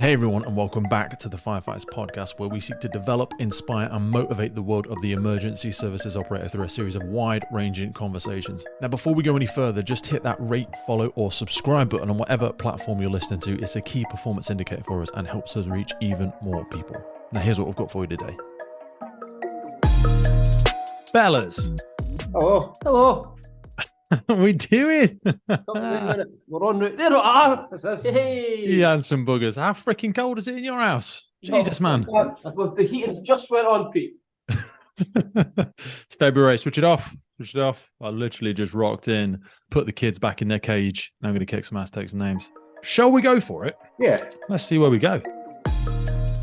Hey everyone, and welcome back to the Firefighters podcast, where we seek to develop, inspire, and motivate the world of the emergency services operator through a series of wide-ranging conversations. Now, before we go any further, just hit that rate, follow, or subscribe button on whatever platform you're listening to. It's a key performance indicator for us and helps us reach even more people. Now, here's what we've got for you today. Fellas. Hello. Hello. What are we doing? Wait a minute. We're on route. There we are. Hey. Yeah, and some buggers. How freaking cold is it in your house? Jesus, man. Well, the heating just went on, Pete. It's February. Switch it off. Switch it off. I literally just rocked in, put the kids back in their cage. Now I'm going to kick some ass, take some names. Shall we go for it? Yeah. Let's see where we go.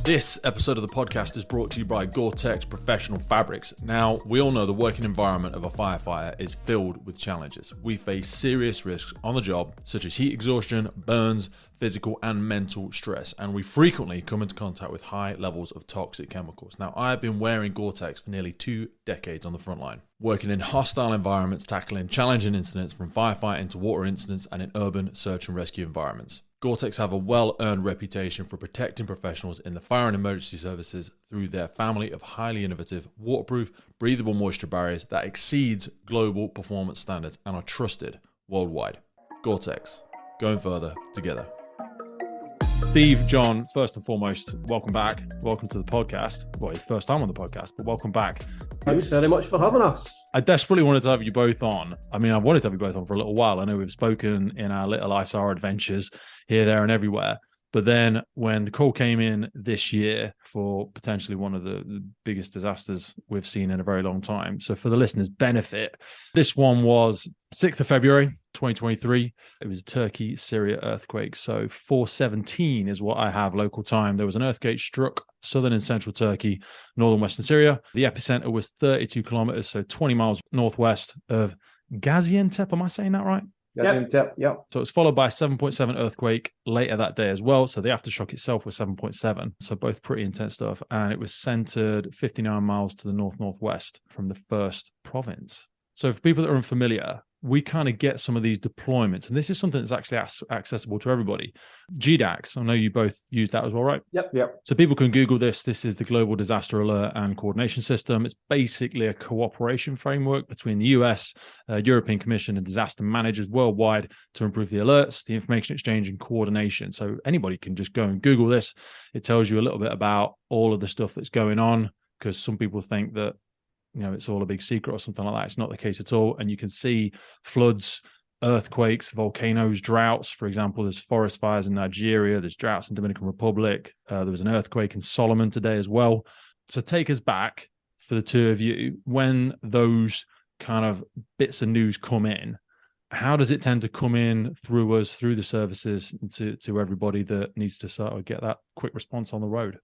This episode of the podcast is brought to you by Gore-Tex Professional Fabrics. Now, we all know the working environment of a firefighter is filled with challenges. We face serious risks on the job, such as heat exhaustion, burns, physical and mental stress, and we frequently come into contact with high levels of toxic chemicals. Now, I have been wearing Gore-Tex for nearly 2 decades on the front line, working in hostile environments, tackling challenging incidents from firefighting to water incidents and in urban search and rescue environments. Gore-Tex have a well-earned reputation for protecting professionals in the fire and emergency services through their family of highly innovative, waterproof, breathable moisture barriers that exceeds global performance standards and are trusted worldwide. Gore-Tex, going further together. Steve, John, first and foremost, welcome back. Welcome to the podcast. Well, it's first time on the podcast, but welcome back. Thanks very much for having us. I desperately wanted to have you both on. I mean, I've wanted to have you both on for a little while. I know we've spoken in our little ISAR adventures here, there, and everywhere. But then when the call came in this year for potentially one of the biggest disasters we've seen in a very long time. So for the listeners' benefit, this one was 6th of February, 2023. It was a Turkey, Syria earthquake. So 4:17 is what I have local time. There was an earthquake struck southern and central Turkey, northern western Syria. The epicenter was 32 kilometers, so 20 miles northwest of Gaziantep. Am I saying that right? Yep. So it was followed by a 7.7 earthquake later that day as well. So the aftershock itself was 7.7. So both pretty intense stuff. And it was centered 59 miles to the northwest from the first province. So for people that are unfamiliar, we kind of get some of these deployments. And this is something that's actually accessible to everybody. GDAX, I know you both use that as well, right? Yep. So people can Google this. This is the Global Disaster Alert and Coordination System. It's basically a cooperation framework between the US, European Commission, and disaster managers worldwide to improve the alerts, the information exchange, and coordination. So anybody can just go and Google this. It tells you a little bit about all of the stuff that's going on, because some people think that it's all a big secret or something like that. It's not the case at all. And you can see floods, earthquakes, volcanoes, droughts. For example, there's forest fires in Nigeria. There's droughts in Dominican Republic. There was an earthquake in Solomon today as well. So take us back for the two of you. When those kind of bits of news come in, how does it tend to come in through us, through the services, to everybody that needs to sort of get that quick response on the road?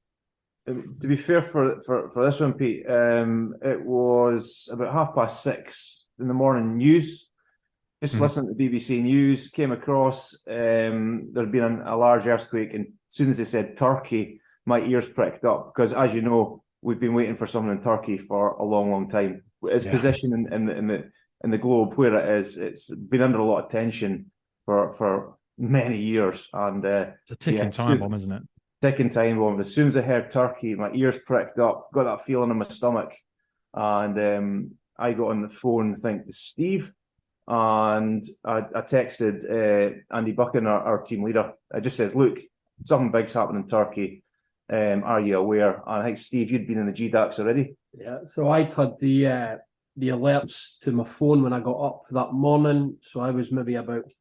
To be fair for this one, Pete, it was about 6:30 in the morning news. Just listening to BBC News, came across there'd been a large earthquake, and as soon as they said Turkey, my ears pricked up, because as you know, we've been waiting for something in Turkey for a long time. Its position in the globe, where it is, it's been under a lot of tension for many years, and it's a ticking time bomb, isn't it? Ticking time bomb. As soon as I heard Turkey, my ears pricked up, got that feeling in my stomach, and I got on the phone, to Steve, and I texted Andy Buchan, our team leader. I just said, look, something big's happening in Turkey. Are you aware? And I think, Steve, you'd been in the GDAX already. Yeah, so I'd had the alerts to my phone when I got up that morning. So I was maybe about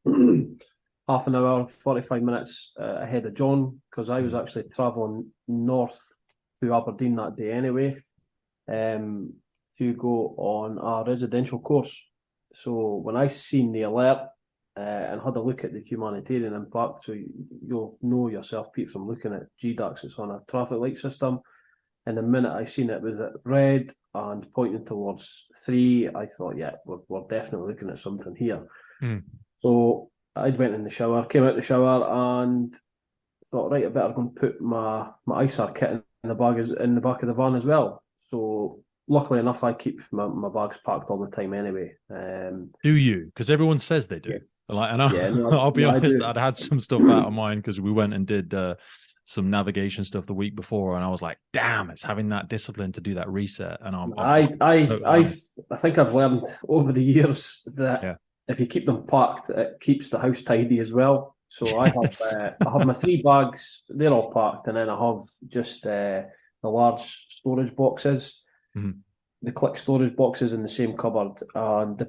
half an hour, 45 minutes ahead of John, because I was actually travelling north through Aberdeen that day anyway, to go on a residential course. So when I seen the alert and had a look at the humanitarian impact, so you'll know yourself, Pete, from looking at GDAX, it's on a traffic light system. And the minute I seen it was at red and pointing towards 3, I thought, yeah, we're definitely looking at something here. So I went in the shower, came out the shower, and thought, right, I better go and put my ISAR kit in the back of the van as well. So luckily enough, I keep my bags packed all the time anyway. Do you? Because everyone says they do. Yeah. I'll be honest, I'd had some stuff out of mine because we went and did some navigation stuff the week before, and I was like, damn, it's having that discipline to do that reset. And I think I've learned over the years that if you keep them packed, it keeps the house tidy as well. So I have my 3 bags, they're all packed, and then I have just the large storage boxes, the click storage boxes in the same cupboard, and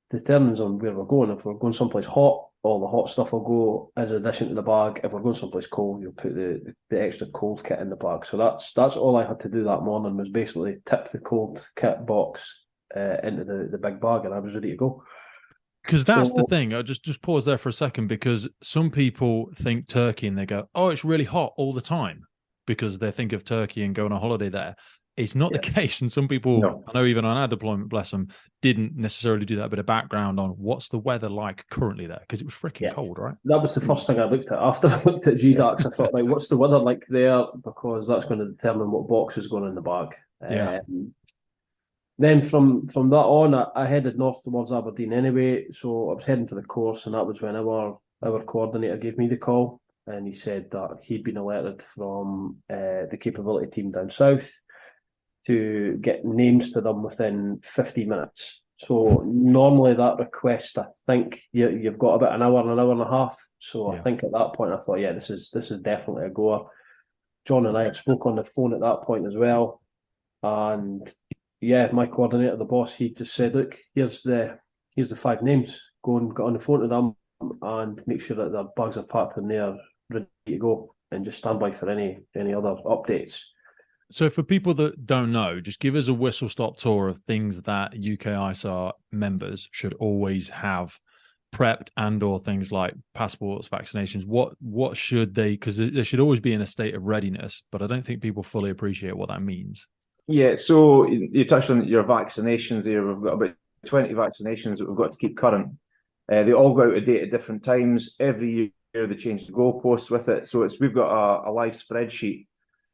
determines on where we're going. If we're going someplace hot, all the hot stuff will go as addition to the bag. If we're going someplace cold, you'll put the extra cold kit in the bag. So that's all I had to do that morning, was basically tip the cold kit box into the big bag, and I was ready to go. Because that's the thing. I'll just pause there for a second, because some people think Turkey and they go, oh, it's really hot all the time, because they think of Turkey and go on a holiday there. It's not the case. And some people, I know even on our deployment, bless them, didn't necessarily do that bit of background on what's the weather like currently there, because it was freaking cold, right? That was the first thing I looked at. After I looked at GDAX, I thought, like, what's the weather like there? Because that's going to determine what box is going in the bag. Then from that on, I headed north towards Aberdeen anyway. So I was heading for the course, and that was when our coordinator gave me the call, and he said that he'd been alerted from the capability team down south to get names to them within 50 minutes. So normally that request, I think you've got about an hour and a half. So I think at that point I thought, this is definitely a goer. John and I had spoke on the phone at that point as well, and my coordinator, the boss, he just said, look, here's the 5 names. Go and get on the phone to them and make sure that their bags are packed and they're ready to go, and just stand by for any other updates. So for people that don't know, just give us a whistle-stop tour of things that UKISAR members should always have prepped, and/or things like passports, vaccinations. What should they, because they should always be in a state of readiness, but I don't think people fully appreciate what that means. Yeah, so you touched on your vaccinations here. We've got about 20 vaccinations that we've got to keep current. They all go out of date at different times. Every year they change the goalposts with it. So we've got a live spreadsheet.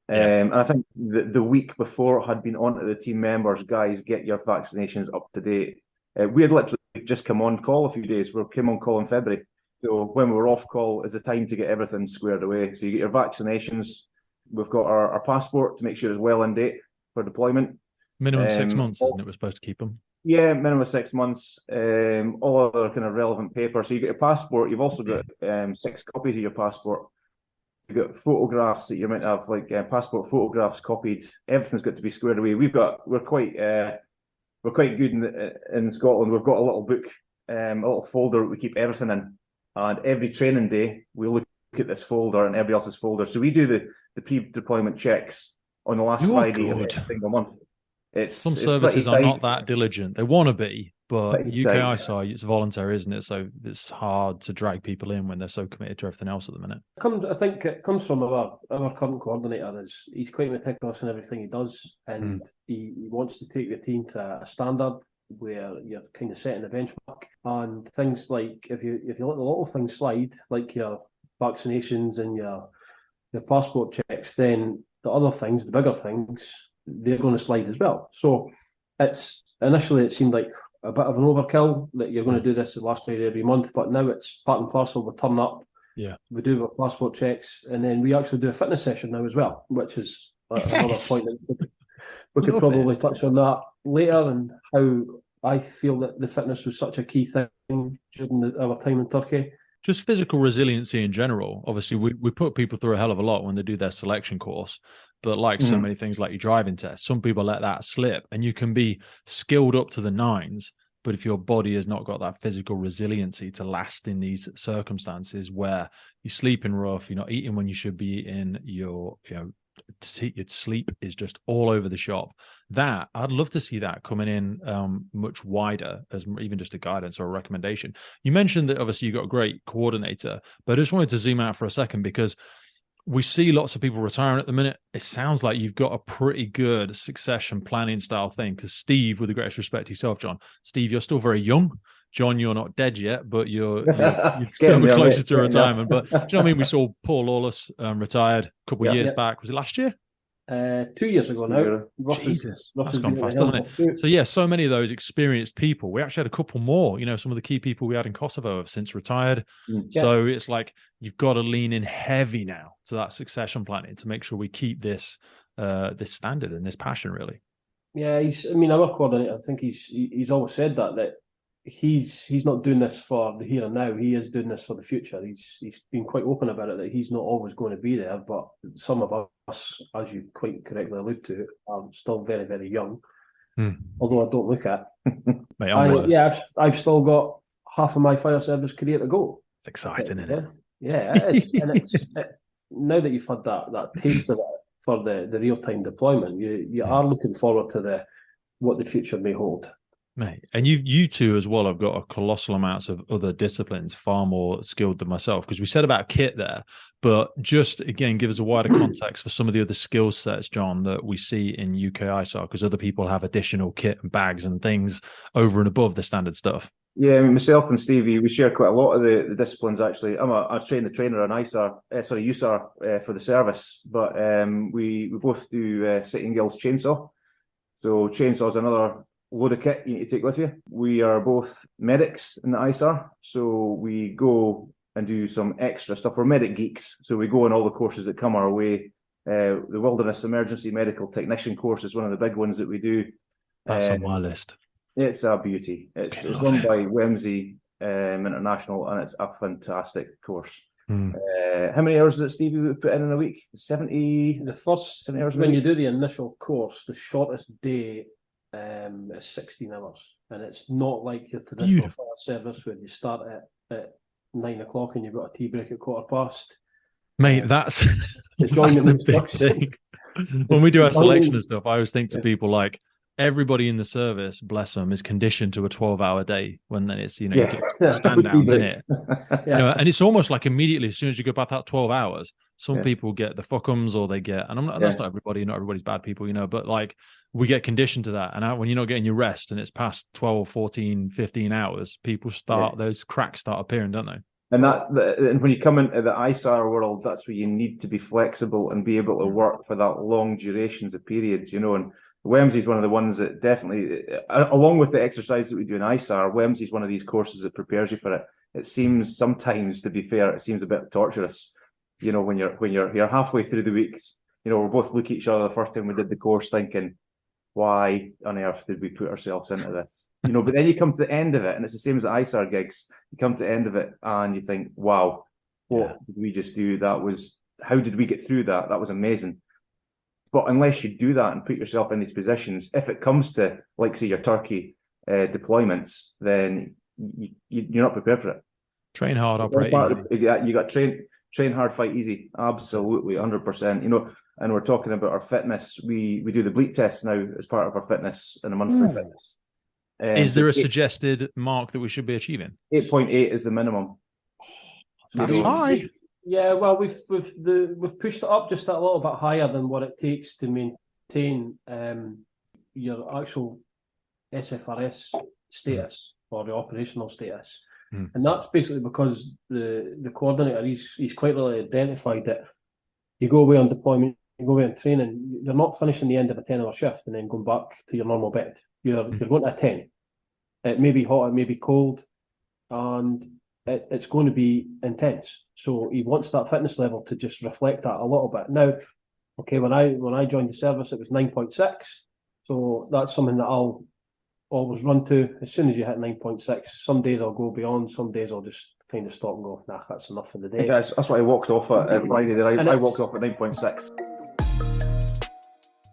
And I think the week before had been on to the team members, guys, get your vaccinations up to date. We had literally just come on call a few days. We came on call in February. So when we were off call is the time to get everything squared away. So you get your vaccinations. We've got our passport to make sure it's well in date for deployment. Minimum 6 months, isn't it? We're supposed to keep them. Yeah, minimum 6 months. All other kind of relevant paper. So you get your passport. You've also got 6 copies of your passport. You've got photographs that you're meant to have, like passport photographs copied. Everything's got to be squared away. We're quite good in Scotland. We've got a little book, a little folder that we keep everything in. And every training day, we look at this folder and everybody else's folder. So we do the pre-deployment checks on the last Friday of every single month. Some services are not that diligent. They want to be, but UKISAR, it's voluntary, isn't it? So it's hard to drag people in when they're so committed to everything else at the minute. I think it comes from our current coordinator. He's quite meticulous in everything he does, and he wants to take the team to a standard where you're kind of setting the benchmark. And things like, if you let the little things slide, like your vaccinations and your passport checks, then the other things, the bigger things, they're going to slide as well. So initially it seemed like a bit of an overkill that you're going to do this the last Friday every month, but now it's part and parcel. We turn up, we do our passport checks, and then we actually do a fitness session now as well, which is another point that we could probably touch on that later, and how I feel that the fitness was such a key thing during our time in Turkey. Just physical resiliency in general. Obviously, we put people through a hell of a lot when they do their selection course. But like so many things like your driving test, some people let that slip, and you can be skilled up to the nines. But if your body has not got that physical resiliency to last in these circumstances where you're sleeping rough, you're not eating when you should be eating, your sleep is just all over the shop. That I'd love to see that coming in much wider as even just a guidance or a recommendation. You mentioned that obviously you've got a great coordinator, but I just wanted to zoom out for a second because we see lots of people retiring at the minute. It sounds like you've got a pretty good succession planning style thing, because Steve, with the greatest respect to yourself, John, Steve, you're still very young. John, you're not dead yet, but you're closer to retirement. But do you know what I mean? We saw Paul Lawless retired a couple of years back. Was it last year? 2 years ago now. Jesus, that's gone fast, doesn't it? So yeah, so many of those experienced people. We actually had a couple more. Some of the key people we had in Kosovo have since retired. So it's like you've got to lean in heavy now to that succession planning to make sure we keep this standard and this passion, really. Yeah, our coordinator, I think he's always said that he's not doing this for the here and now. He is doing this for the future. He's been quite open about it, that he's not always going to be there. But some of us, as you quite correctly allude to, are still very, very young. Although I don't look at. Mate, I've still got half of my fire service career to go. It's exciting, isn't it? Yeah, it is. And it's now that you've had that taste of it for the real time deployment, you are looking forward to what the future may hold. Mate, and you two as well have got a colossal amounts of other disciplines, far more skilled than myself, because we said about kit there, but just again, give us a wider context for some of the other skill sets, John, that we see in UKISAR, because other people have additional kit and bags and things over and above the standard stuff. Yeah, myself and Stevie, we share quite a lot of the disciplines, actually. I train the trainer on USAR for the service, but we both do City and Guilds chainsaw. So chainsaw is another load of kit you need to take with you. We are both medics in the ISAR, so we go and do some extra stuff. We're medic geeks, so we go on all the courses that come our way. The Wilderness Emergency Medical Technician course is one of the big ones that we do. That's on my list. It's a beauty. It's run by Wemsey International, and it's a fantastic course. How many hours does Stevie would put in a week? 70? The first 70 hours when you do the initial course, the shortest day is 16 hours, and it's not like your traditional fire service where you start at 9 o'clock and you've got a tea break at 1:15. Mate, that's the big thing. When we do our selection and stuff, I always think to people like, everybody in the service, bless them, is conditioned to a 12-hour day when then it's, you get stand downs in it. And it's almost like immediately, as soon as you go back that 12 hours, some people get the fuckums or they get, and that's not everybody, not everybody's bad people, but like we get conditioned to that. And when you're not getting your rest and it's past 12, 14, 15 hours, people those cracks start appearing, don't they? And when you come into the ISAR world, that's where you need to be flexible and be able to work for that long durations of periods, and Wemsey is one of the ones that definitely, along with the exercise that we do in ISAR, Wemsey is one of these courses that prepares you for it. It seems sometimes, to be fair, it seems a bit torturous. When you're halfway through the week, we both look at each other the first time we did the course thinking, why on earth did we put ourselves into this? But then you come to the end of it, and it's the same as the ISAR gigs. You come to the end of it and you think, wow, what did we just do? How did we get through that? That was amazing. But unless you do that and put yourself in these positions, if it comes to, like, say, your Turkey deployments, then you're not prepared for it. Train hard, operate easy. You got train hard, fight easy. Absolutely, 100%. And we're talking about our fitness. We do the bleep test now as part of our fitness and a monthly fitness. Is there a suggested mark that we should be achieving? 8.8 is the minimum. That's high. Yeah, well, we've pushed it up just a little bit higher than what it takes to maintain your actual SFRS status or the operational status, and that's basically because the coordinator he's quite really identified that you go away on deployment, you go away on training, you're not finishing the end of a 10-hour shift and then going back to your normal bed. You're going to a 10. It may be hot, it may be cold, and it's going to be intense. So he wants that fitness level to just reflect that a little bit. Now, okay, when I joined the service, it was 9.6. So that's something that I'll always run to as soon as you hit 9.6. Some days I'll go beyond, some days I'll just kind of stop and go, nah, that's enough for the day. Yeah, that's what I walked off at Friday. I walked off at 9.6.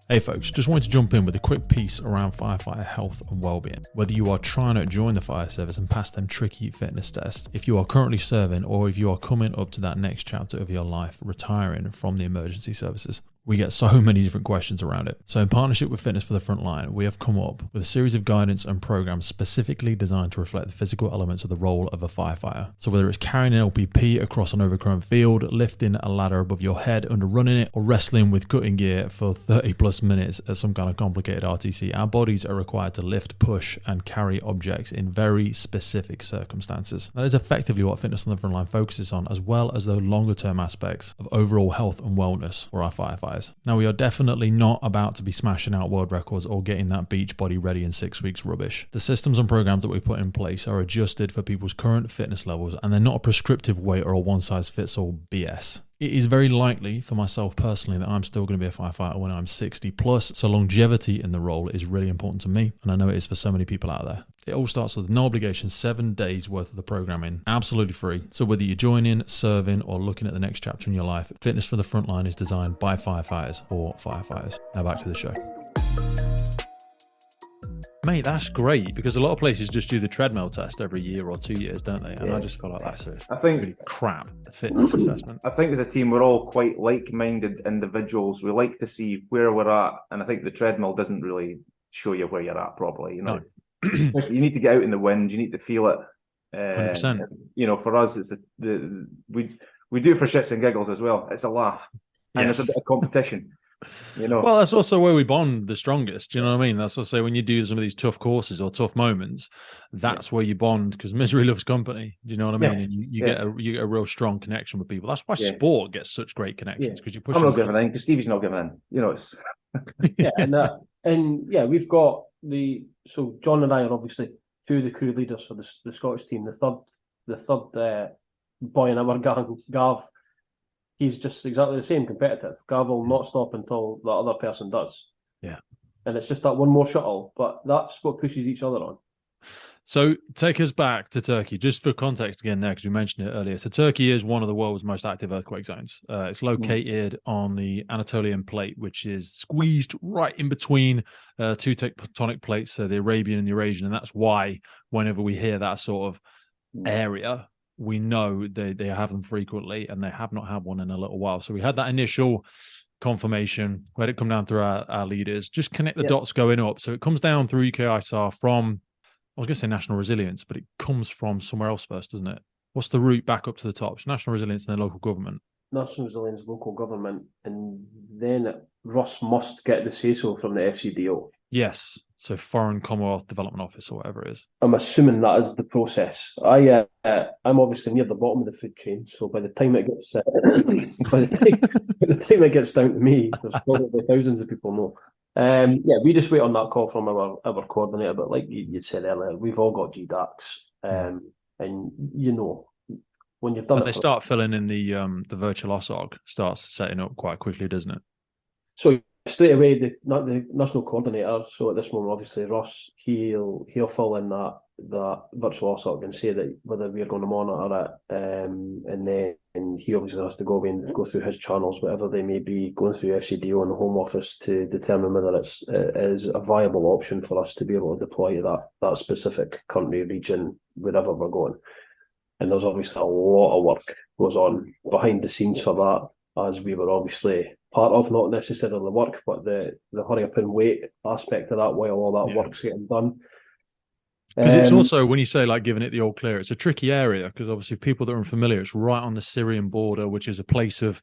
Hey folks, just wanted to jump in with a quick piece around firefighter health and well-being. Whether you are trying to join the fire service and pass them tricky fitness tests, if you are currently serving, or if you are coming up to that next chapter of your life, retiring from the emergency services, we get so many different questions around it. So in partnership with Fitness for the Frontline, we have come up with a series of guidance and programs specifically designed to reflect the physical elements of the role of a firefighter. So whether it's carrying an LPP across an overgrown field, lifting a ladder above your head under running it, or wrestling with cutting gear for 30 plus minutes at some kind of complicated RTC, our bodies are required to lift, push, and carry objects in very specific circumstances. That is effectively what Fitness on the Frontline focuses on, as well as the longer term aspects of overall health and wellness for our firefighters. firefighters. Now, we are definitely not about to be smashing out world records or getting that beach body ready in 6 weeks rubbish. The systems and programs that we put in place are adjusted for people's current fitness levels, and they're not a prescriptive weight or a one-size-fits-all BS. It is very likely for myself personally that I'm still going to be a firefighter when I'm 60 plus, so longevity in the role is really important to me, and I know it is for so many people out there. It all starts with no obligation, 7 days worth of the programming, absolutely free. So whether you're joining, serving, or looking at the next chapter in your life, Fitness for the Frontline is designed by firefighters for firefighters. Now back to the show. Mate, that's great, because a lot of places just do the treadmill test every year or 2 years, don't they? And I just feel like that's really crap fitness assessment. I think as a team, we're all quite like-minded individuals. We like to see where we're at, and I think the treadmill doesn't really show you where you're at properly. You know, you need to get out in the wind. You need to feel it. 100%. You know, for us, it's we do it for shits and giggles as well. It's a laugh, and there's a bit of competition. You know, well, that's also where we bond the strongest. You know what I mean? That's what I say, when you do some of these tough courses or tough moments, that's where you bond, because misery loves company. Do you know what I mean? And you get a real strong connection with people. That's why sport gets such great connections, because you push. I'm not giving in, because Stevie's not giving in. You know, it's we've got so John and I are obviously two of the crew leaders for the Scottish team. The third boy in our gang, Gav. He's just exactly the same, competitive. Gav will not stop until the other person does. Yeah. And it's just that one more shuttle, but that's what pushes each other on. So take us back to Turkey, just for context again there, because we mentioned it earlier. So Turkey is one of the world's most active earthquake zones. It's located on the Anatolian plate, which is squeezed right in between two tectonic plates, so the Arabian and the Eurasian. And that's why whenever we hear that sort of area, we know they have them frequently, and they have not had one in a little while. So we had that initial confirmation. We had it come down through our leaders. Just connect the dots going up. So it comes down through UKISAR from, I was going to say National Resilience, but it comes from somewhere else first, doesn't it? What's the route back up to the top? It's National Resilience and then local government. National Resilience, local government, and then Ross must get the say-so from the FCDO. Yes. So Foreign Commonwealth Development Office or whatever it is. I'm assuming that is the process. I'm obviously near the bottom of the food chain, so by the time it gets by the time it gets down to me, there's probably thousands of people know. We just wait on that call from our coordinator. But like you said earlier, we've all got GDACs, and you know, when you've done but they start filling in the virtual OSOG starts setting up quite quickly, doesn't it? So straight away, the national coordinator. So at this moment, obviously Ross, he'll fill in that virtual OSOG and say that whether we're going to monitor it, and then he obviously has to go away and go through his channels, whatever they may be, going through FCDO and the Home Office to determine whether it is a viable option for us to be able to deploy that specific country, region, wherever we're going. And there's obviously a lot of work goes on behind the scenes for that, as we were obviously part of, not necessarily the work, but the hurry up and wait aspect of that while all that work's getting done. Because it's also, when you say like giving it the all clear, it's a tricky area, because obviously people that are unfamiliar, it's right on the Syrian border, which is a place of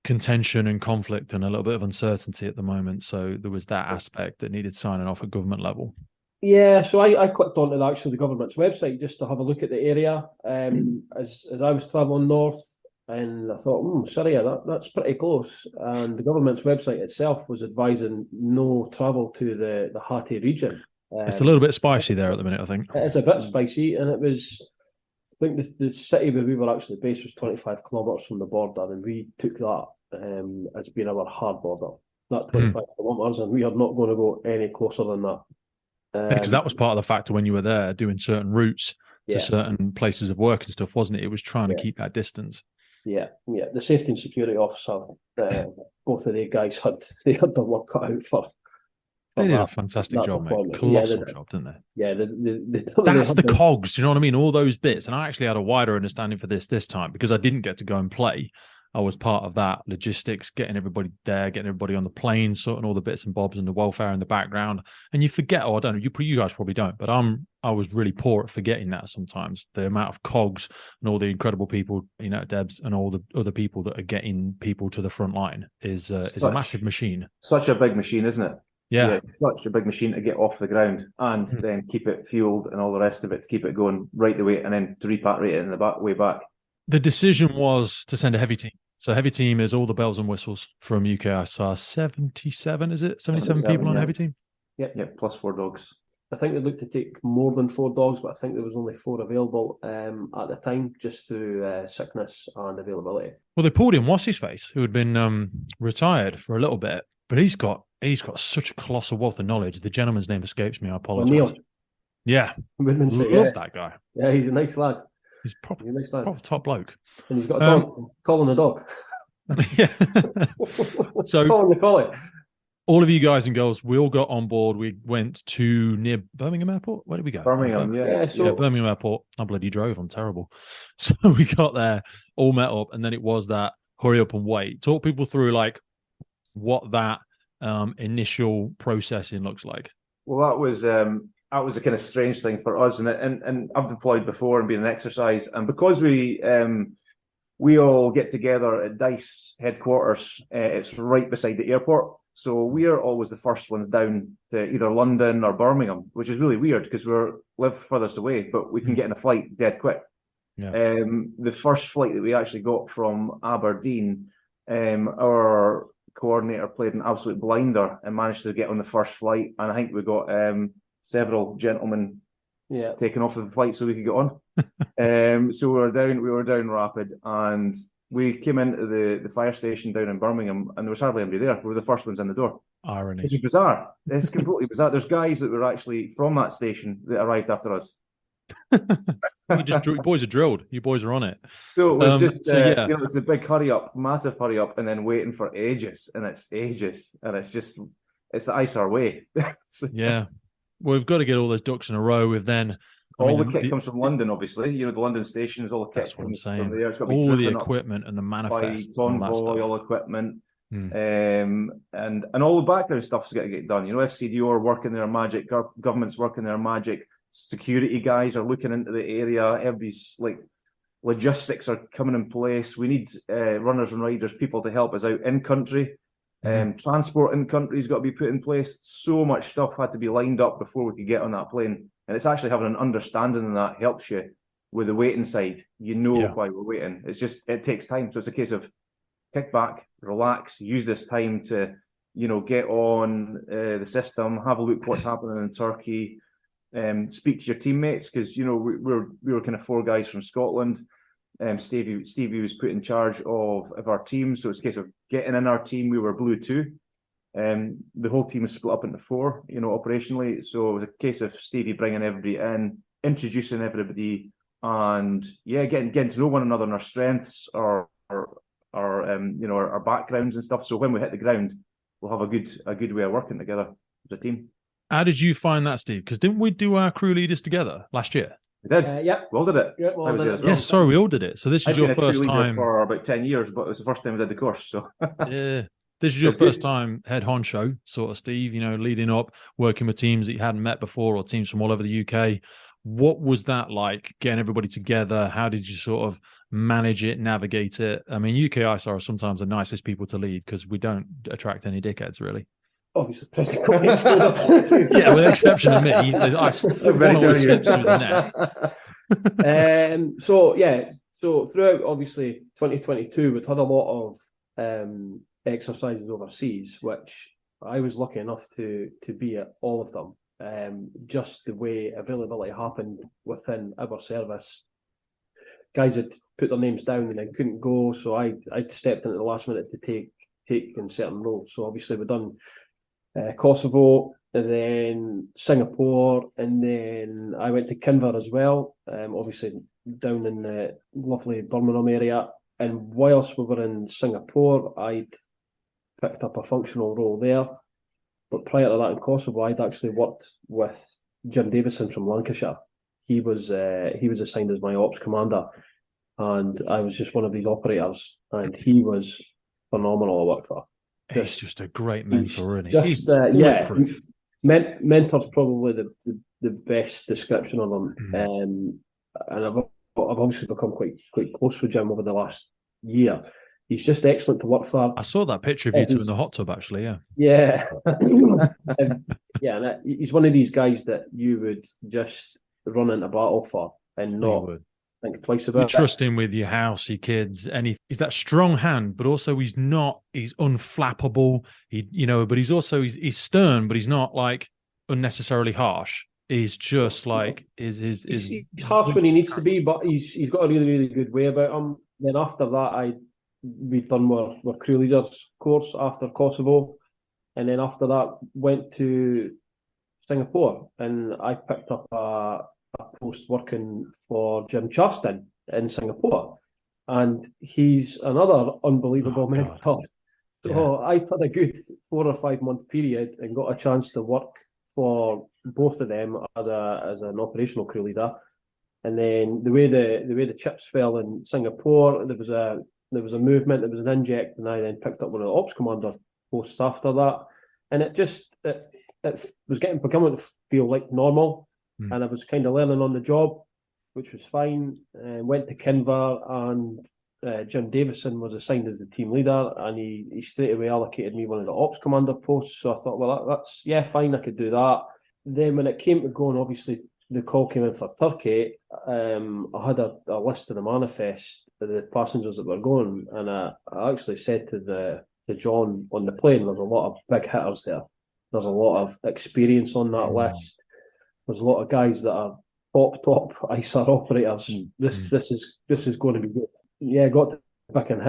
contention and conflict and a little bit of uncertainty at the moment. So there was that aspect that needed signing off at government level. Yeah, so I clicked onto the government's website just to have a look at the area as I was travelling north. And I thought, Syria, that's pretty close. And the government's website itself was advising no travel to the Hati region. It's a little bit spicy there at the minute, I think. It's a bit spicy, and it was, I think the city where we were actually based was 25 kilometres from the border, and we took that as being our hard border, that 25 kilometres, and we are not going to go any closer than that. Because that was part of the factor when you were there, doing certain routes to certain places of work and stuff, wasn't it? It was trying to keep that distance. Yeah. The safety and security officer, both of the guys had their work cut out for. They did a fantastic job, mate. Colossal job, didn't they? Yeah, that's the cogs. Do you know what I mean? All those bits. And I actually had a wider understanding for this time, because I didn't get to go and play. I was part of that logistics, getting everybody there, getting everybody on the plane, sorting all the bits and bobs and the welfare in the background. And you forget, I don't know, you guys probably don't, but I was really poor at forgetting that sometimes. The amount of cogs and all the incredible people, Debs and all the other people that are getting people to the front line is a massive machine. Such a big machine, isn't it? Yeah, such a big machine to get off the ground and then keep it fueled and all the rest of it to keep it going right the way, and then to repatriate it in the way back. The decision was to send a heavy team. So heavy team is all the bells and whistles from UKISAR. 77, is it? 77 people on a heavy team? Yeah, plus 4 dogs. I think they looked to take more than 4 dogs, but I think there was only 4 available at the time, just through sickness and availability. Well, they pulled in what's his face, who had been retired for a little bit, but he's got such a colossal wealth of knowledge. The gentleman's name escapes me. I apologize. Neil. Yeah, love that guy. Yeah, he's a nice lad. He's proper, a nice lad. proper top bloke. And he's got a dog. Calling a dog. Yeah. So calling the collie. All of you guys and girls, we all got on board. We went to near Birmingham Airport. Where did we go? Birmingham, yeah. Birmingham Airport. I bloody drove. I'm terrible. So we got there, all met up, and then it was that hurry up and wait. Talk people through like what that initial processing looks like. Well, that was a kind of strange thing for us, and I've deployed before and been in exercise, and because we all get together at DICE headquarters, it's right beside the airport, so we're always the first ones down to either London or Birmingham, which is really weird because we live furthest away, but we can get in a flight dead quick. Yeah. The first flight that we actually got from Aberdeen, our coordinator played an absolute blinder and managed to get on the first flight, and I think we got several gentlemen taken off of the flight so we could get on. So we were down rapid, and we came into the fire station down in Birmingham, and there was hardly anybody there. We were the first ones in the door. Irony. Which is bizarre. It's completely bizarre. There's guys that were actually from that station that arrived after us. You boys are drilled. You boys are on it. So it was just, it's a big hurry up, massive hurry up, and then waiting for ages, and it's ages, and it's the ISAR way. Yeah. Well, we've got to get all those ducks in a row. With then the kit comes from London, obviously. The London stations, all the kit. That's what I'm saying. There. It's got to be all the equipment and the manifest, convoy, all equipment, and all the background stuff's got to get done. FCDO are working their magic, government's working their magic. Security guys are looking into the area. Everybody's like, logistics are coming in place. We need runners and riders, people to help us out in country. Transport in country has got to be put in place. So much stuff had to be lined up before we could get on that plane. And it's actually having an understanding of that helps you with the waiting side. Why we're waiting. It's just, it takes time. So it's a case of kick back, relax, use this time to, get on the system, have a look what's happening in Turkey, speak to your teammates, because, we were kind of 4 guys from Scotland. Stevie was put in charge of our team, so it's a case of getting in our team. We were Blue 2, the whole team was split up into 4, operationally. So it was a case of Stevie bringing everybody in, introducing everybody, and getting to know one another and our strengths, our backgrounds and stuff. So when we hit the ground, we'll have a good way of working together as a team. How did you find that, Steve? Because didn't we do our crew leaders together last year? We did. Yep. We all did it. Yep, Yes, sorry, we all did it. So this is your first time for about 10 years, but it was the first time we did the course. So yeah, this is your first time head honcho, sort of, Steve. Leading up, working with teams that you hadn't met before or teams from all over the UK. What was that like? Getting everybody together? How did you sort of manage it, navigate it? I mean, UKISAR are sometimes the nicest people to lead because we don't attract any dickheads, really. Obviously, yeah, with the exception of me, one always slips through the net. So throughout obviously 2022, we'd had a lot of exercises overseas, which I was lucky enough to be at all of them. Just the way availability happened within our service, guys had put their names down and then couldn't go, so I stepped in at the last minute to take in certain roles. So obviously we've done Kosovo, and then Singapore, and then I went to Kinver as well, obviously down in the lovely Birmingham area. And whilst we were in Singapore, I'd picked up a functional role there. But prior to that in Kosovo, I'd actually worked with Jim Davison from Lancashire. He was assigned as my ops commander, and I was just one of these operators, and he was phenomenal to work for. He's just a great mentor, isn't he? Mentor's probably the best description of him. And I've obviously become quite close with Jim over the last year. He's just excellent to work for. I saw that picture of you two in the hot tub, actually. Yeah. And he's one of these guys that you would just run into battle for and not think twice You about it. trust him with your house, your kids, he's that strong hand, but also he's unflappable. But he's stern, but he's not like unnecessarily harsh. He's just like he's harsh when he needs to be, but he's got a really, really good way about him. Then after that, we'd done our crew leaders course after Kosovo, and then after that went to Singapore, and I picked up a post working for Jim Charston in Singapore, and he's another unbelievable mentor. So I had a good 4 or 5 month period and got a chance to work for both of them as an operational crew leader. And then the way the chips fell in Singapore, there was a movement, there was an inject, and I then picked up one of the ops commander posts after that, and it was becoming to feel like normal, and I was kind of learning on the job, which was fine. Went to Kinver, and Jim Davison was assigned as the team leader, and he straight away allocated me one of the ops commander posts. So I thought, well, that's fine, I could do that. Then when it came to going, obviously the call came in for Turkey. I had a list in the manifest of the passengers that were going, and I actually said to John on the plane, there's a lot of big hitters there. There's a lot of experience on that list. There's a lot of guys that are top ISAR operators. This is going to be good. Yeah, got to Bicken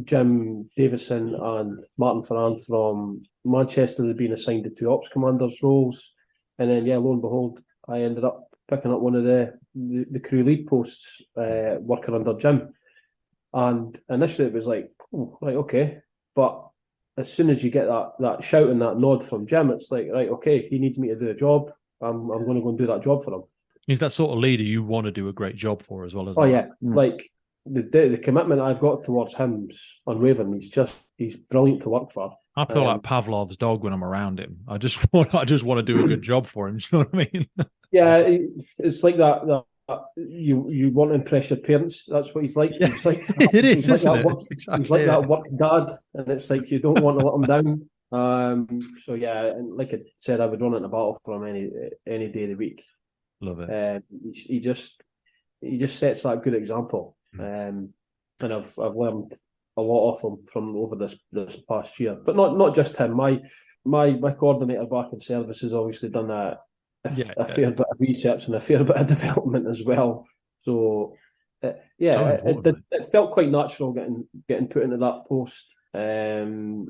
Jim Davison and Martin Ferrand from Manchester had been assigned to 2 ops commanders roles, and then lo and behold, I ended up picking up one of the crew lead posts, working under Jim. And initially it was like, oh, right, okay, but as soon as you get that shout and that nod from Jim, it's like, right, okay, he needs me to do a job. I'm going to go and do that job for him. He's that sort of leader you want to do a great job for as well as. Oh yeah, like the commitment I've got towards him's unwavering. He's brilliant to work for. I feel like Pavlov's dog when I'm around him. I just want to do a good job for him. Do you know what I mean? Yeah, it's like that. You want to impress your parents. That's what he's like. Yeah. He's like it is, he's isn't like it? He's like that work dad, and it's like you don't want to let him down. So yeah, and like I said, I would run it in a battle for him any day of the week. Love it. He just sets that good example, and I've learned a lot of him from over this past year. But not just him. My coordinator back in service has obviously done a fair bit of research and a fair bit of development as well. So it felt quite natural getting put into that post. And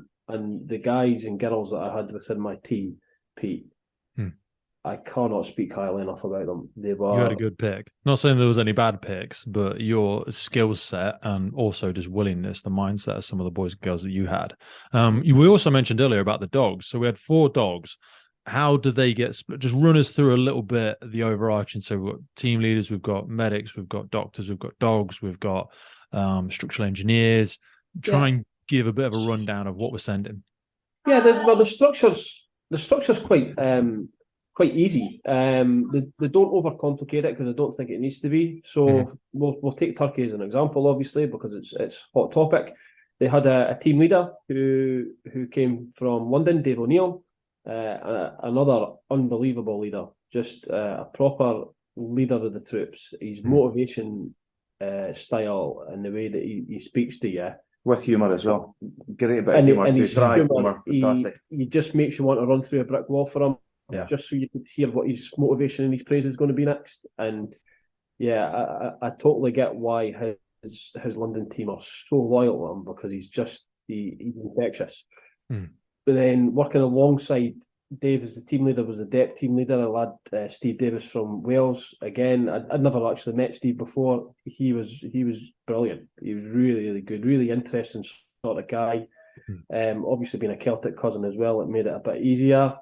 the guys and girls that I had within my team, Pete, I cannot speak highly enough about them. You had a good pick. Not saying there was any bad picks, but your skill set and also just willingness, the mindset of some of the boys and girls that you had. We also mentioned earlier about the dogs. So we had 4 dogs. How do they get split? Just run us through a little bit the overarching. So we've got team leaders, we've got medics, we've got doctors, we've got dogs, we've got structural engineers. Try and give a bit of a rundown of what we're sending. Yeah, the structure's quite easy. They don't overcomplicate it because I don't think it needs to be. So we'll take Turkey as an example, obviously, because it's hot topic. They had a team leader who came from London, Dave O'Neill. Another unbelievable leader, just a proper leader of the troops. His motivation style and the way that he speaks to you. With humour as well. Great bit of humour too. Dry humour, fantastic. He just makes you want to run through a brick wall for him. Yeah. Just so you could hear what his motivation and his praise is going to be next. And yeah, I totally get why his London team are so loyal to him, because he's infectious. But then working alongside Dave as the team leader was the depth team leader, a lad Steve Davis from Wales. Again, I'd never actually met Steve before. He was brilliant. He was really, really good, really interesting sort of guy. Obviously being a Celtic cousin as well, it made it a bit easier.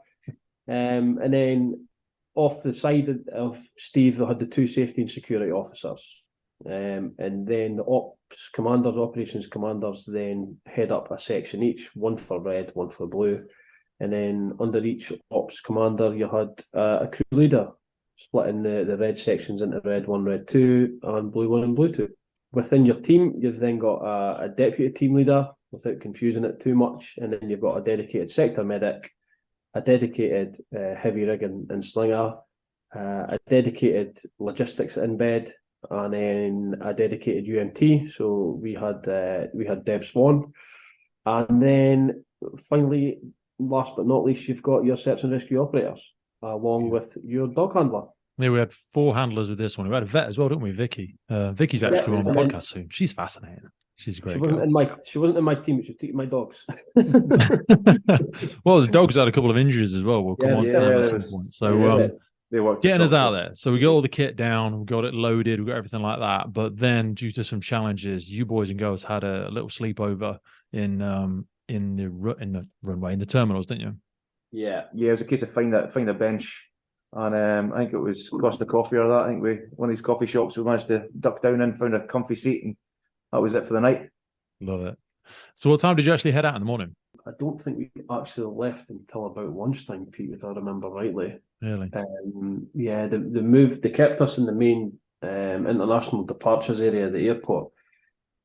And then off the side of Steve, they had the 2 safety and security officers. And then the operations commanders then head up a section each, one for red, one for blue. And then under each ops commander, you had a crew leader, splitting the red sections into red 1, red 2, and blue 1 and blue 2. Within your team, you've then got a deputy team leader, without confusing it too much. And then you've got a dedicated sector medic, a dedicated heavy rig and slinger, a dedicated logistics in bed, and then a dedicated UMT. So we had Deb Swan, and then finally, last but not least, you've got your search and rescue operators, along with your dog handler. Yeah, we had 4 handlers with this one. We had a vet as well, didn't we, Vicky? Vicky's actually coming on the podcast soon. She's fascinating. She's a great girl. She wasn't in my team, she was taking my dogs. Well, the dogs had a couple of injuries as well. We'll come on to them at some point. So they worked getting us out there. So we got all the kit down, we got it loaded, we got everything like that. But then, due to some challenges, you boys and girls had a little sleepover in the runway, in the terminals, didn't you? Yeah, it was a case of find a bench. And I think it was Costa Coffee or that. I think one of these coffee shops we managed to duck down in, found a comfy seat, and that was it for the night. Love it. So what time did you actually head out in the morning? I don't think we actually left until about lunchtime, Pete, if I remember rightly. Really? Yeah, they kept us in the main international departures area of the airport,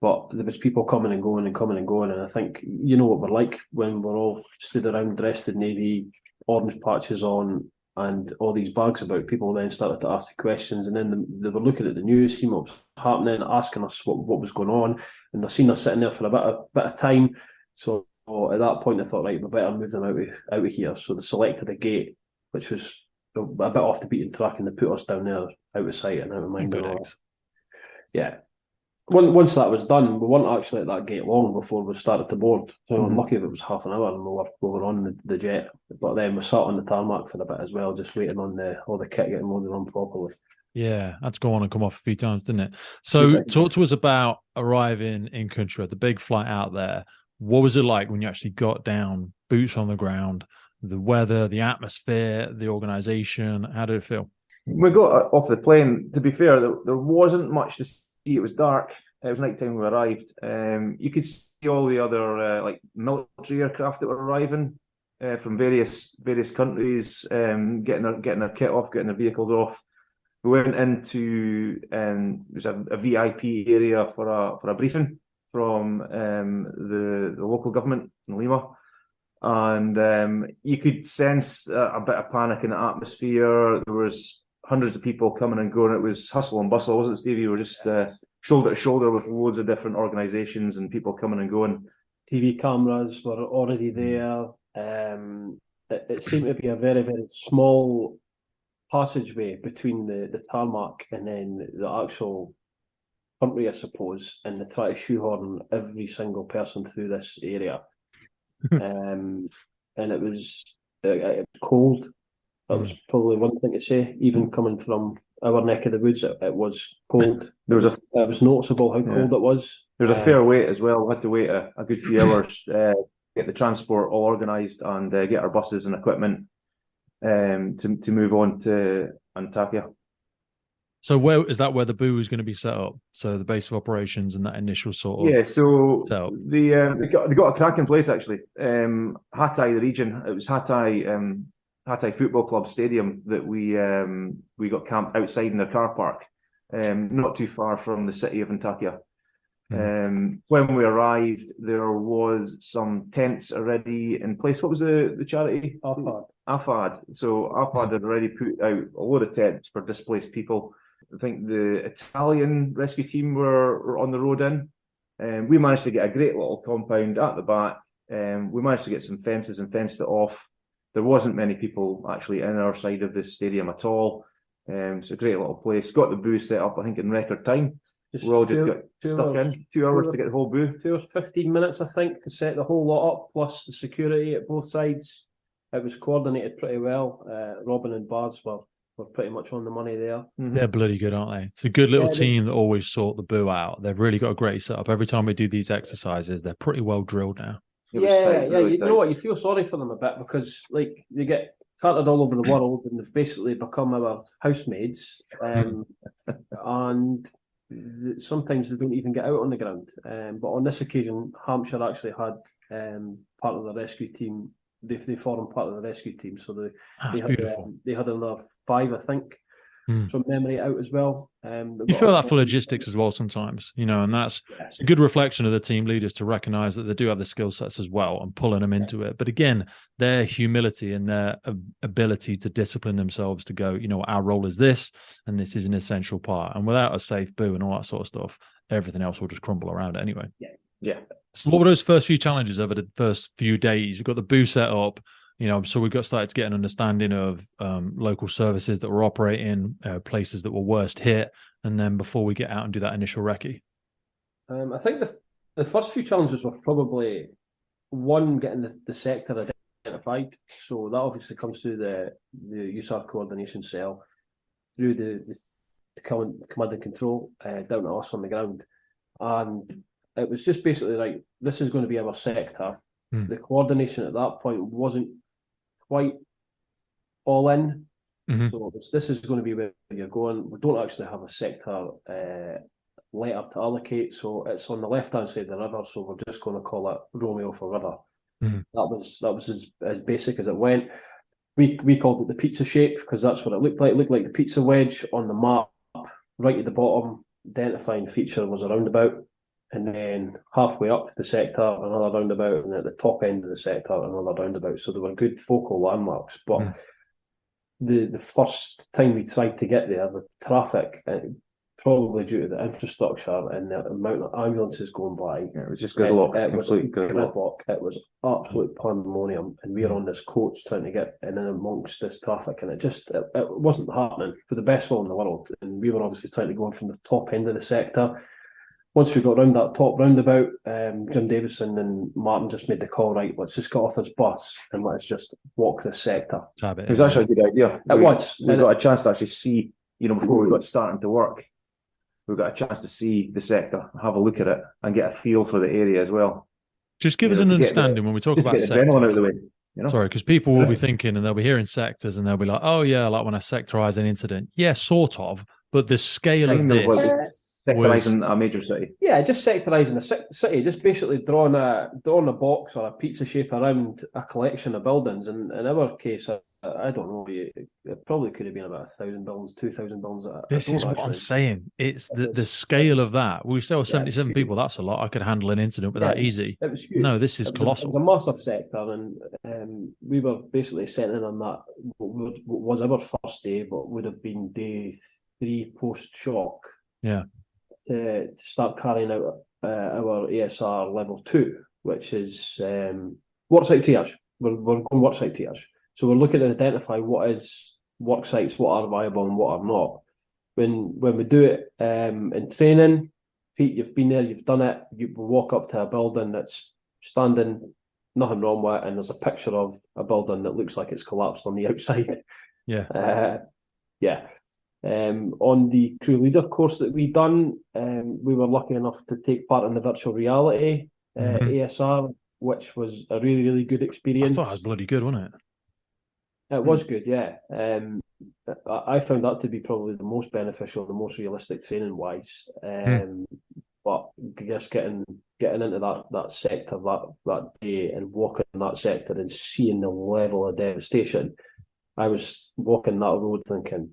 but there was people coming and going, and I think you know what we're like when we're all stood around dressed in navy, orange patches on, and all these bags about. People then started to ask the questions, and then they were looking at the news, seeing what was happening, asking us what was going on, and they've seen us sitting there for a bit of time. So at that point, I thought, right, we better move them out of here. So they selected a gate, which was a bit off the beaten track, and they put us down there, out of sight and out of mind. Yeah. Once that was done, we weren't actually at that gate long before we started to board. So I'm lucky if it was half an hour and we were on the jet. But then we sat on the tarmac for a bit as well, just waiting on all the kit getting loaded on properly. Yeah, that's go on and come off a few times, didn't it? So talk to us about arriving in country, the big flight out there. What was it like when you actually got down, boots on the ground, the weather, the atmosphere, the organisation? How did it feel? We got off the plane. To be fair, there wasn't much to see. It was dark. It was night time when we arrived. You could see all the other like military aircraft that were arriving from various countries, getting their kit off, getting their vehicles off. We went into it was a VIP area for a briefing from the local government in Lima, and you could sense a bit of panic in the atmosphere. There was hundreds of people coming and going. It was hustle and bustle, wasn't it, Stevie? We were just shoulder to shoulder with loads of different organisations and people coming and going. TV cameras were already there. It seemed to be a very, very small passageway between the tarmac and then the actual country, I suppose, and they try to shoehorn every single person through this area. And it was cold. That was probably one thing to say. Even coming from our neck of the woods, it was cold. It was noticeable how cold it was. There was a fair wait as well. We had to wait a good few hours, get the transport all organised and get our buses and equipment to move on to Antakya. So where is that? Where the boo is going to be set up? So the base of operations and that initial sort of So setup. they got a cracking place actually. Hatay, the region. It was Hatay Football Club Stadium that we got camped outside in their car park, not too far from the city of Antakya. When we arrived, there was some tents already in place. What was the charity? AFAD. So AFAD had already put out a load of tents for displaced people. I think the Italian rescue team were on the road in. We managed to get a great little compound at the back. We managed to get some fences and fenced it off. There wasn't many people actually in our side of the stadium at all. It's a great little place. Got the booth set up, I think, in record time. We all just got stuck in. 2 hours to get the whole booth. 2 hours, 15 minutes, I think, to set the whole lot up, plus the security at both sides. It was coordinated pretty well. Robin and Baz were pretty much on the money there. Mm-hmm. They're bloody good, aren't they? It's a good little team that always sort the boo out. They've really got a great setup. Every time we do these exercises, they're pretty well drilled now. You know what? You feel sorry for them a bit because, like, they get carted all over the world and they've basically become our housemaids, and sometimes they don't even get out on the ground. But on this occasion, Hampshire actually had part of the rescue team. They formed part of the rescue team, so they had another 5, I think, from memory out as well. You feel that for logistics as well sometimes, and it's a good reflection of the team leaders to recognize that they do have the skill sets as well and pulling them into it. But again, their humility and their ability to discipline themselves to go, our role is this, and this is an essential part. And without a safe boo and all that sort of stuff, everything else will just crumble around it anyway. Yeah. So what were those first few challenges over the first few days? You've got the boo set up. So we got started to get an understanding of local services that were operating, places that were worst hit, and then before we get out and do that initial recce. I think the first few challenges were probably one, getting the sector identified. So that obviously comes through the UKISAR coordination cell, through the command and control, down to us on the ground, and it was just basically like, this is going to be our sector. The coordination at that point wasn't quite all in. So this is going to be where you're going. We don't actually have a sector letter to allocate, so it's on the left-hand side of the river, so we're just going to call it Romeo for river. That was as basic as it went. We called it the pizza shape because that's what it looked like. It looked like the pizza wedge on the map, right at the bottom. Identifying feature was a roundabout, and then halfway up the sector, another roundabout, and at the top end of the sector, another roundabout. So there were good focal landmarks. But the first time we tried to get there, the traffic, probably due to the infrastructure and the amount of ambulances going by, it was just gridlock. It was gridlock. It was absolute pandemonium, and we were on this coach trying to get in amongst this traffic, and it wasn't happening for the best will in the world. And we were obviously trying to go in from the top end of the sector. Once we got round that top roundabout, Jim Davison and Martin just made the call, right, let's just get off this bus and let's just walk this sector. It was actually a good idea. We got a chance to actually see, before we got starting to work, we got a chance to see the sector, have a look at it, and get a feel for the area as well. Just give us an understanding when we talk about sectors. Out of the way. Sorry, because people will be thinking and they'll be hearing sectors and they'll be like, oh yeah, like when I sectorize an incident. Yeah, sort of, but the scale of this... Sectorising a major city. Yeah, just sectorising a city, just basically drawing a box or a pizza shape around a collection of buildings. And in our case, I don't know, it probably could have been about 1,000 buildings, 2,000 buildings. This is what I'm saying. It's the scale of that. We still have 77 people. That's a lot. I could handle an incident with that easy. It was huge. No, this is colossal. It was a massive sector, and we were basically setting in on that. What was our first day, but would have been day 3 post-shock. Yeah. To start carrying out our ASR level 2, which is worksite triage. We're going worksite triage. So we're looking to identify what is work sites, what are viable and what are not. When we do it in training, Pete, you've been there, you've done it. You walk up to a building that's standing, nothing wrong with it, and there's a picture of a building that looks like it's collapsed on the outside. Yeah. On the crew leader course that we done, we were lucky enough to take part in the virtual reality ASR, which was a really, really good experience. I thought it was bloody good, wasn't it? It was good, yeah. I found that to be probably the most beneficial, the most realistic training wise. But just getting into that sector that day and walking that sector and seeing the level of devastation, I was walking that road thinking,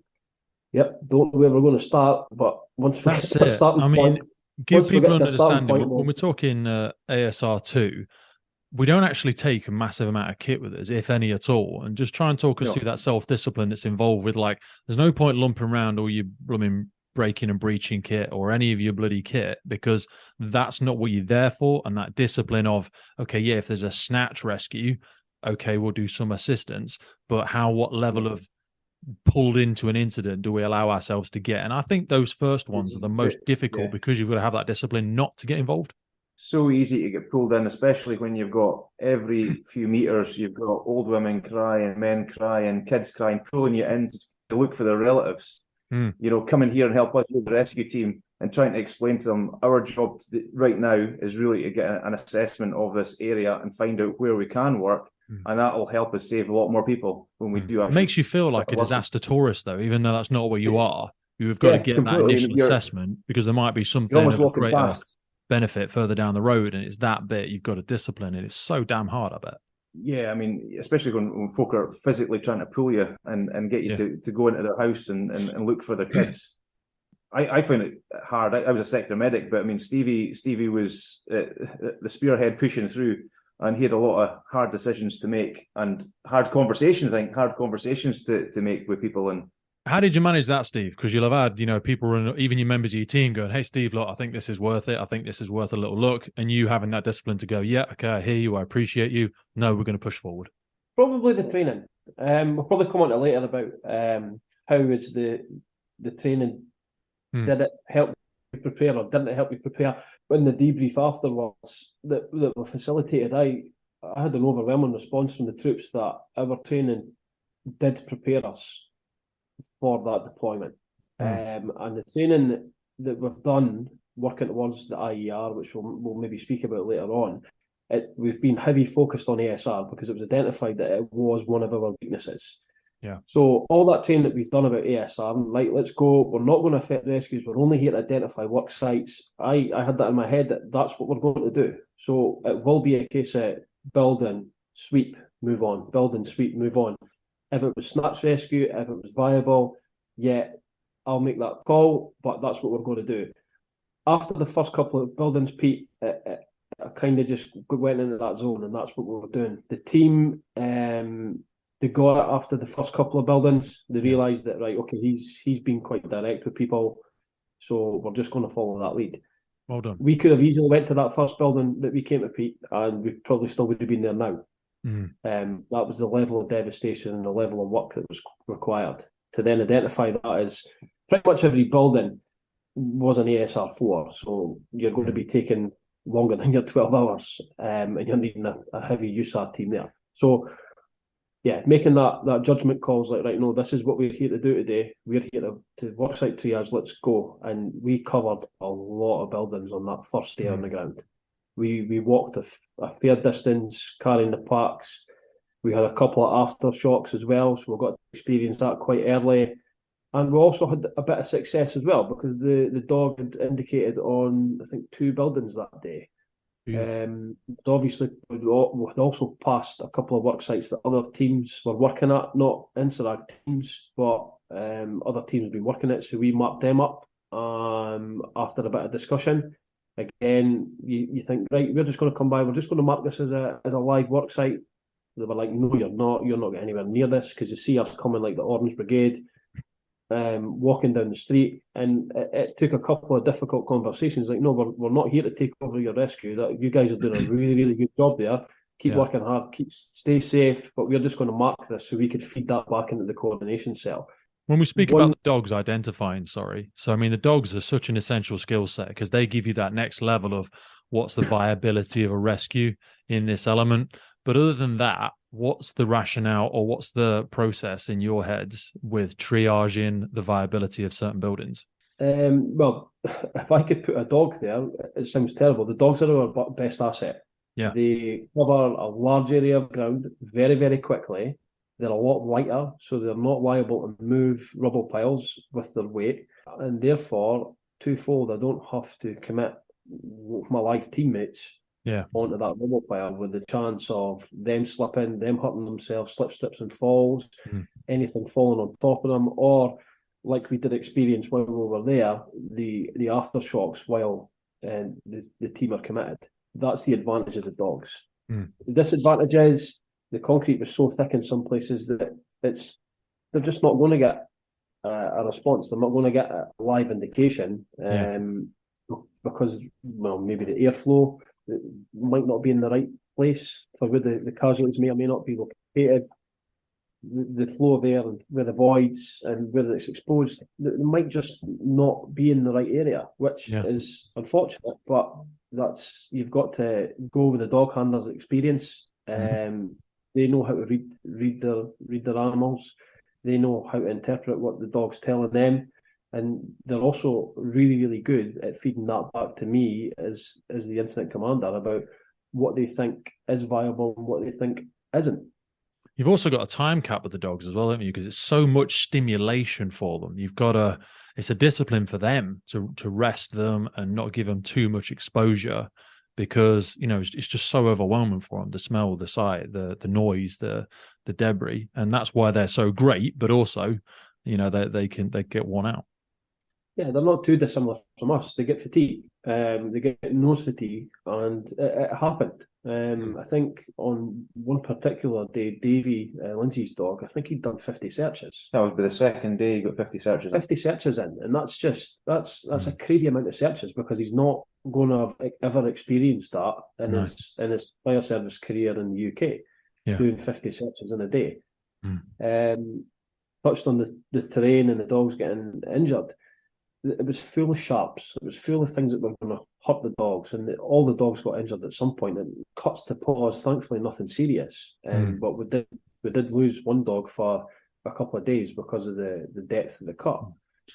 yep, don't know where we're going to start, but once we get to the starting point, give people an understanding. When we're talking ASR 2, we don't actually take a massive amount of kit with us, if any at all, and just try and talk us through that self-discipline that's involved with, like, there's no point lumping around all your blooming breaking and breaching kit or any of your bloody kit, because that's not what you're there for. And that discipline of, okay, yeah, if there's a snatch rescue, okay, we'll do some assistance, but what level of pulled into an incident do we allow ourselves to get? And I think those first ones are the most difficult because you've got to have that discipline not to get involved. So easy to get pulled in, especially when you've got every few meters, you've got old women crying, men crying, kids crying, pulling you in to look for their relatives. Come in here and help us with the rescue team, and trying to explain to them our job right now is really to get an assessment of this area and find out where we can work. And that will help us save a lot more people when we do. It makes you feel like a disaster tourist, though, even though that's not where you are. You've got to get that initial assessment, because there might be something of a greater benefit further down the road, and it's that bit you've got to discipline, and it's so damn hard, I bet. Yeah, I mean, especially when folk are physically trying to pull you and get you to go into their house and look for their kids. I found it hard. I was a sector medic, but I mean, Stevie was the spearhead pushing through, and he had a lot of hard decisions to make and hard conversations. I think hard conversations to make with people. And how did you manage that, Steve? Because you'll have had, people, even your members of your team going, "Hey, Steve, look, I think this is worth it. I think this is worth a little look." And you having that discipline to go, "Yeah, okay, I hear you. I appreciate you. No, we're going to push forward." Probably the training. We'll probably come on to later about how is the training. Did it help you prepare or didn't it help you prepare? When the debrief afterwards that were facilitated, I had an overwhelming response from the troops that our training did prepare us for that deployment. And the training that we've done working towards the IER, which we'll maybe speak about later on, we've been heavy focused on ASR because it was identified that it was one of our weaknesses. Yeah. So all that training that we've done about ASR, right, let's go. We're not going to affect rescues. We're only here to identify work sites. I had that in my head that that's what we're going to do. So it will be a case of building, sweep, move on. Building, sweep, move on. If it was snatch rescue, if it was viable, yeah, I'll make that call, but that's what we're going to do. After the first couple of buildings, Pete, I kind of just went into that zone, and that's what we were doing. The team, they got it after the first couple of buildings. They realised that, right, okay, he's been quite direct with people, so we're just going to follow that lead. Well done. We could have easily went to that first building that we came to, Pete, and we probably still would have been there now. That was the level of devastation and the level of work that was required to then identify that as pretty much every building was an ASR 4, so you're going to be taking longer than your 12 hours, and you're needing a heavy UKISAR team there. So, yeah, making that judgment calls like, right, no, this is what we're here to do today. We're here to worksite triage, let's go. And we covered a lot of buildings on that first day on the ground. We walked a fair distance, carrying the packs. We had a couple of aftershocks as well, so we got to experience that quite early. And we also had a bit of success as well, because the dog had indicated on, I think, 2 buildings that day. Obviously, we'd also passed a couple of work sites that other teams were working at, not INSARAG teams, but other teams have been working at, so we mapped them up after a bit of discussion. Again, you think, right, we're just going to come by, we're just going to mark this as a live work site. They were like, no, you're not getting anywhere near this, because you see us coming like the Orange Brigade, walking down the street, and it took a couple of difficult conversations. Like, no, we're not here to take over your rescue. That you guys are doing a really, really good job there. Keep working hard, stay safe, but we're just going to mark this so we could feed that back into the coordination cell. When we speak about the dogs identifying, so I mean, the dogs are such an essential skill set because they give you that next level of what's the viability of a rescue in this element. But other than that, what's the rationale or what's the process in your heads with triaging the viability of certain buildings? Well, if I could put a dog there, it sounds terrible. The dogs are our best asset. Yeah. They cover a large area of ground very, very quickly. They're a lot lighter, so they're not liable to move rubble piles with their weight. And therefore, twofold, I don't have to commit my life teammates onto that rubble pile with the chance of them slipping, them hurting themselves, slip, slips and falls, anything falling on top of them, or like we did experience when we were there, the aftershocks while the team are committed. That's the advantage of the dogs. The disadvantage is the concrete was so thick in some places that they're just not going to get a response. They're not going to get a live indication because, well, maybe the airflow might not be in the right place for where the casualties may or may not be located. The flow of air and where the voids and where it's exposed, they might just not be in the right area, which is unfortunate. But you've got to go with the dog handler's experience. They know how to read their animals. They know how to interpret what the dog's telling them, and they're also really, really good at feeding that back to me as the incident commander about what they think is viable and what they think isn't. You've also got a time cap with the dogs as well, haven't you? Because it's so much stimulation for them. It's a discipline for them to rest them and not give them too much exposure. because, it's just so overwhelming for them, the smell, the sight, the noise, the debris. And that's why they're so great, but also, they get worn out. Yeah, they're not too dissimilar from us. They get fatigue. They get nose fatigue, and it happened. I think on one particular day, Davey, Lindsay's dog, I think he'd done 50 searches. That would be the second day he got 50 searches. 50 searches in, and that's a crazy amount of searches, because he's not going to have ever experienced that in his fire service career in the UK, doing 50 searches in a day. Touched on the terrain and the dogs getting injured. It was full of sharps. It was full of things that were going to hurt the dogs, and all the dogs got injured at some point. And cuts to paws. Thankfully, nothing serious. But we did lose one dog for a couple of days because of the depth of the cut.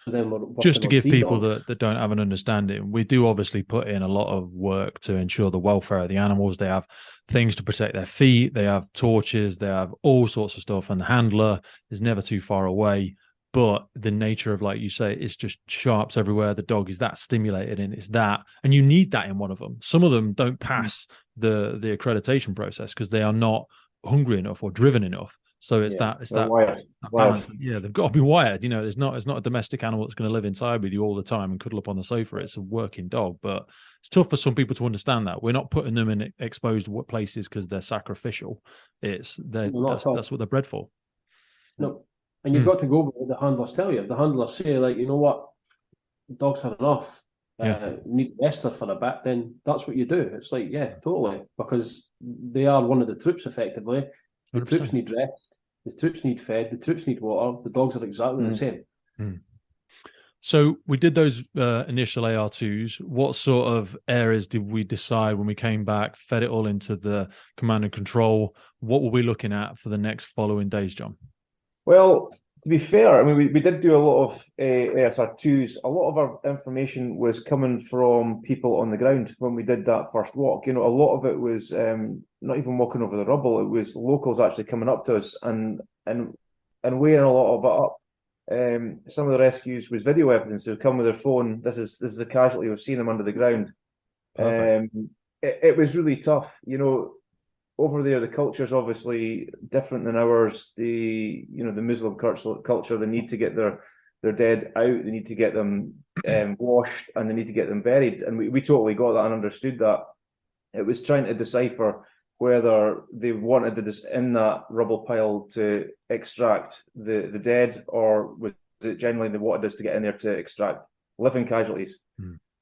So then we're just to give people that don't have an understanding, we do obviously put in a lot of work to ensure the welfare of the animals. They have things to protect their feet. They have torches. They have all sorts of stuff, and the handler is never too far away. But the nature of, like you say, it's just sharps everywhere. The dog is that stimulated, and it's that, and you need that in one of them. Some of them don't pass the accreditation process because they are not hungry enough or driven enough. So it's that balance. Yeah, they've got to be wired. It's not a domestic animal that's going to live inside with you all the time and cuddle up on the sofa. It's a working dog, but it's tough for some people to understand that. We're not putting them in exposed places because they're sacrificial. That's what they're bred for. No. And you've got to go with the handlers tell you. If the handlers say, like, you know what, the dog's had enough, need to rest her for a bit, then that's what you do. It's like, yeah, totally. Because they are one of the troops, effectively. The 100%. Troops need rest. The troops need fed. The troops need water. The dogs are exactly the same. So we did those initial AR2s. What sort of areas did we decide when we came back, fed it all into the command and control? What were we looking at for the next following days, John? Well, to be fair, I mean, we did do a lot of ASR2s. A lot of our information was coming from people on the ground when we did that first walk. A lot of it was not even walking over the rubble. It was locals actually coming up to us and weighing a lot of it up. Some of the rescues was video evidence. They would come with their phone. This is a casualty. We've seen them under the ground. It was really tough. Over there, the culture is obviously different than ours. The Muslim culture, they need to get their dead out. They need to get them washed, and they need to get them buried. And we totally got that and understood that. It was trying to decipher whether they wanted in that rubble pile to extract the dead, or was it generally they wanted us to get in there to extract living casualties.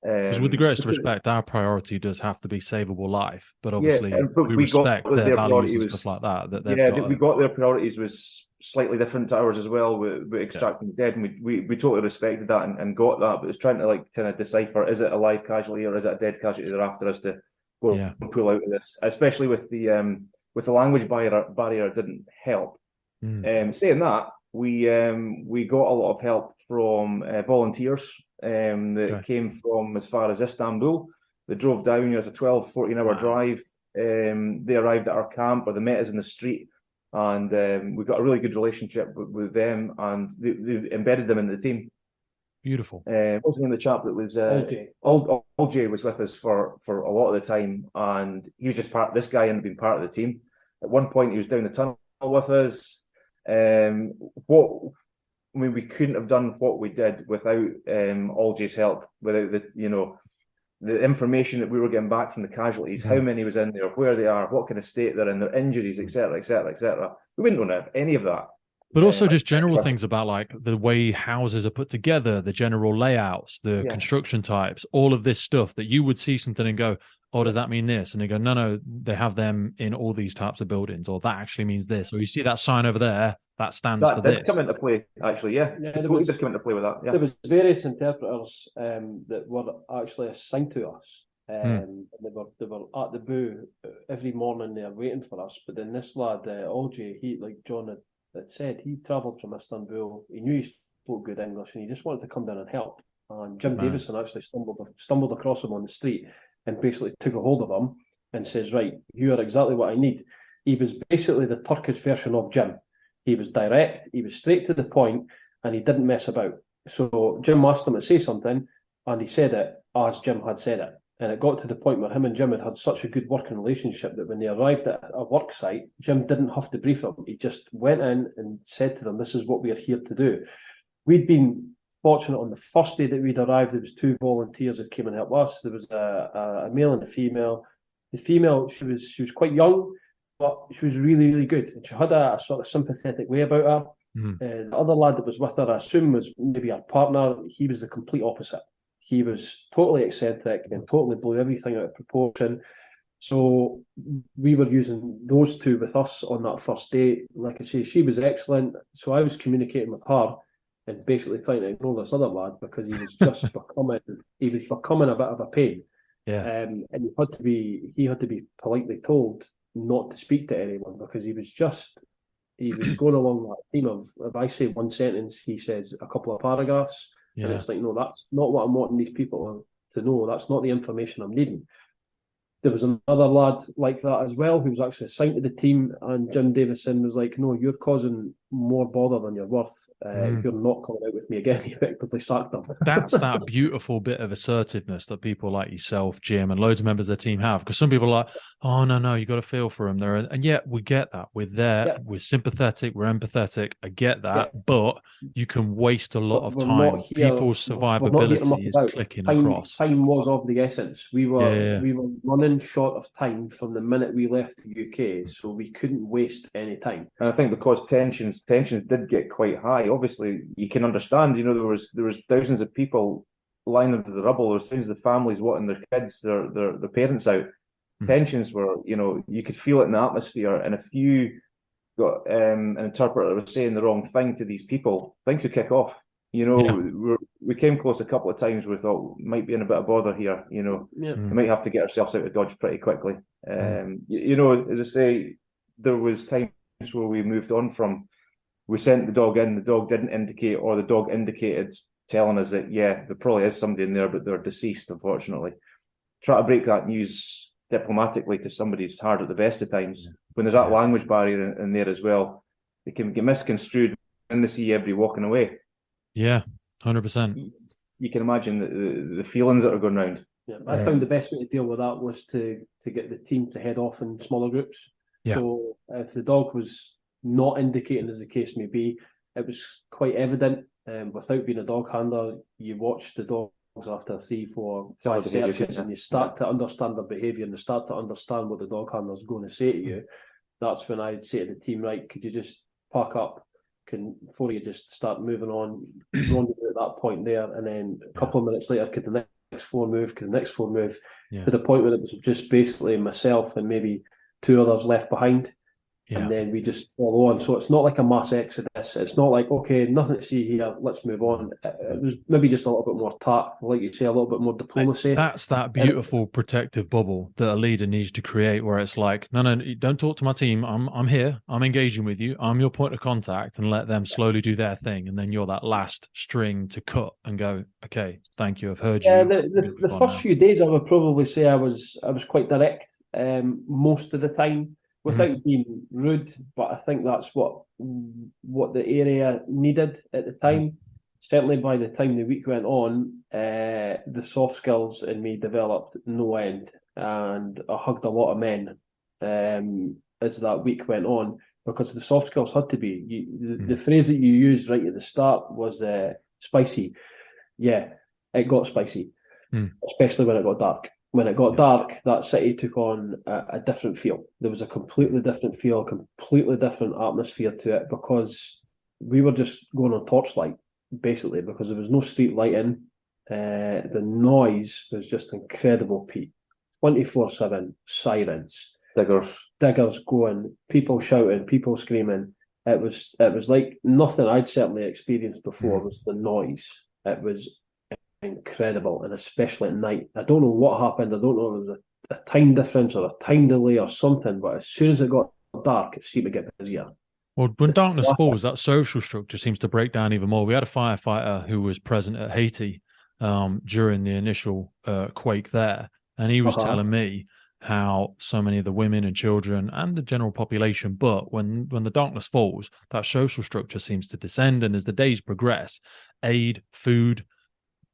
Because with the greatest respect, our priority does have to be savable life, but obviously we respect their values and stuff like that. We got their priorities was slightly different to ours as well. With extracting the dead, and we totally respected that and got that. But it's trying to kind of decipher: is it a live casualty or is it a dead casualty they're after us to go and pull out of this? Especially with the language barrier didn't help. Saying that, we got a lot of help from volunteers. That came from as far as Istanbul. They drove down. It was a 12-14 hour drive. They arrived at our camp, or they met us in the street, and we got a really good relationship with them, and they embedded them in the team. Beautiful. What was the name of the chap that was Alj was with us for a lot of the time, and he was just this guy ended up being part of the team. At one point, he was down the tunnel with us. We couldn't have done what we did without Alj's help, without the information that we were getting back from the casualties, how many was in there, where they are, what kind of state they're in, their injuries, etc., etc., etc. We wouldn't know any of that. But also just general things about like the way houses are put together, the general layouts, the construction types, all of this stuff that you would see something and go, oh, does that mean this? And they go, no, they have them in all these types of buildings, or that actually means this. Or you see that sign over there, that stands for this. That did come into play, actually, totally did come into play with that. There was various interpreters that were actually assigned to us. And they were at the boo every morning there waiting for us. But then this lad, Alj, he, like John had said, he travelled from Istanbul. He knew he spoke good English, and he just wanted to come down and help. And Jim Davison actually stumbled across him on the street and basically took a hold of him and says, right, you are exactly what I need. He was basically the Turkish version of Jim. He was direct, he was straight to the point, and he didn't mess about. So Jim asked him to say something, and he said it as Jim had said it. And it got to the point where him and Jim had such a good working relationship that when they arrived at a work site, Jim didn't have to brief them. He just went in and said to them, this is what we are here to do. We'd been fortunate on the first day that we'd arrived, there was 2 volunteers that came and helped us. There was a male and a female. The female, she was quite young, but she was really, really good. And she had a sort of sympathetic way about her. The other lad that was with her, I assume, was maybe her partner. He was the complete opposite. He was totally eccentric and totally blew everything out of proportion. So we were using those 2 with us on that first date. Like I say, she was excellent. So I was communicating with her and basically trying to ignore this other lad because he was just becoming a bit of a pain. Yeah. And he had to be politely told not to speak to anyone because he was going along that theme of, if I say one sentence, he says a couple of paragraphs. Yeah. And it's like, no, that's not what I'm wanting these people to know. That's not the information I'm needing. There was another lad like that as well who was actually assigned to the team, and Jim Davison was like, no, you're causing more bother than you're worth. You're not coming out with me again. He effectively sacked them. That's that beautiful bit of assertiveness that people like yourself, Jim, and loads of members of the team have. Because some people are like, oh, no, you got to feel for them. And yet we get that. We're there. We're sympathetic. We're empathetic. I get that. But you can waste a lot of time. People's survivability is clicking across. Time was of the essence. We were running short of time from the minute we left the UK, so we couldn't waste any time. And I think because tensions did get quite high. Obviously, you can understand. You know, there was thousands of people lying under the rubble. There was thousands of families wanting their kids, their parents out. Tensions were, you know, you could feel it in the atmosphere. And if you got an interpreter that was saying the wrong thing to these people, things would kick off. You know, we came close a couple of times. We thought might be in a bit of bother here. You know, we might have to get ourselves out of Dodge pretty quickly. You know, as I say, there was times where we moved on from. We sent the dog in. The dog didn't indicate, or the dog indicated, telling us that there probably is somebody in there, but they're deceased. Unfortunately, try to break that news diplomatically to somebody's hard at the best of times. When there's that language barrier in there as well, it can get misconstrued, and they see everybody walking away. Yeah, 100%. You can imagine the feelings that are going around. Yeah, I found the best way to deal with that was to get the team to head off in smaller groups. Yeah. So if the dog was not indicating, as the case may be, it was quite evident. Without being a dog handler, you watch the dogs after 3, 4, 5 searches, and you start to understand their behaviour and you start to understand what the dog handler's going to say to you. That's when I'd say to the team, right, could you just pack up? Before you just start moving on, rendezvous at that point there, and then a couple of minutes later, could the next four move, to the point where it was just basically myself and maybe 2 others left behind. And then we just follow on. So it's not like a mass exodus. It's not like, okay, nothing to see here, let's move on. It was maybe just a little bit more tact, like you say, a little bit more diplomacy. That's that beautiful protective bubble that a leader needs to create, where it's like, no, don't talk to my team. I'm here. I'm engaging with you. I'm your point of contact, and let them slowly do their thing. And then you're that last string to cut and go, okay, thank you. I've heard you. The first few days, I would probably say I was quite direct most of the time. Without being rude, but I think that's what the area needed at the time. Certainly by the time the week went on, the soft skills in me developed no end, and I hugged a lot of men as that week went on, because the soft skills had to be. The phrase that you used right at the start was spicy. Yeah, it got spicy, especially when it got dark. When it got dark, that city took on a different feel. There was a completely different feel, completely different atmosphere to it, because we were just going on torchlight, basically, because there was no street lighting. The noise was just incredible, Pete. 24/7, sirens. Diggers going, people shouting, people screaming. It was like nothing I'd certainly experienced before was the noise. It was incredible, and especially at night. I don't know what happened. I don't know if there was a time difference or a time delay or something, but as soon as it got dark, it seemed to get busier. Well, when darkness falls, that social structure seems to break down even more. We had a firefighter who was present at Haiti during the initial quake there, and he was telling me how so many of the women and children and the general population, but when the darkness falls, that social structure seems to descend, and as the days progress, aid, food,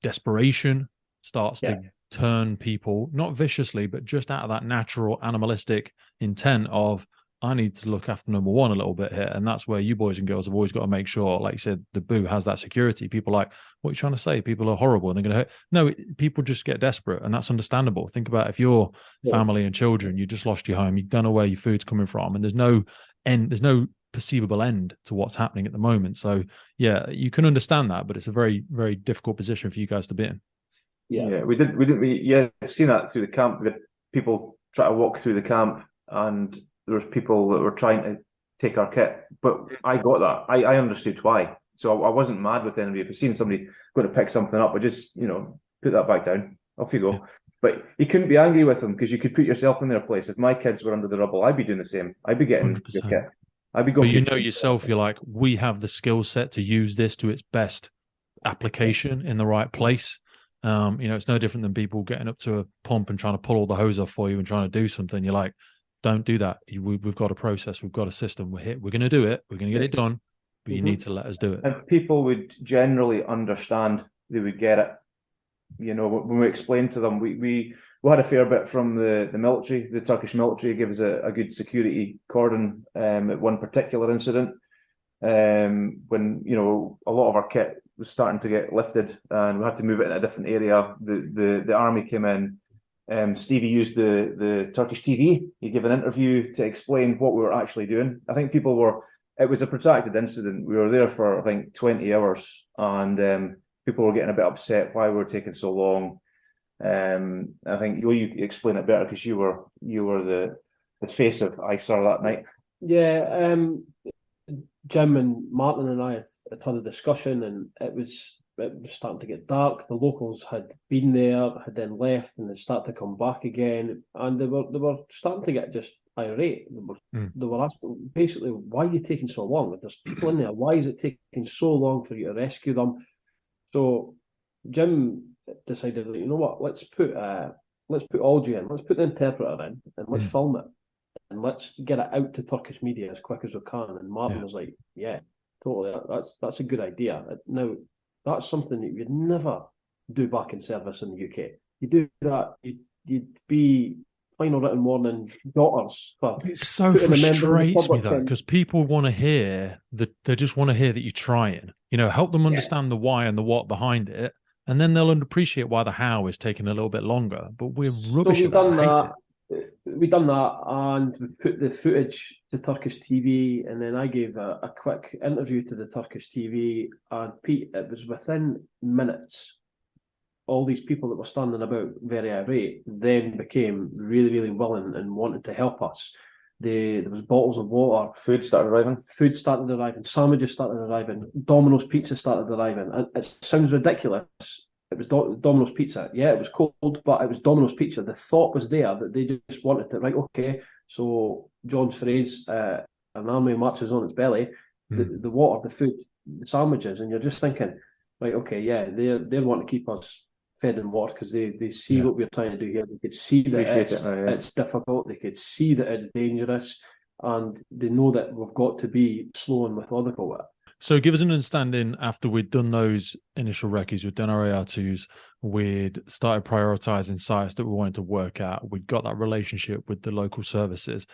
desperation starts to turn people, not viciously, but just out of that natural animalistic intent of, I need to look after number one a little bit here. And that's where you boys and girls have always got to make sure, like you said, the boo has that security. People are like, what are you trying to say? People are horrible and they're going to hurt. No, people just get desperate, and that's understandable. Think about if you're family and children, you just lost your home, you don't know where your food's coming from, and there's no end, there's no perceivable end to what's happening at the moment. So yeah, you can understand that, but it's a very, very difficult position for you guys to be in. Yeah, we didn't seen that through the camp. We had people try to walk through the camp, and there was people that were trying to take our kit, but I got that. I understood why. So I wasn't mad with anybody. If I seen somebody going to pick something up, I just, put that back down. Off you go. Yeah. But you couldn't be angry with them, because you could put yourself in their place. If my kids were under the rubble, I'd be doing the same. I'd be getting 100%. your kit. I'd be going. But yourself, you're like, we have the skill set to use this to its best application in the right place. It's no different than people getting up to a pump and trying to pull all the hose off for you and trying to do something. You're like, don't do that. We've got a process. We've got a system. We're here. We're going to do it. We're going to get it done. But you need to let us do it. And people would generally understand. They would get it. When we explained to them, we had a fair bit from the military. The Turkish military gave us a good security cordon at one particular incident. When a lot of our kit was starting to get lifted and we had to move it in a different area. The army came in. Stevie used the Turkish TV. He gave an interview to explain what we were actually doing. I think it was a protracted incident. We were there for, I think, 20 hours, and people were getting a bit upset why we were taking so long. I think you explain it better, because you were the face of ISAR that night. Yeah, Jim and Martin and I had a discussion, and it was starting to get dark. The locals had been there, had then left, and they started to come back again, and they were starting to get just irate. They were asking, basically, why are you taking so long? If there's people in there, why is it taking so long for you to rescue them? So Jim decided, you know what, let's put Algie in, let's put the interpreter in, and let's film it, and let's get it out to Turkish media as quick as we can. And Martin was like, yeah, totally, that's a good idea. Now, that's something that you'd never do back in service in the UK. You do that, you'd be final written warning daughters. It so frustrates me though, because people want to hear that. They just want to hear that you're trying. Help them understand the why and the what behind it, and then they'll appreciate why the how is taking a little bit longer. But we're rubbish at that. We've done that, and we put the footage to Turkish TV, and then I gave a quick interview to the Turkish TV, and Pete, it was within minutes. All these people that were standing about very irate then became really, really willing and wanted to help us. There was bottles of water. Food started arriving. Sandwiches started arriving. Domino's pizza started arriving. And it sounds ridiculous. It was Domino's pizza. Yeah, it was cold, but it was Domino's pizza. The thought was there that they just wanted to, right, okay, so John's phrase, an army marches on its belly, the water, the food, the sandwiches, and you're just thinking, right, okay, yeah, they want to keep us fed and water, because they see what we're trying to do here. They could see that it's difficult. They could see that it's dangerous, and they know that we've got to be slow and methodical with it. So give us an understanding, after we'd done those initial recce's, we'd done our AR2s, we'd started prioritising sites that we wanted to work at, we'd got that relationship with the local services.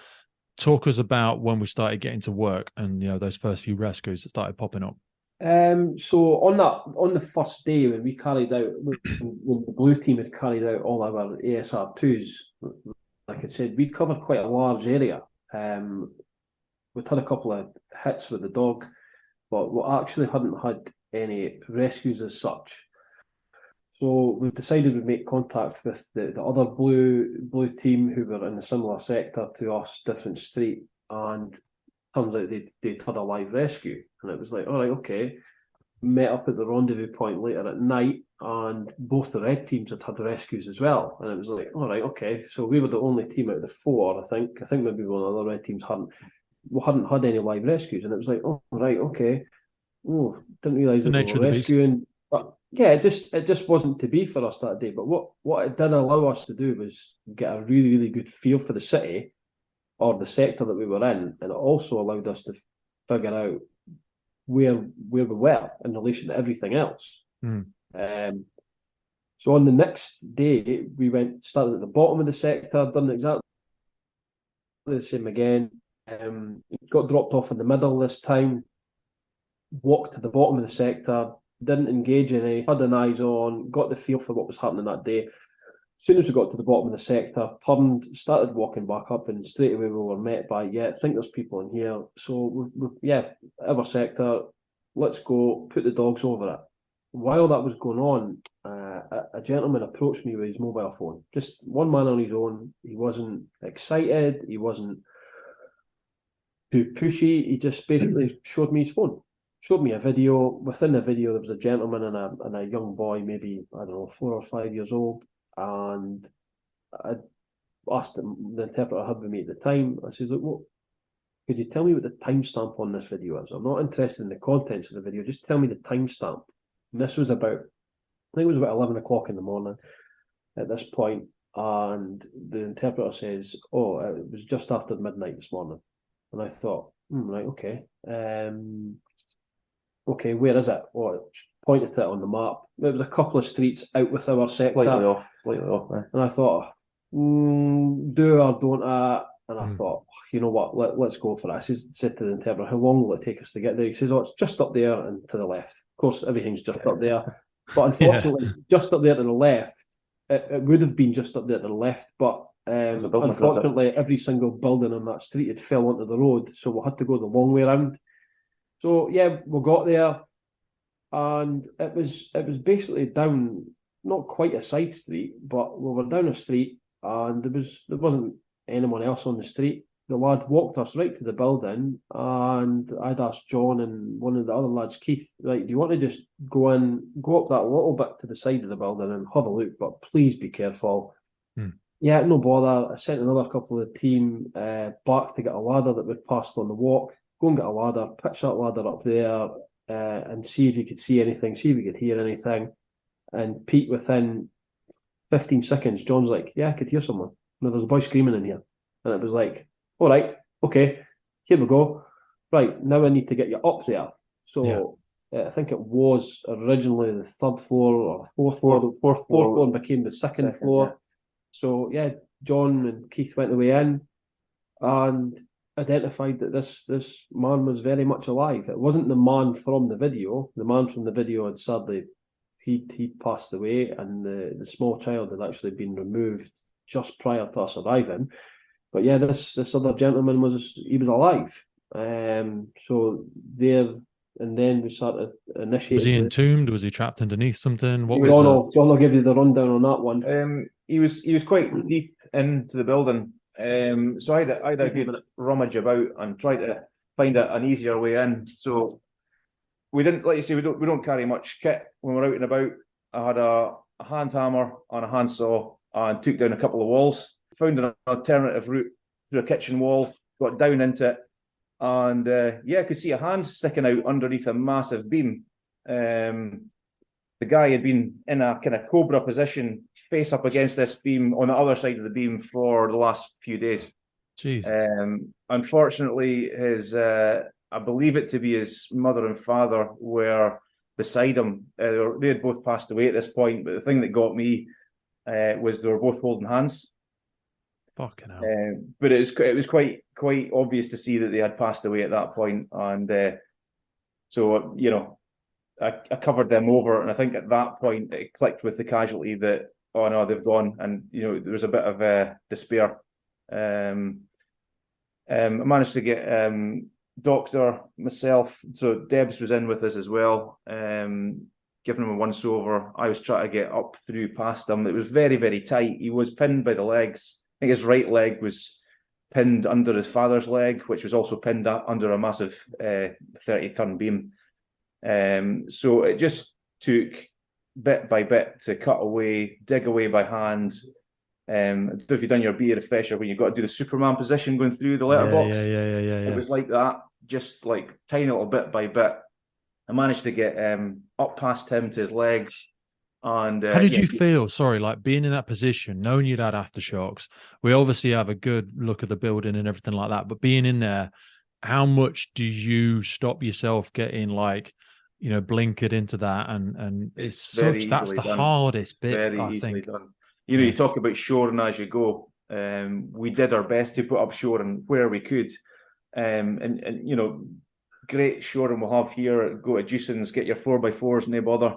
Talk us about when we started getting to work and those first few rescues that started popping up. So on the first day when we carried out, when the blue team has carried out all our ASR2s, like I said, we covered quite a large area. We'd had a couple of hits with the dog, but we actually hadn't had any rescues as such. So we decided we'd make contact with the other blue team who were in a similar sector to us, different street, and turns out they'd had a live rescue. And it was like, all right, okay. Met up at the rendezvous point later at night, and both the red teams had rescues as well. And it was like, all right, okay. So we were the only team out of the four, I think. I think maybe one of the other red teams hadn't had any live rescues. And it was like, oh, right, okay. Oh, didn't realise that we were rescuing. But yeah, it just wasn't to be for us that day. But what it did allow us to do was get a really, really good feel for the city or the sector that we were in. And it also allowed us to figure out where we were in relation to everything else. So on the next day, we started at the bottom of the sector, done exactly the same again. Got dropped off in the middle this time, walked to the bottom of the sector, didn't engage in any, had an eyes on, got the feel for what was happening that day. As soon as we got to the bottom of the sector, turned, started walking back up, and straight away we were met by, I think there's people in here. So, our sector, let's go, put the dogs over it. While that was going on, a gentleman approached me with his mobile phone. Just one man on his own. He wasn't excited. He wasn't too pushy. He just basically showed me his phone. Showed me a video. Within the video, there was a gentleman and a young boy, maybe, 4 or 5 years old. And I asked him, the interpreter had with me at the time, I says, look, could you tell me what the timestamp on this video is? I'm not interested in the contents of the video, just tell me the timestamp. And this was about, I think it was about 11 o'clock in the morning at this point, and the interpreter says, it was just after midnight this morning. And I thought, right, okay. Okay, where is it? Pointed to it on the map. There was a couple of streets out with our sector. Slightly off. And I thought, do or don't I? And I thought, you know what, let's go for it. I said to the interpreter, how long will it take us to get there? He says, it's just up there and to the left. Of course, everything's just up there. But unfortunately, just up there to the left, it would have been just up there to the left, but unfortunately, every single building on that street had fell onto the road, so we had to go the long way around. So yeah, we got there, and it was basically down, not quite a side street, but we were down a street, and there wasn't anyone else on the street. The lad walked us right to the building, and I'd asked John and one of the other lads, Keith, right, do you want to just go up that little bit to the side of the building and have a look, but please be careful. Yeah, no bother. I sent another couple of the team back to get a ladder that we'd passed on the walk. Go and get a ladder, pitch that ladder up there, and see if you could see anything, see if you could hear anything. And Pete, within 15 seconds, John's like, yeah, I could hear someone. No, there's a boy screaming in here. And it was like, all right, okay, here we go. Right, now I need to get you up there. So I think it was originally the third floor or fourth floor and became the second floor. Yeah. So yeah, John and Keith went away in and identified that this man was very much alive. It wasn't the man from the video. The man from the video had sadly he'd passed away, and the small child had actually been removed just prior to us arriving. But yeah, this other gentleman was alive. So there, and then we started initiating. Was he entombed? Was he trapped underneath something? John will give you the rundown on that one. He was quite deep into the building. So I had a good rummage about and tried to find an easier way in. So we didn't, like you say, we don't carry much kit when we're out and about. I had a hand hammer and a handsaw and took down a couple of walls. Found an alternative route through a kitchen wall, got down into it, and I could see a hand sticking out underneath a massive beam. The guy had been in a kind of cobra position, face up against this beam on the other side of the beam for the last few days. Jesus. Unfortunately, I believe it to be his mother and father were beside him. They had both passed away at this point, but the thing that got me was they were both holding hands. Fucking hell. But it was quite obvious to see that they had passed away at that point, and so I covered them over, and I think at that point it clicked with the casualty that, oh no, they've gone, and there was a bit of despair. I managed to get doctor, myself, so Debs was in with us as well, giving him a once over. I was trying to get up through past him. It was very, very tight. He was pinned by the legs. I think his right leg was pinned under his father's leg, which was also pinned under a massive 30-ton beam. So it just took bit by bit to cut away, dig away by hand. I don't know if you've done your BA refresher when you've got to do the Superman position going through the letterbox. Yeah. It was like that, just like tiny little bit by bit. I managed to get up past him to his legs. And how did you feel? Sorry, like being in that position, knowing you'd had aftershocks. We obviously have a good look at the building and everything like that, but being in there, how much do you stop yourself getting like blinkered into that, and it's very that's easily the done. hardest bit. Very I easily think. done. You talk about shoring as you go. We did our best to put up shoring where we could, and great shoring we'll have here. Go to Jason's, get your 4x4s, no bother.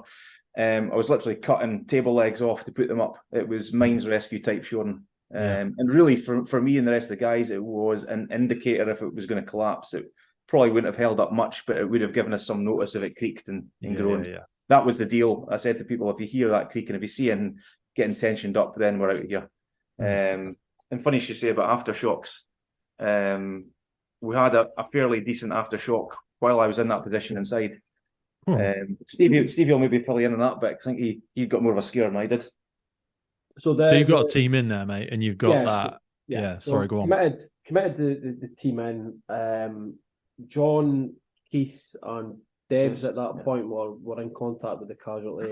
I was literally cutting table legs off to put them up. It was mines rescue type shoring. And really, for me and the rest of the guys, it was an indicator if it was going to collapse. It probably wouldn't have held up much, but it would have given us some notice if it creaked and groaned. Yeah. That was the deal. I said to people, if you hear that creaking, if you see it getting tensioned up, then we're out of here. And funny you say about aftershocks. We had a fairly decent aftershock while I was in that position inside. Stevie will maybe fill you in on that bit. I think he got more of a scare than I did. So you've got a team in there, mate, and you've got that. Yeah. So sorry, go on. Committed the team in. John, Keith, and Debs at that point were in contact with the casualty.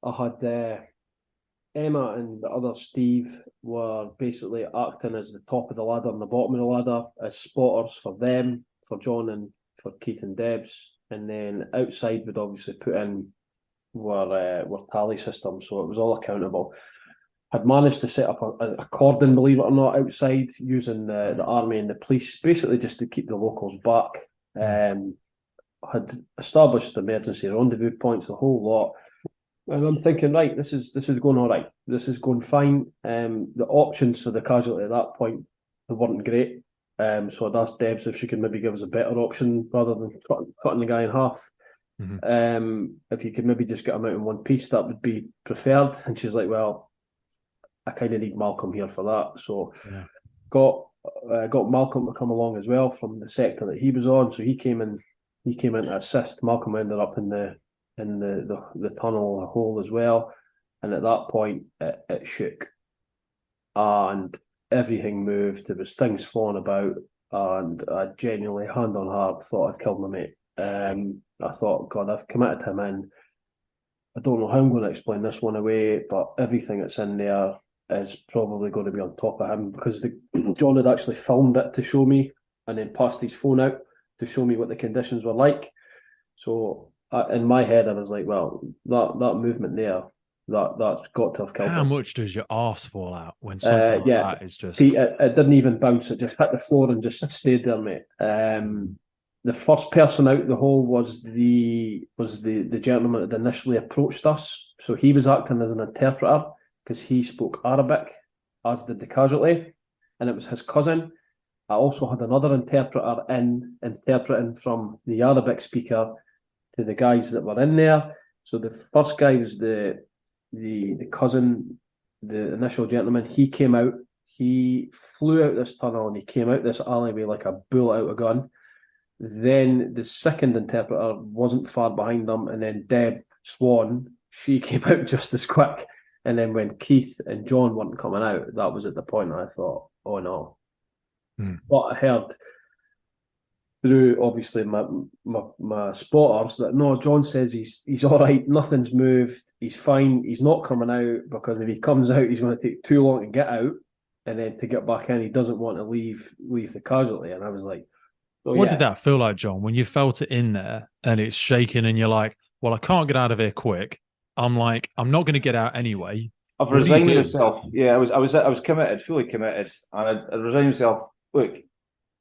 I had Emma and the other Steve were basically acting as the top of the ladder and the bottom of the ladder as spotters for them, for John and for Keith and Debs. And then outside would obviously put in were tally systems, so it was all accountable. Had managed to set up a cordon, believe it or not, outside using the army and the police, basically just to keep the locals back. Had established emergency rendezvous points, the whole lot. And I'm thinking, right, this is going all right. This is going fine. The options for the casualty at that point weren't great. So I'd asked Debs if she could maybe give us a better option rather than cutting the guy in half. If you could maybe just get him out in one piece, that would be preferred. And she's like, well, I kind of need Malcolm here for that. So got Malcolm to come along as well from the sector that he was on. So he came in to assist. Malcolm ended up in the tunnel hole as well. And at that point, it shook. And everything moved. There was things falling about. And I genuinely, hand on heart, thought I'd killed my mate. I thought, God, I've committed him in. I don't know how I'm going to explain this one away, but everything that's in there is probably going to be on top of him, because John had actually filmed it to show me and then passed his phone out to show me what the conditions were like. So in my head, I was like, well, that movement there, that's got to have killed him. How much does your arse fall out when something like that is just... It didn't even bounce. It just hit the floor and just stayed there, mate. The first person out the hole was the gentleman that initially approached us. So he was acting as an interpreter because he spoke Arabic, as did the casualty, and it was his cousin. I also had another interpreter interpreting from the Arabic speaker to the guys that were in there. So the first guy was the cousin, the initial gentleman. He came out. He flew out this tunnel and he came out this alleyway like a bull out of a gun. Then the second interpreter wasn't far behind them, and then Deb Swan, she came out just as quick. And then when Keith and John weren't coming out, that was at the point I thought, oh no. But I heard through obviously my spotters that no, John says he's all right, nothing's moved, he's fine, he's not coming out, because if he comes out, he's going to take too long to get out, and then to get back in, he doesn't want to leave the casualty. And I was like, what did that feel like, John, when you felt it in there and it's shaking and you're like, well, I can't get out of here quick. I'm like, I'm not going to get out anyway. I've resigned myself. Yeah, I was committed, fully committed, and I resigned myself. Look,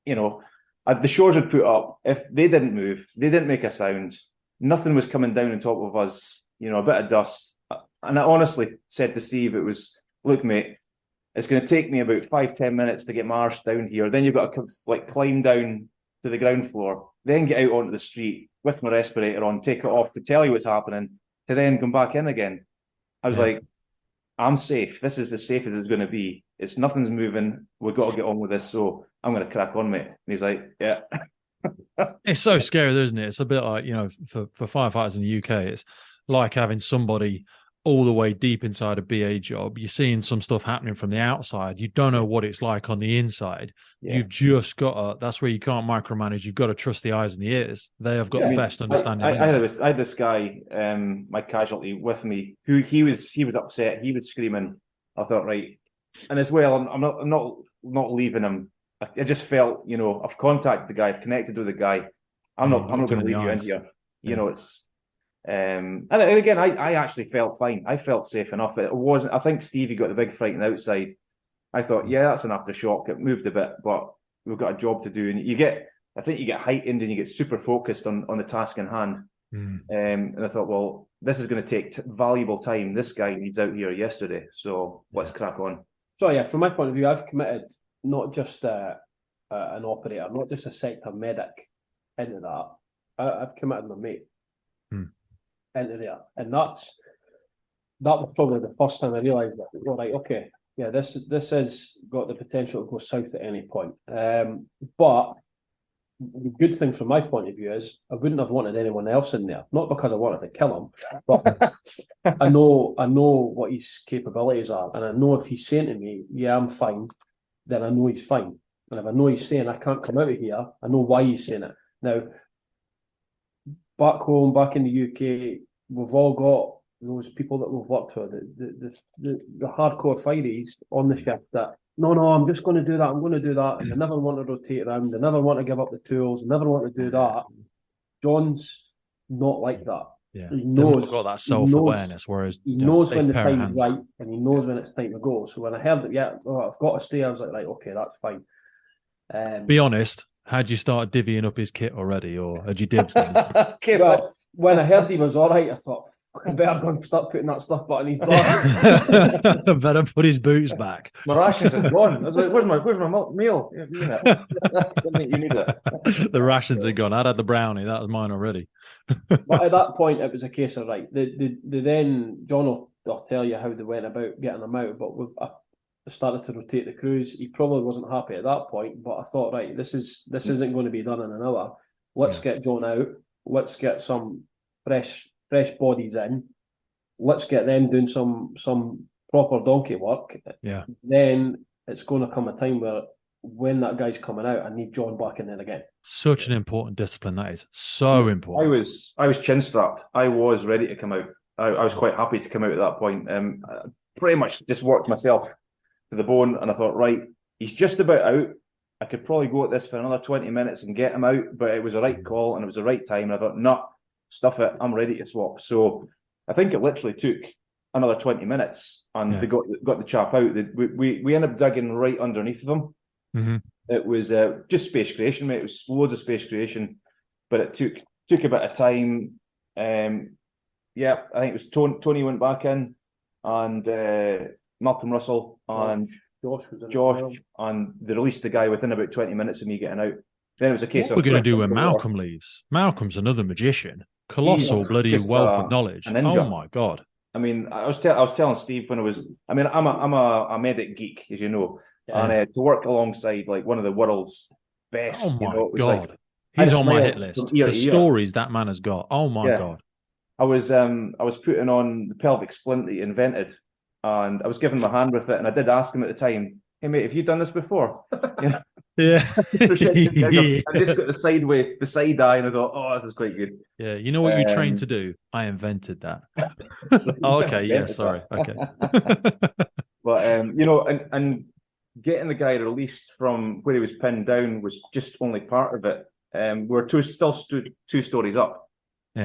the shores had put up. If they didn't move, they didn't make a sound. Nothing was coming down on top of us. A bit of dust. And I honestly said to Steve, it was, look, mate, it's going to take me about 5-10 minutes to get my arse down here. Then you've got to climb down to the ground floor, then get out onto the street with my respirator on, take it off to tell you what's happening, to then come back in again. I was like, I'm safe. This is as safe as it's going to be. Nothing's moving. We've got to get on with this. So I'm going to crack on, mate. And he's like, yeah. It's so scary, isn't it? It's a bit like, for firefighters in the UK, it's like having somebody all the way deep inside a BA job. You're seeing some stuff happening from the outside. You don't know what it's like on the inside. Yeah. You've just got to, that's where you can't micromanage. You've got to trust the eyes and the ears. They have got the best understanding. I had this guy, my casualty, with me, who he was upset. He was screaming. I thought, right. And as well, I'm not leaving him. I just felt, I've contacted the guy, I've connected with the guy. I'm not going to leave you in here. You know, it's and again, I actually felt fine. I felt safe enough. It wasn't. I think Stevie got the big fright on the outside. I thought, yeah, that's an aftershock. It moved a bit, but we've got a job to do. And I think you get heightened and you get super focused on the task in hand. And I thought, well, this is going to take valuable time. This guy needs out here yesterday, so let's crack on. So yeah, from my point of view, I've committed not just an operator, not just a sector medic into that. I've committed my mate into there, and that was probably the first time I realised that. Well, right, okay, yeah, this has got the potential to go south at any point. But the good thing from my point of view is I wouldn't have wanted anyone else in there, not because I wanted to kill him, but I know what his capabilities are, and I know if he's saying to me, yeah, I'm fine, then I know he's fine. And if I know he's saying I can't come out of here, I know why he's saying it. Now, back home, back in the UK, we've all got those people that we've worked with, the hardcore fireys on the ship that, no, I'm just going to do that, I'm going to do that, and they never want to rotate around, they never want to give up the tools, they never want to do that. John's not like that. Yeah, he knows, got that self-awareness, whereas he knows when the time's right, and he knows when it's time to go. So when I heard that, I've got to stay, I was like, right, okay, that's fine. Be honest, had you started divvying up his kit already, or had you dibs? Well, when I heard he was all right, I thought, I better go and start putting that stuff back in his bag. Better put his boots back. My rations are gone. I was like, where's my meal? You need it. The rations are gone. I'd had the brownie. That was mine already. But at that point, it was a case of, right, then John will tell you how they went about getting them out, but I started to rotate the crews. He probably wasn't happy at that point, but I thought, right, this isn't going to be done in an hour. Let's get John out. Let's get some fresh bodies in. Let's get them doing some proper donkey work. Yeah. Then it's going to come a time where when that guy's coming out, I need John back in there again. Such an important discipline, that is. So important. I was chin strapped. I was ready to come out. I was quite happy to come out at that point. I pretty much just worked myself to the bone, and I thought, right, he's just about out. I could probably go at this for another 20 minutes and get him out, but it was the right call and it was the right time. And I thought, no, stuff it. I'm ready to swap. So I think it literally took another 20 minutes, and they got the chap out. We ended up digging right underneath them. Mm-hmm. It was just space creation, mate. It was loads of space creation, but it took a bit of time. I think it was Tony went back in, and Malcolm Russell and Josh, and they released the guy within about 20 minutes of me getting out. Then it was a case what we're going to do when Malcolm leaves. Malcolm's another magician, colossal bloody wealth of knowledge. Oh my god! I mean, I was telling Steve when I was. I mean, I'm a medic geek, as you know, and to work alongside like one of the world's best. Oh my god! Like, he's on my hit list. The stories that man has got. Oh my god! I was putting on the pelvic splint that he invented, and I was giving my hand with it, and I did ask him at the time, "Hey mate, have you done this before?" Yeah. I just got the side eye, and I thought, "Oh, this is quite good." Yeah, you know what you trained to do? I invented that. Oh, okay, yeah, sorry. Okay. But and getting the guy released from where he was pinned down was just only part of it. We're still two stories up,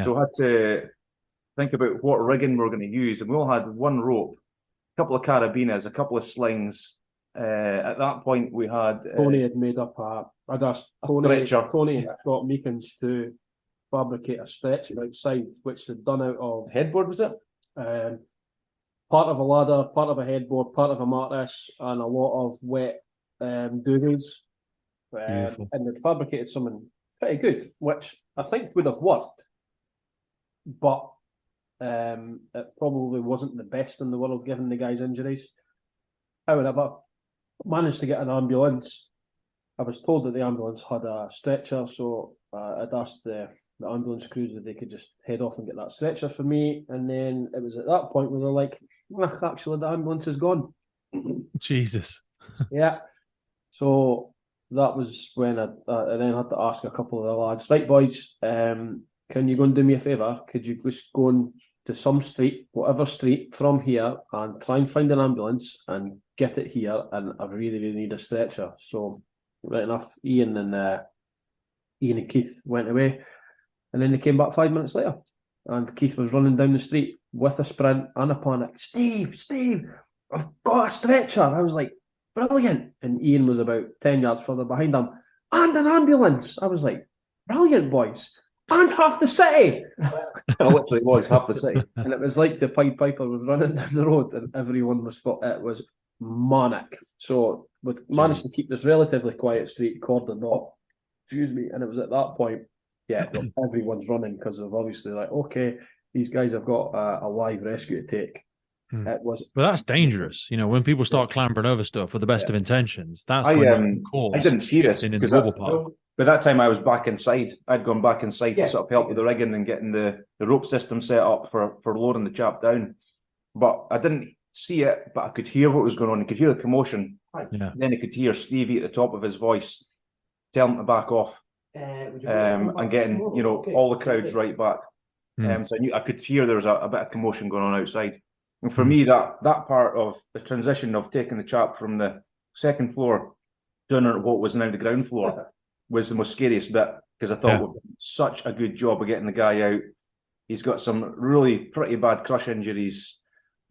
so I had to think about what rigging we're going to use, and we all had one rope, a couple of carabiners, a couple of slings. At that point, we had Tony had made up Tony got Meekins to fabricate a stretcher outside, which they'd done out of headboard, was it? Part of a ladder, part of a headboard, part of a mattress, and a lot of wet duvets. And they'd fabricated something pretty good, which I think would have worked, but it probably wasn't the best in the world given the guy's injuries. However, managed to get an ambulance. I was told that the ambulance had a stretcher, so I'd asked the ambulance crews if they could just head off and get that stretcher for me. And then it was at that point where they're like, actually, the ambulance is gone. Jesus. Yeah. So that was when I then had to ask a couple of the lads, right, boys, can you go and do me a favour? Could you just go on to some street, whatever street from here, and try and find an ambulance and get it here? And I really, really need a stretcher. So right enough, Ian and Keith went away. And then they came back 5 minutes later, and Keith was running down the street with a sprint and a panic. Steve, I've got a stretcher. I was like, brilliant. And Ian was about 10 yards further behind him, and an ambulance. I was like, brilliant, boys. And half the city. It literally was half the city. And it was like the Pied Piper was running down the road, and everyone was, it was manic. So we managed to keep this relatively quiet street cordoned off. Excuse me. And it was at that point, everyone's running because they've obviously like, okay, these guys have got a live rescue to take. It was, but that's dangerous. You know, when people start clambering over stuff with the best of intentions, that's I didn't see this in the because rubble part. by that time I was back inside. I'd gone back inside to sort of help with the rigging and getting the rope system set up for lowering the chap down. But I didn't see it, but I could hear what was going on. I could hear the commotion. Yeah. Then I could hear Stevie at the top of his voice tell him to back off, and getting all the crowds right back. So I could hear there was a bit of commotion going on outside. And for me, that part of the transition of taking the chap from the second floor down to what was now the ground floor was the most scariest bit, because I thought we've done such a good job of getting the guy out. He's got some really pretty bad crush injuries.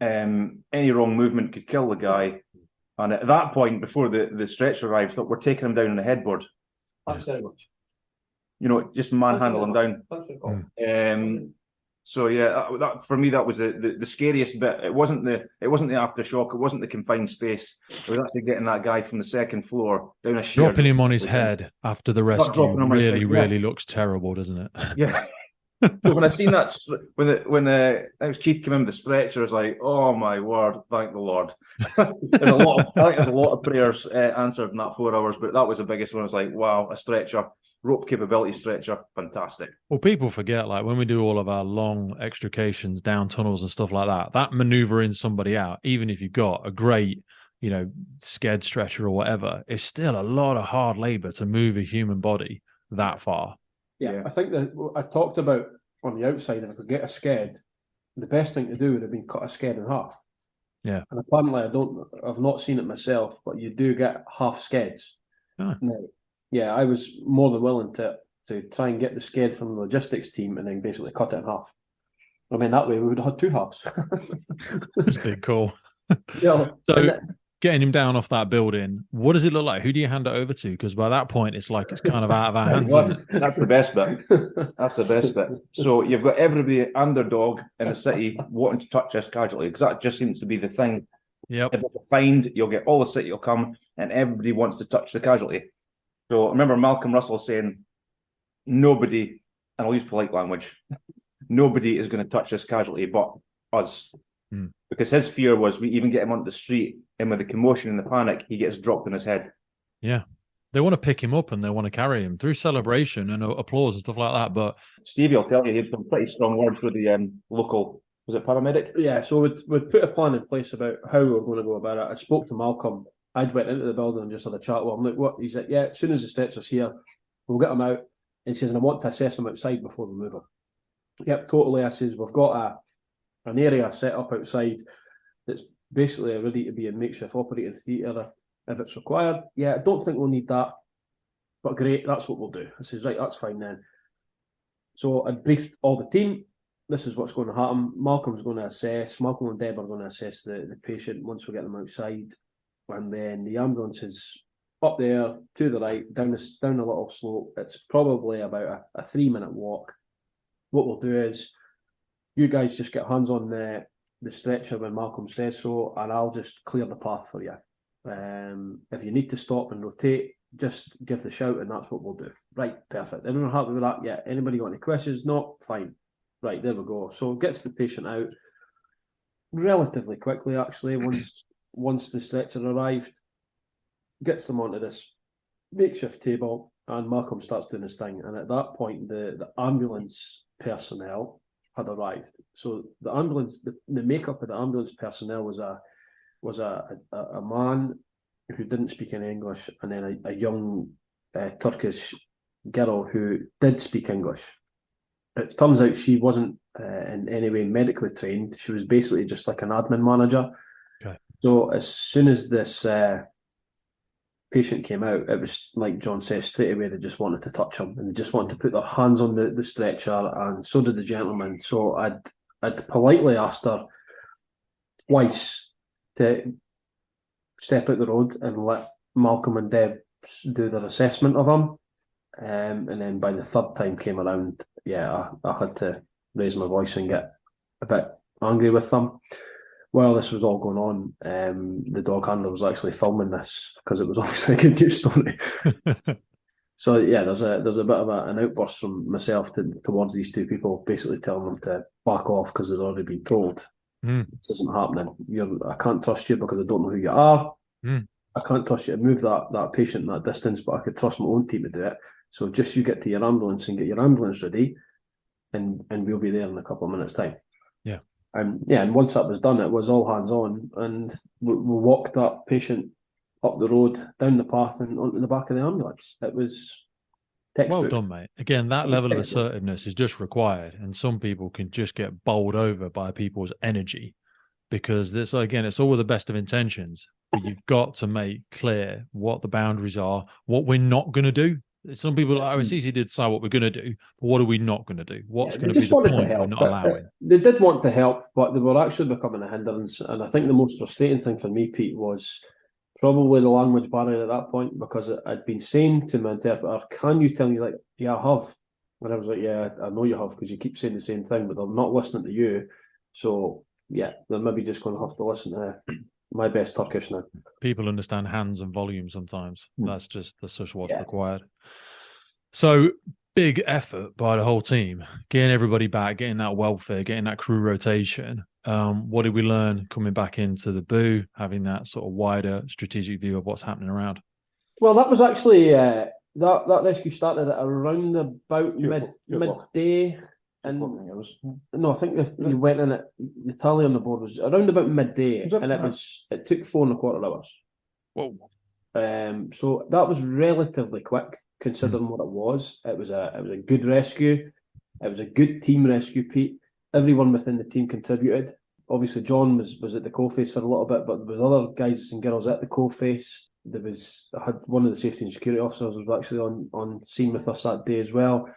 Any wrong movement could kill the guy. And at that point, before the stretcher arrived, I thought we're taking him down on the headboard. thanks very much. Just manhandle him down. So that for me, that was the scariest bit. It wasn't the aftershock. It wasn't the confined space. It was actually getting that guy from the second floor down a sheer. Dropping him on his head after the rescue really looks terrible, doesn't it? Yeah. So when I seen that, when it was Keith coming in with the stretcher, I was like, oh my word, thank the Lord. I think there's a lot of prayers answered in that 4 hours, but that was the biggest one. I was like, wow, a stretcher. Rope capability stretcher, fantastic. Well, people forget, like when we do all of our long extrications down tunnels and stuff like that maneuvering somebody out, even if you've got a great, sked stretcher or whatever, it's still a lot of hard labor to move a human body that far. Yeah, I think that I talked about on the outside, if I could get a sked, the best thing to do would have been cut a sked in half. Yeah. And apparently I've not seen it myself, but you do get half skeds. Oh. Now, yeah, I was more than willing to try and get the sked from the logistics team and then basically cut it in half. I mean, that way we would have had two halves. That's pretty cool. Yeah. So getting him down off that building, what does it look like? Who do you hand it over to? Because by that point, it's like it's kind of out of our hands. That's the best bit. That's the best bit. So you've got everybody underdog in the city wanting to touch this casualty, because that just seems to be the thing. Yep. If it's a find, you'll get all the city will come, and everybody wants to touch the casualty. So I remember Malcolm Russell saying, nobody, and I'll use polite language, nobody is going to touch this casualty but us. Because his fear was we even get him onto the street, and with the commotion and the panic, he gets dropped on his head. Yeah. They want to pick him up and they want to carry him through celebration and applause and stuff like that. But Stevie will tell you, he had some pretty strong words with the local, was it paramedic? Yeah, so we'd put a plan in place about how we were going to go about it. I spoke to Malcolm. I'd went into the building and just had a chat with him. Like, what? He's like, yeah, as soon as the stretcher's here, we'll get him out. And he says, and I want to assess him outside before we move him. Yep, totally. I says, we've got an area set up outside that's basically ready to be a makeshift operating theatre if it's required. Yeah, I don't think we'll need that, but great, that's what we'll do. I says, right, that's fine then. So I briefed all the team. This is what's going to happen. Malcolm and Deb are going to assess the patient once we get them outside. And then the ambulance is up there to the right, down a little slope. It's probably about a 3-minute walk. What we'll do is you guys just get hands on the stretcher when Malcolm says so, and I'll just clear the path for you. If you need to stop and rotate, just give the shout, and that's what we'll do. Right, perfect. Everyone happy with that? Yeah. Anybody got any questions? No? Fine. Right, there we go. So gets the patient out relatively quickly, actually, once the stretcher arrived, gets them onto this makeshift table, and Malcolm starts doing his thing. And at that point, the ambulance personnel had arrived. So the ambulance, the makeup of the ambulance personnel was a man who didn't speak any English, and then a young Turkish girl who did speak English. It turns out she wasn't in any way medically trained. She was basically just like an admin manager. Okay. So as soon as this patient came out, it was like John says, straight away they just wanted to touch him and they just wanted to put their hands on the stretcher, and so did the gentleman. So I'd politely asked her twice to step out the road and let Malcolm and Deb do their assessment of him. And then by the third time came around, I had to raise my voice and get a bit angry with them. While this was all going on, the dog handler was actually filming this because it was obviously a good news story. So there's a bit of an outburst from myself towards these two people, basically telling them to back off because they'd already been told this isn't happening. I can't trust you because I don't know who you are. I can't trust you to move that patient that distance, but I could trust my own team to do it. So just you get to your ambulance and get your ambulance ready, and we'll be there in a couple of minutes' time. Yeah. And once that was done, it was all hands on, and we walked that patient up the road, down the path, and onto the back of the ambulance. It was textbook. Well done, mate. Again, that level of assertiveness is just required, and some people can just get bowled over by people's energy, because this, again, it's all with the best of intentions, but you've got to make clear what the boundaries are, what we're not going to do. Some people are like, it's easy to decide what we're going to do, but what are we not going to do? What's going to be the point we're not allowing? They did want to help, but they were actually becoming a hindrance. And I think the most frustrating thing for me, Pete, was probably the language barrier at that point, because I'd been saying to my interpreter, can you tell me? Like, yeah, I have. And I was like, yeah, I know you have, because you keep saying the same thing, but they're not listening to you. So, they're maybe just going to have to listen to my best Turkish now. People understand hands and volume sometimes. That's just what's required. So, big effort by the whole team, getting everybody back, getting that welfare, getting that crew rotation. What did we learn coming back into the boo, having that sort of wider strategic view of what's happening around? Well, that was actually that rescue started at around about midday. And no, I think you went in it. The tally on the board was around about midday, and it took 4.25 hours. Whoa! So that was relatively quick considering what it was. It was a good rescue. It was a good team rescue, Pete. Everyone within the team contributed. Obviously, John was at the coalface for a little bit, but there was other guys and girls at the coalface. I had one of the safety and security officers was actually on scene with us that day as well.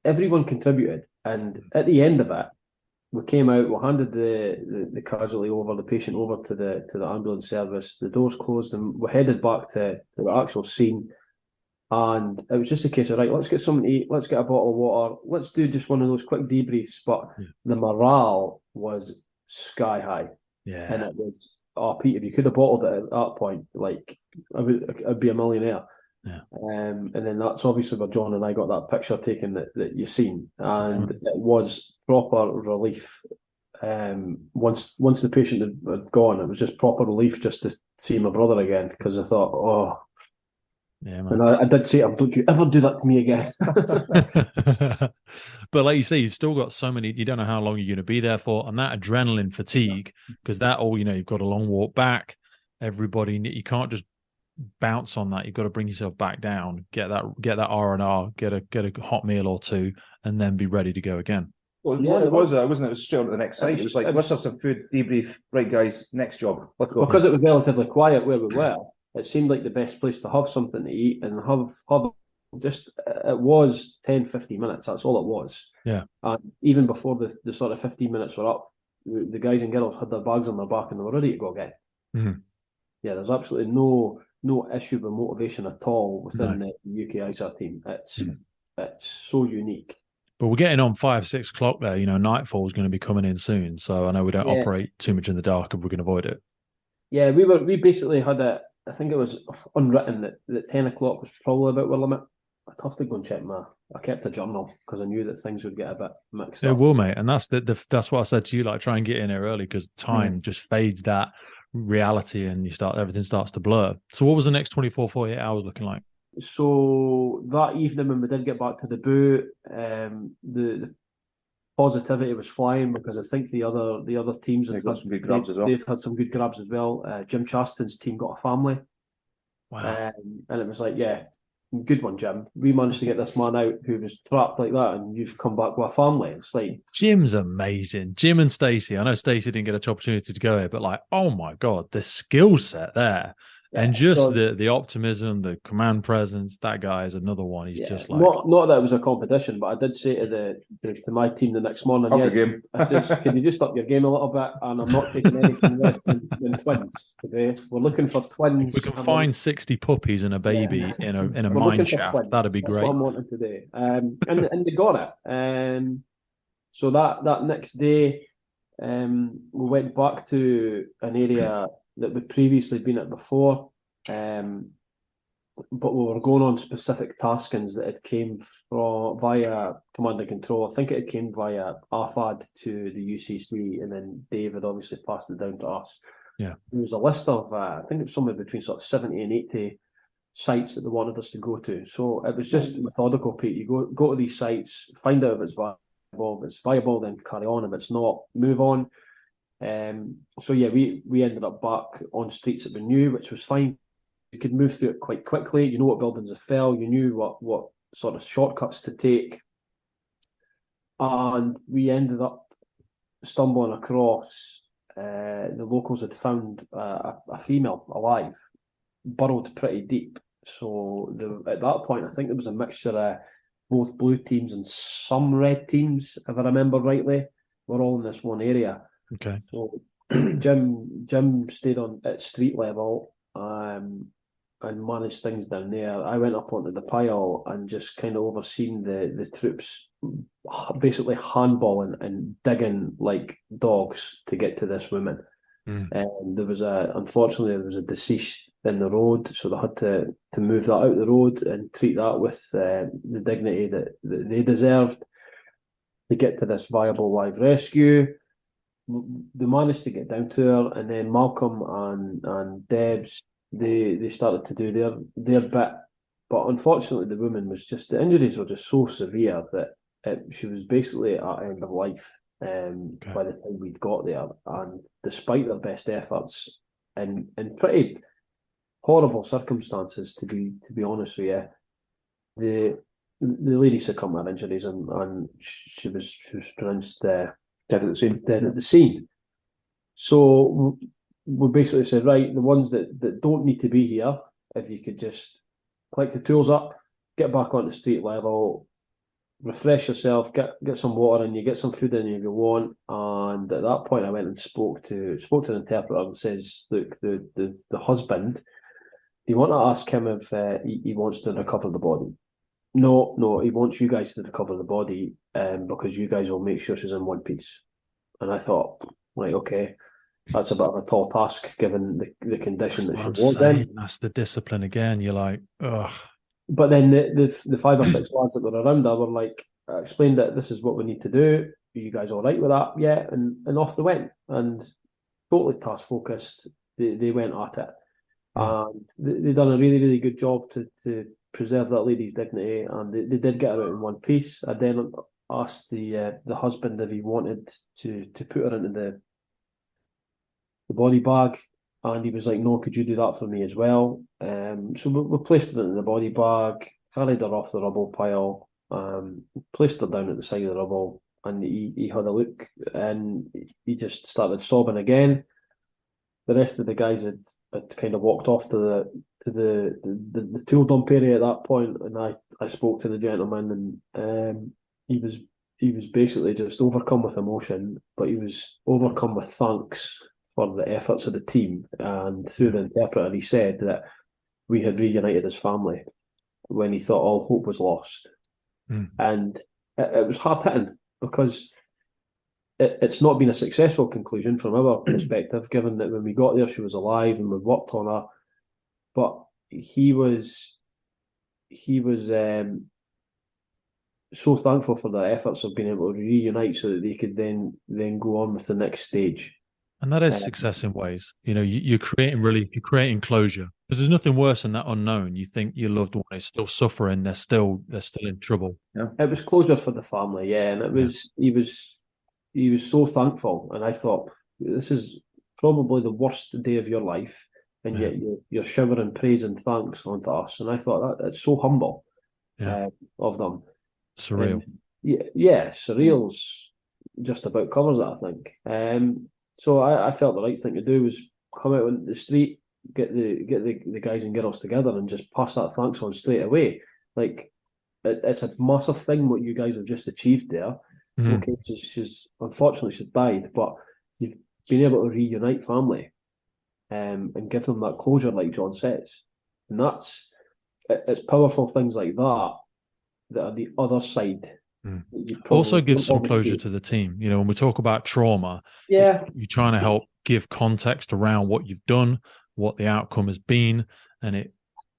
Everyone contributed, and at the end of it, we came out. We handed the casualty over, the patient over to the ambulance service. The doors closed, and we headed back to the actual scene. And it was just a case of, right, let's get something to eat, let's get a bottle of water, let's do just one of those quick debriefs. But the morale was sky high, and it was, Pete, if you could have bottled it at that point, like I'd be a millionaire. And then that's obviously where John and I got that picture taken that you've seen, and it was proper relief. Once the patient had gone, it was just proper relief just to see my brother again, because I thought, man. And I did say to him, don't you ever do that to me again. But like you say, you've still got so many, you don't know how long you're going to be there for, and that adrenaline fatigue, because you've got a long walk back. Everybody, you can't just bounce on that. You've got to bring yourself back down, get that R&R, get a hot meal or two, and then be ready to go again. Well, it wasn't it? It was straight on to the next site. It was like, let's have some food, debrief. Right, guys, next job. Let's go. Because it was relatively quiet where we were, it seemed like the best place to have something to eat and have just, it was 10, 15 minutes. That's all it was. Yeah. And even before the sort of 15 minutes were up, the guys and girls had their bags on their back and they were ready to go again. Mm-hmm. Yeah, there's absolutely no issue with motivation at all within the UKISAR team. It's so unique. But we're getting on 5-6 o'clock there. Nightfall is going to be coming in soon. So I know we don't operate too much in the dark if we can avoid it. Yeah, we basically had I think it was unwritten that 10 o'clock was probably about our limit. I'd have to go and check I kept a journal because I knew that things would get a bit mixed up. It will, mate. And that's that's what I said to you, like, try and get in there early, because time just fades that reality and everything starts to blur. So what was the next 24, 48 hours looking like? So that evening when we did get back to the boo, the positivity was flying, because I think the other teams have got some good grabs as well. They've had some good grabs as well. Jim Chasten's team got a family. Wow. And it was like, good one, Jim. We managed to get this man out who was trapped like that, and you've come back with a family. It's like, Jim's amazing. Jim and Stacey. I know Stacey didn't get an opportunity to go here, but like, oh my God, the skill set there. And just So, the optimism, the command presence, that guy is another one. He's yeah, just like, not that it was a competition, but I did say to my team the next morning, Up yeah, your game. I said, can you just up your game a little bit? And I'm not taking anything less than twins today. We're looking for twins. if we can find 60 puppies and a baby in a We're mine looking for shaft, twins. that'd be That's great. what I'm wanting today. And they got it. So that next day, we went back to an area that we'd previously been at before. But we were going on specific taskings that had came from via command and control. I think it had came via AFAD to the UCC, and then David obviously passed it down to us. Yeah, there was a list of I think it was somewhere between sort of 70 and 80 sites that they wanted us to go to. So it was just methodical, Pete. You go to these sites, find out if it's viable. If it's viable, then carry on. If it's not, move on. So yeah, we ended up back on streets that we knew, which was fine. You could move through it quite quickly. You know what buildings have fell. You knew what sort of shortcuts to take. And we ended up stumbling across, the locals had found a female alive, burrowed pretty deep. So at that point, I think there was a mixture of both blue teams and some red teams, if I remember rightly. We're all in this one area. okay. So Jim stayed at street level, and managed things down there. I went up onto the pile and just kind of overseen the troops basically handballing and digging like dogs to get to this woman. And unfortunately there was a deceased in the road, so they had to move that out the road and treat that with the dignity that they deserved. To get to this viable live rescue, they managed to get down to her, and then Malcolm and Debs, they started to do their bit, but unfortunately the woman the injuries were just so severe that she was basically at end of life by the time we'd got there. And despite their best efforts in pretty horrible circumstances, to be honest with you, the lady succumbed to her injuries, and she was pronounced dead at the scene. So we basically said, right, the ones that don't need to be here, if you could just collect the tools up, get back on the street level, refresh yourself, get some water in you, get some food in you if you want. And at that point I went and spoke to an interpreter and says, look, the husband, do you want to ask him if he wants to recover the body? No, he wants you guys to recover the body, because you guys will make sure she's in one piece. And I thought, right, okay, that's a bit of a tall task given the condition that she was in. That's the discipline again. You're like, ugh. But then the 5 or 6 lads that were around her were like, I explained that this is what we need to do. Are you guys all right with that? Yeah, and off they went. And totally task focused, they went at it. And they done a really, really good job to preserve that lady's dignity, and they did get her out in one piece. I then asked the husband if he wanted to put her into the body bag, and he was like, no, could you do that for me as well? So we placed her in the body bag, carried her off the rubble pile, placed her down at the side of the rubble, and he had a look, and he just started sobbing again. The rest of the guys had kind of walked off to the tool dump area at that point, and I spoke to the gentleman, and he was basically just overcome with emotion, but he was overcome with thanks for the efforts of the team. And through the interpreter, he said that we had reunited his family when he thought all hope was lost. And it was hard hitting, because it's not been a successful conclusion from our perspective, given that when we got there, she was alive and we worked on her. But he was so thankful for the efforts of being able to reunite so that they could then go on with the next stage. And that is success in ways. You know, you're creating closure, because there's nothing worse than that unknown. You think your loved one is still suffering, they're still in trouble. Yeah. It was closure for the family, yeah, and he was so thankful, and I thought, this is probably the worst day of your life, and yet you're showering praise and thanks onto us. And I thought that's so humble of them. Surreal. And surreal's just about covers it, I think. So I felt the right thing to do was come out on the street, the guys and girls together and just pass that thanks on straight away. Like, it's a massive thing what you guys have just achieved there. Mhm. Okay, she's unfortunately she's died, but you've been able to reunite family, and give them that closure, like John says, and it's powerful things like that are the other side. Mm. That you Also probably gives don't some always closure do. to the team. You know, when we talk about trauma, Yeah, you're trying to help give context around what you've done, what the outcome has been, and it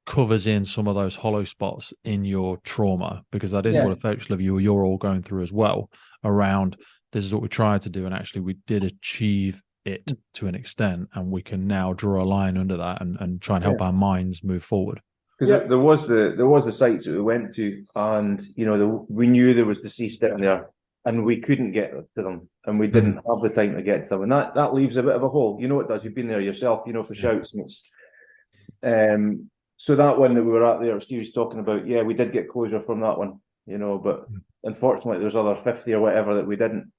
covers in some of those hollow spots in your trauma, because that is yeah, what effectively you're all going through as well, around this is what we tried to do, and actually we did achieve it to an extent, and we can now draw a line under that and try and help yeah, our minds move forward. Because there was the sites that we went to, and we knew there was deceased down there, and we couldn't get to them, and we didn't have the time to get to them, and that leaves a bit of a hole. You know it does. You've been there yourself. For shouts, and it's so that one that we were at there, Steve was talking about. Yeah, we did get closure from that one. But unfortunately, there's other 50 or whatever that we didn't.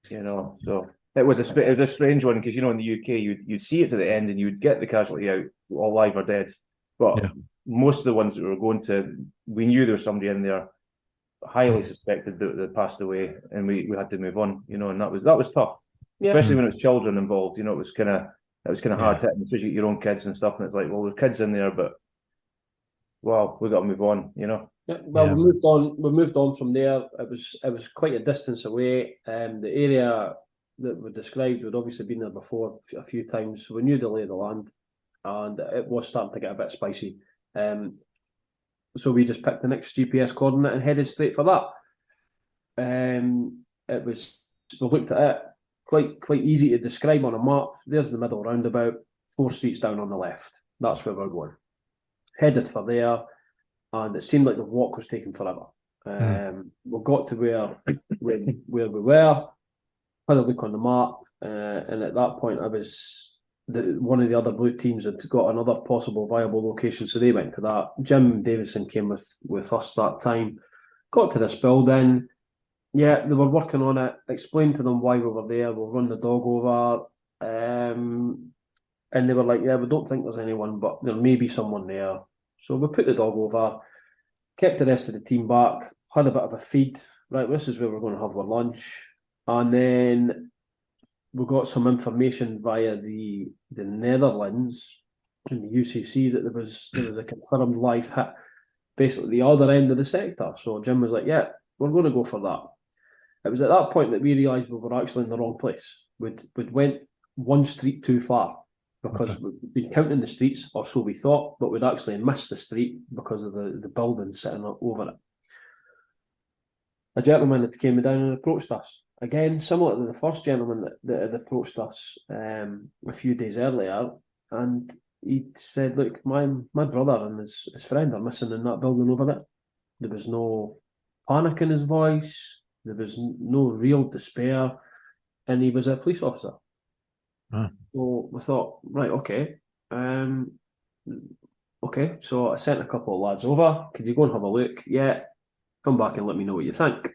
So it was a strange one, because in the UK you'd see it to the end and you'd get the casualty out, all alive or dead, but most of the ones that we were going to, we knew there was somebody in there highly suspected that passed away, and we had to move on, and that was tough, especially when it was children involved. It was kind of hard hitting, especially your own kids and stuff, and it's like, well, there's kids in there, but well, we got to move on. Yeah, well, we moved on. We moved on from there. It was quite a distance away. The area that we described, we'd obviously been there before a few times, so we knew the lay of the land, and it was starting to get a bit spicy. So we just picked the next GPS coordinate and headed straight for that. We looked at it, quite easy to describe on a map. There's the middle roundabout, 4 streets down on the left. That's where we're going. Headed for there, and it seemed like the walk was taking forever. We got to where we were, had a look on the map, and at that point, one of the other blue teams had got another possible viable location, so they went to that. Jim Davison came with us that time. Got to this building. Yeah, they were working on it. Explained to them why we were there. We'll run the dog over. And they were like, yeah, we don't think there's anyone, but there may be someone there. So we put the dog over, kept the rest of the team back, had a bit of a feed. Right, this is where we're going to have our lunch. And then we got some information via the Netherlands and the UCC that there was a confirmed live hit, basically the other end of the sector. So Jim was like, yeah, we're going to go for that. It was at that point that we realised we were actually in the wrong place. We'd went one street too far, because we'd been counting the streets, or so we thought, but we'd actually missed the street because of the building sitting over it. A gentleman had came down and approached us. Again, similar to the first gentleman that had approached us a few days earlier, and he said, look, my brother and his friend are missing in that building over there. There was no panic in his voice, there was no real despair, and he was a police officer. So we thought, right, okay. Okay, so I sent a couple of lads over. Could you go and have a look? Yeah, come back and let me know what you think,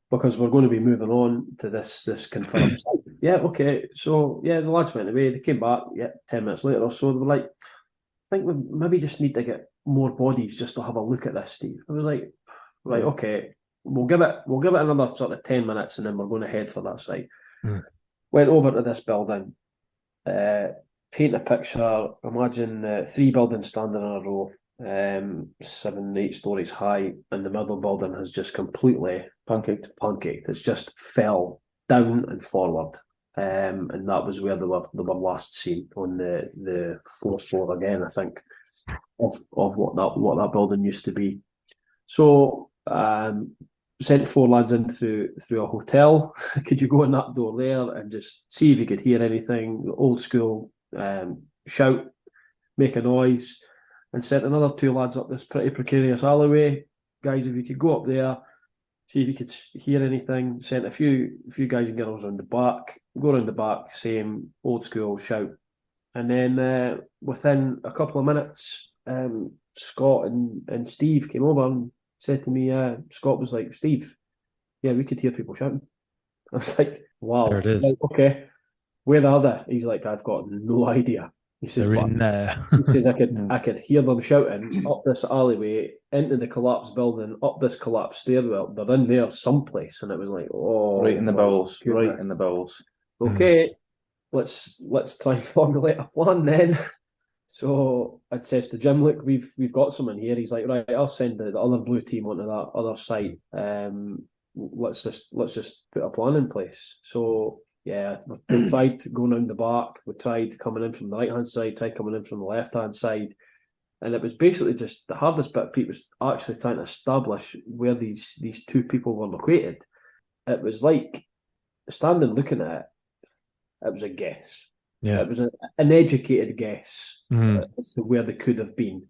because we're going to be moving on to this confirmed site. Yeah, okay. So yeah, the lads went away. They came back. Yeah, 10 minutes later or so, they were like, I think we maybe just need to get more bodies just to have a look at this, Steve. I was like, right, okay. We'll give it another sort of 10 minutes, and then we're going to head for that site. Went over to this building, paint a picture. Imagine 3 buildings standing in a row, 7, 8 stories high, and the middle building has just completely pancaked. It's just fell down and forward, and that was where they were last seen, on the 4th floor again, I think, of what that building used to be. So sent 4 lads in through a hotel. Could you go in that door there and just see if you could hear anything? Old school, shout, make a noise. And sent another 2 lads up this pretty precarious alleyway. Guys, if you could go up there, see if you could hear anything. Sent a few guys and girls around the back. Go around the back, same old school shout. And then within a couple of minutes, Scott and Steve came over and said to me, Scott was like, Steve, yeah, we could hear people shouting. I was like, wow. There it is. Like, okay. where are they? He's like, I've got no idea. He says, They're but in there. he says, I could hear them shouting up this alleyway, into the collapsed building, up this collapsed stairwell. They're in there someplace. And it was like, oh, Right in the my bowels. goodness. Right in the bowels. Okay, let's try and formulate a plan then. So it says to Jim, look, we've got someone here. He's like, right, I'll send the other blue team onto that other site. Let's just put a plan in place. So yeah, we tried going around the back. We tried coming in from the right hand side. Tried coming in from the left hand side, and it was basically just the hardest bit. Pete was actually trying to establish where these two people were located. It was like standing looking at it. It was a guess. Yeah. It was an educated guess as to where they could have been.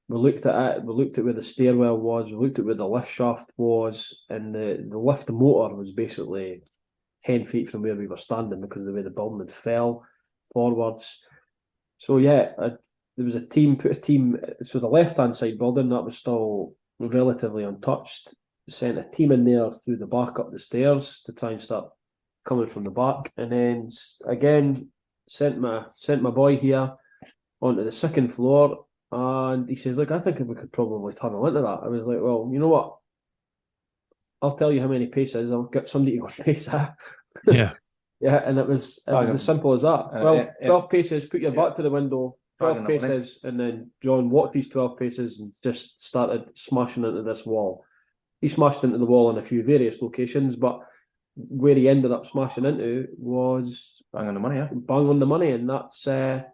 We looked at it. We looked at where the stairwell was. We looked at where the lift shaft was, and the lift motor was basically 10 feet from where we were standing because of the way the building had fell forwards. So yeah, there was a team. So the left-hand side building that was still relatively untouched. Sent a team in there through the back up the stairs to try and start coming from the back, and then again sent my boy here onto the second floor, and he says, look, I think we could probably tunnel into that. I was like, well, you know what, I'll tell you how many paces. I'll get somebody to go pace that. Yeah. Yeah, and it was as simple as that. 12 paces, put your back to the window, 12 paces, and then John walked these 12 paces and just started smashing into this wall. He smashed into the wall in a few various locations, but where he ended up smashing into was bang on the money, and that's. So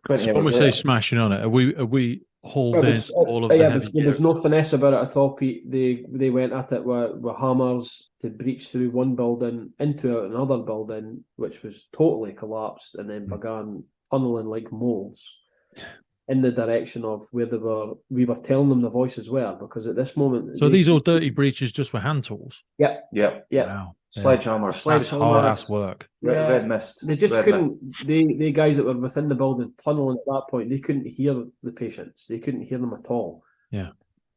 when we say smashing on it, are we hauled in all of the heavy there was no finesse about it at all, Pete. They went at it with hammers to breach through one building into another building, which was totally collapsed, and then began tunneling like moles in the direction of where we were telling them the voices were, because at this moment. So these all dirty breaches just with hand tools? Yeah. Wow. Sledgehammer. That's hard ass work. Red mist. They just couldn't, the guys that were within the building tunneling at that point, they couldn't hear the patients. They couldn't hear them at all. Yeah.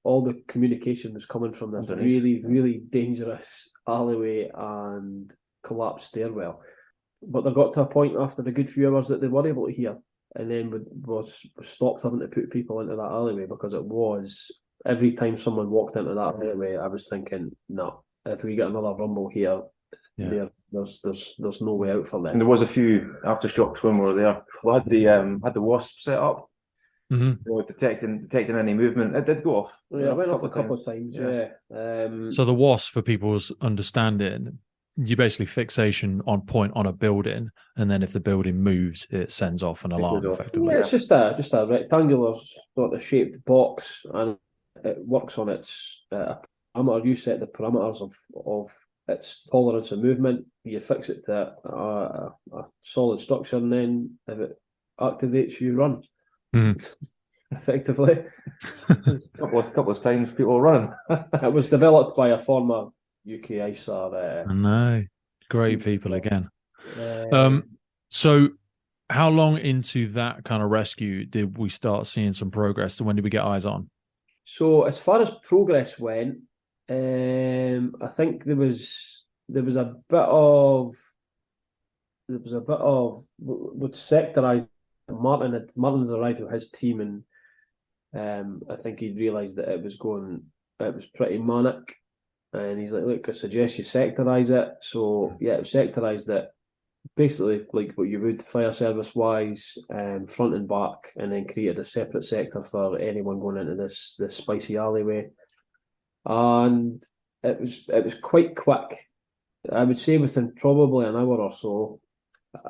All the communication was coming from this really, really dangerous alleyway and collapsed stairwell. But they got to a point after a good few hours that they were able to hear. And then we stopped having to put people into that alleyway, because it was, every time someone walked into that alleyway, I was thinking, no, if we get another rumble here, there's no way out for them. And there was a few aftershocks when we were there. We had the wasp set up, detecting any movement. It did go off. Yeah, it went off a couple of times. So the wasp, for people's understanding, you basically fixation on point on a building, and then if the building moves, it sends off an alarm. Effectively, it's just a rectangular sort of shaped box, and it works on its parameter. You set the parameters of its tolerance of movement. You fix it to a solid structure, and then if it activates, you run. Effectively, couple of times people were running. It was developed by a former UKISAR. I know, great people again. So how long into that kind of rescue did we start seeing some progress? When did we get eyes on? So as far as progress went, I think there was a bit of with sectorized. Martin had arrived with his team, and I think he'd realised that it was pretty manic. And he's like, look, I suggest you sectorise it. So yeah, it was sectorised it basically like what you would fire service wise, front and back, and then created a separate sector for anyone going into this spicy alleyway. And it was quite quick. I would say within probably an hour or so,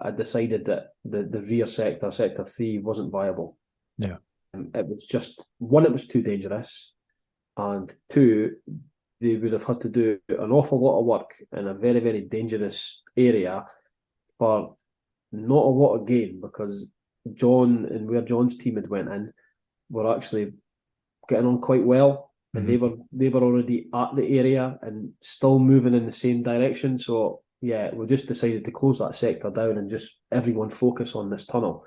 I decided that the rear sector 3, wasn't viable. Yeah. It was just, one, it was too dangerous, and two, they would have had to do an awful lot of work in a very, very dangerous area for not a lot of gain, because John and where John's team had went in were actually getting on quite well, and they were already at the area and still moving in the same direction. So yeah, we just decided to close that sector down and just everyone focus on this tunnel.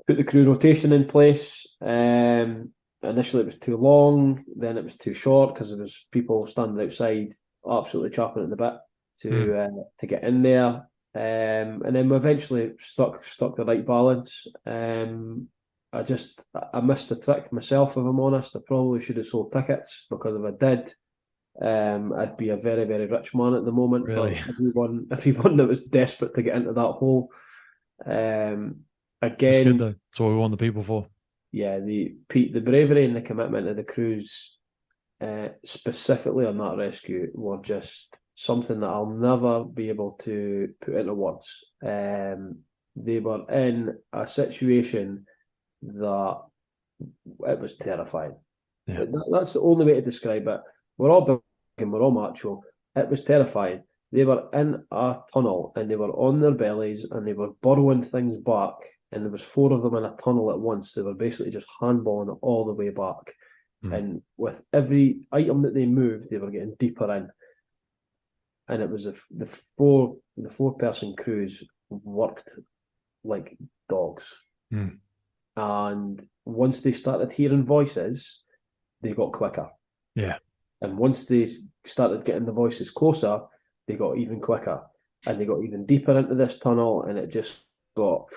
Put the crew rotation in place. Initially it was too long, then it was too short because there was people standing outside absolutely chopping at the bit to get in there. And then we eventually struck the right balance. I missed the trick myself, if I'm honest. I probably should have sold tickets, because if I did, I'd be a very, very rich man at the moment. Really? For everyone that was desperate to get into that hole. It's good Again, though. That's what we want the people for. yeah, the bravery and the commitment of the crews, specifically on that rescue, were just something that I'll never be able to put into words. They were in a situation that it was terrifying. Yeah. That's the only way to describe it. We're all big and we're all macho. It was terrifying. They were in a tunnel and they were on their bellies and they were burrowing things back, and there was 4 of them in a tunnel at once. They were basically just handballing it all the way back. And with every item that they moved, they were getting deeper in. And it was the 4-person crews worked like dogs. And once they started hearing voices, they got quicker. Yeah. And once they started getting the voices closer, they got even quicker. And they got even deeper into this tunnel, and it just got,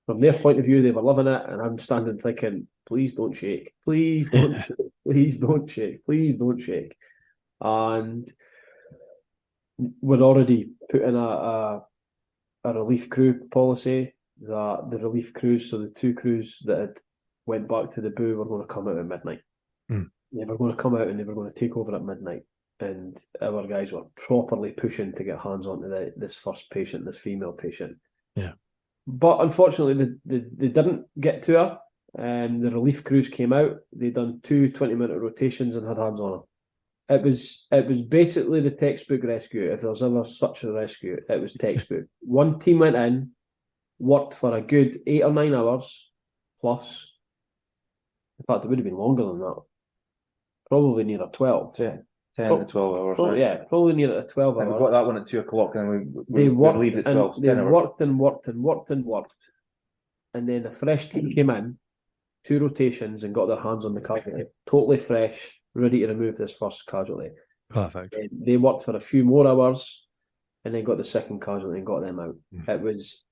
from their point of view, they were loving it. And I'm standing thinking, please don't shake. Please don't shake. Please don't shake. Please don't shake. And we're already put in a relief crew policy that the relief crews, so the 2 crews that had went back to the boo, were going to come out at midnight. They were going to come out and they were going to take over at midnight. And our guys were properly pushing to get hands onto this first patient, this female patient. Yeah. But unfortunately, they didn't get to her. The relief crews came out. They done 2 20-minute rotations and had hands on her. It was basically the textbook rescue. If there was ever such a rescue, it was textbook. One team went in, worked for a good 8 or 9 hours plus. In fact, it would have been longer than that. Probably near 12. 10 to 12 hours. Right? Yeah, probably near 12 hours. And we got that one at 2 o'clock, and They worked leave at 12. and they worked and worked and worked and worked. And then the fresh team came in, 2 rotations, and got their hands on the casualty. Totally fresh, ready to remove this first casualty. Perfect. And they worked for a few more hours, and then got the second casualty and got them out. It was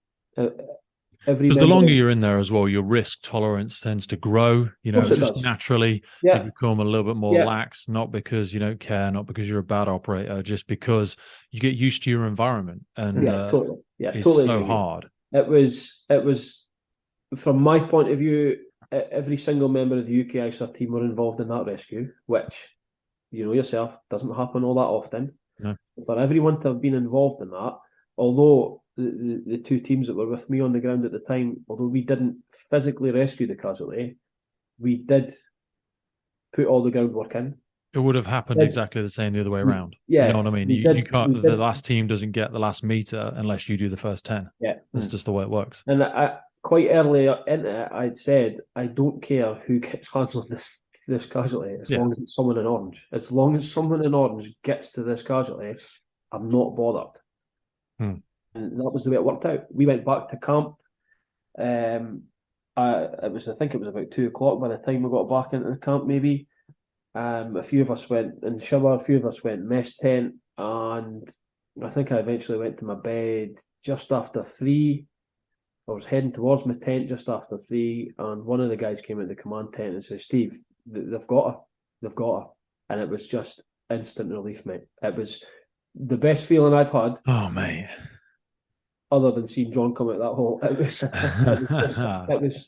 because the longer you're in there as well, your risk tolerance tends to grow. Just naturally, you become a little bit more lax, not because you don't care, not because you're a bad operator, just because you get used to your environment. And totally. It's totally so hard. It was from my point of view, every single member of the UKISAR team were involved in that rescue, which, you know yourself, doesn't happen all that often. No. For everyone to have been involved in that, although the 2 teams that were with me on the ground at the time, although we didn't physically rescue the casualty, we did put all the groundwork in. It would have happened exactly the same the other way around. Yeah. You know what I mean? You can't, the last team doesn't get the last meter unless you do the first 10. Yeah. That's just the way it works. And quite early into it, I'd said, I don't care who gets hands on this casualty, as long as it's someone in orange. As long as someone in orange gets to this casualty, I'm not bothered. And that was the way it worked out. We went back to camp. I think it was about 2 o'clock by the time we got back into the camp, maybe. A few of us went in the shower, a few of us went mess tent, and I think I eventually went to my bed just after 3. I was heading towards my tent just after 3, and one of the guys came into the command tent and said, Steve, they've got her. And it was just instant relief, mate. It was the best feeling I've had. Oh, mate. Other than seeing John come out that hole.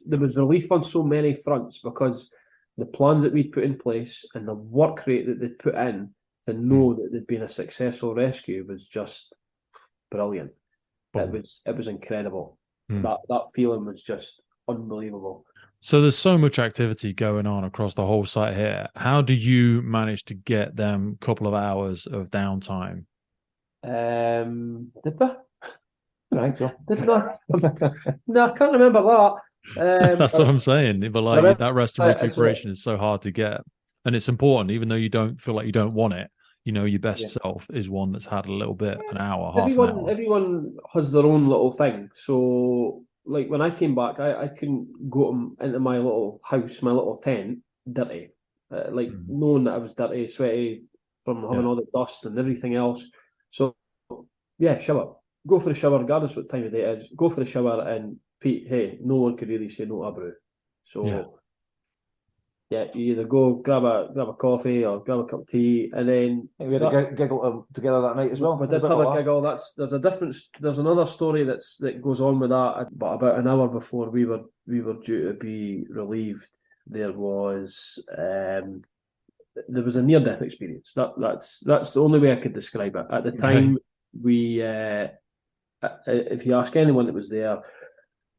There was relief on so many fronts, because the plans that we'd put in place and the work rate that they'd put in to know that there'd been a successful rescue was just brilliant. It was incredible. That feeling was just unbelievable. So there's so much activity going on across the whole site here. How do you manage to get them a couple of hours of downtime? Did we? Right, so no, I can't remember that. That's what I'm saying. But that rest and recuperation is so hard to get, and it's important, even though you don't feel like you don't want it. Your best self is one that's had a little bit, an hour, half an hour. Everyone has their own little thing. So, like when I came back, I couldn't go into my little house, my little tent, dirty. Knowing that I was dirty, sweaty from having all the dust and everything else. So, shower. go for the shower, regardless what time of day it is. Go for the shower, and Pete, hey, no one could really say no to a brew. So yeah, you either go grab a coffee or grab a cup of tea, and then We had a giggle together that night as well. We did have a giggle. There's a difference. There's another story that goes on with that. But about an hour before we were due to be relieved, there was a near-death experience. That's the only way I could describe it. At the time, we if you ask anyone that was there,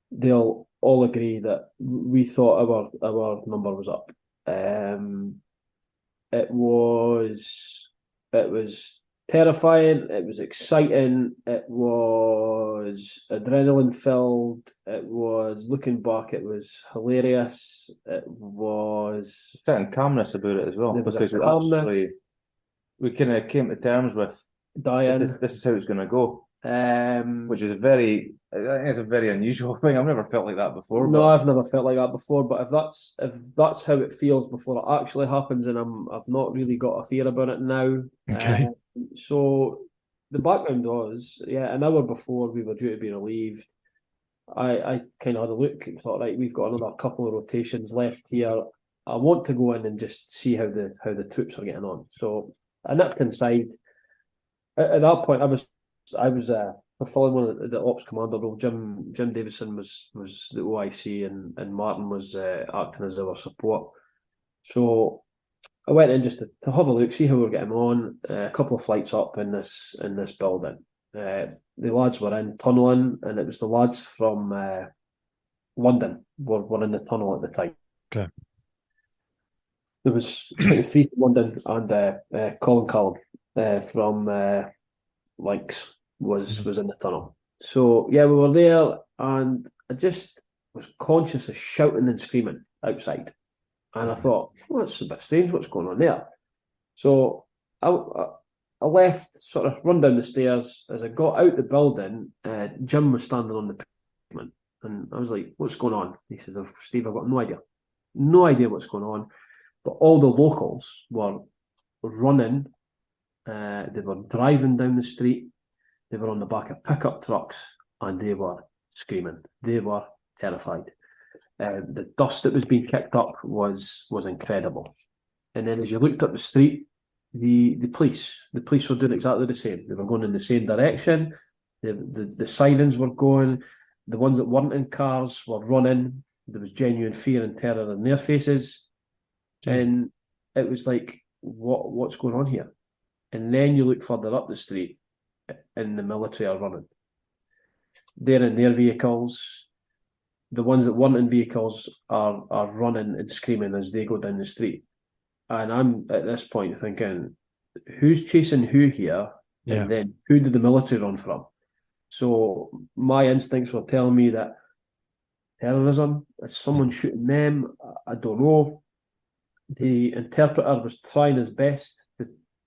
they'll all agree that we thought our number was up. It was terrifying. It was exciting. It was adrenaline filled. It was, looking back, it was hilarious. It was certain calmness about it as well, there was because we kind of came to terms with dying. This is how it's going to go. Which is I think it's a very unusual thing. I've never felt like that before. No, I've never felt like that before. But if that's how it feels before it actually happens, and I've not really got a fear about it now. Okay. So the background was, an hour before we were due to be relieved, I kind of had a look and thought, right, we've got another couple of rotations left here. I want to go in and just see how the troops are getting on. So I nipped inside. At that point, I was fulfilling one of the ops commander role. Jim Davison was the OIC, and Martin was acting as our support. So I went in just to have a look, see how we're getting on. A couple of flights up in this building. The lads were in tunneling, and it was the lads from London were in the tunnel at the time. Okay. There was three from London, and Colin Callum from Links was in the tunnel. So we were there, and I just was conscious of shouting and screaming outside, and I thought, well, that's a bit strange. What's going on there? So I left, sort of run down the stairs. As I got out the building, Jim was standing on the pavement, and I was like, "What's going on?" He says, "Steve, I've got no idea what's going on." But all the locals were running. They were driving down the street. They were on the back of pickup trucks, and they were screaming. They were terrified. The dust that was being kicked up was incredible. And then as you looked up the street, the police were doing exactly the same. They were going in the same direction. The sirens were going. The ones that weren't in cars were running. There was genuine fear and terror in their faces. Jeez. And it was like, what's going on here? And then you look further up the street, and the military are running. They're in their vehicles. The ones that weren't in vehicles are running and screaming as they go down the street. And I'm at this point thinking, who's chasing who here? Yeah. And then who did the military run from? So my instincts were telling me that terrorism, is someone shooting them? I don't know. The interpreter was trying his best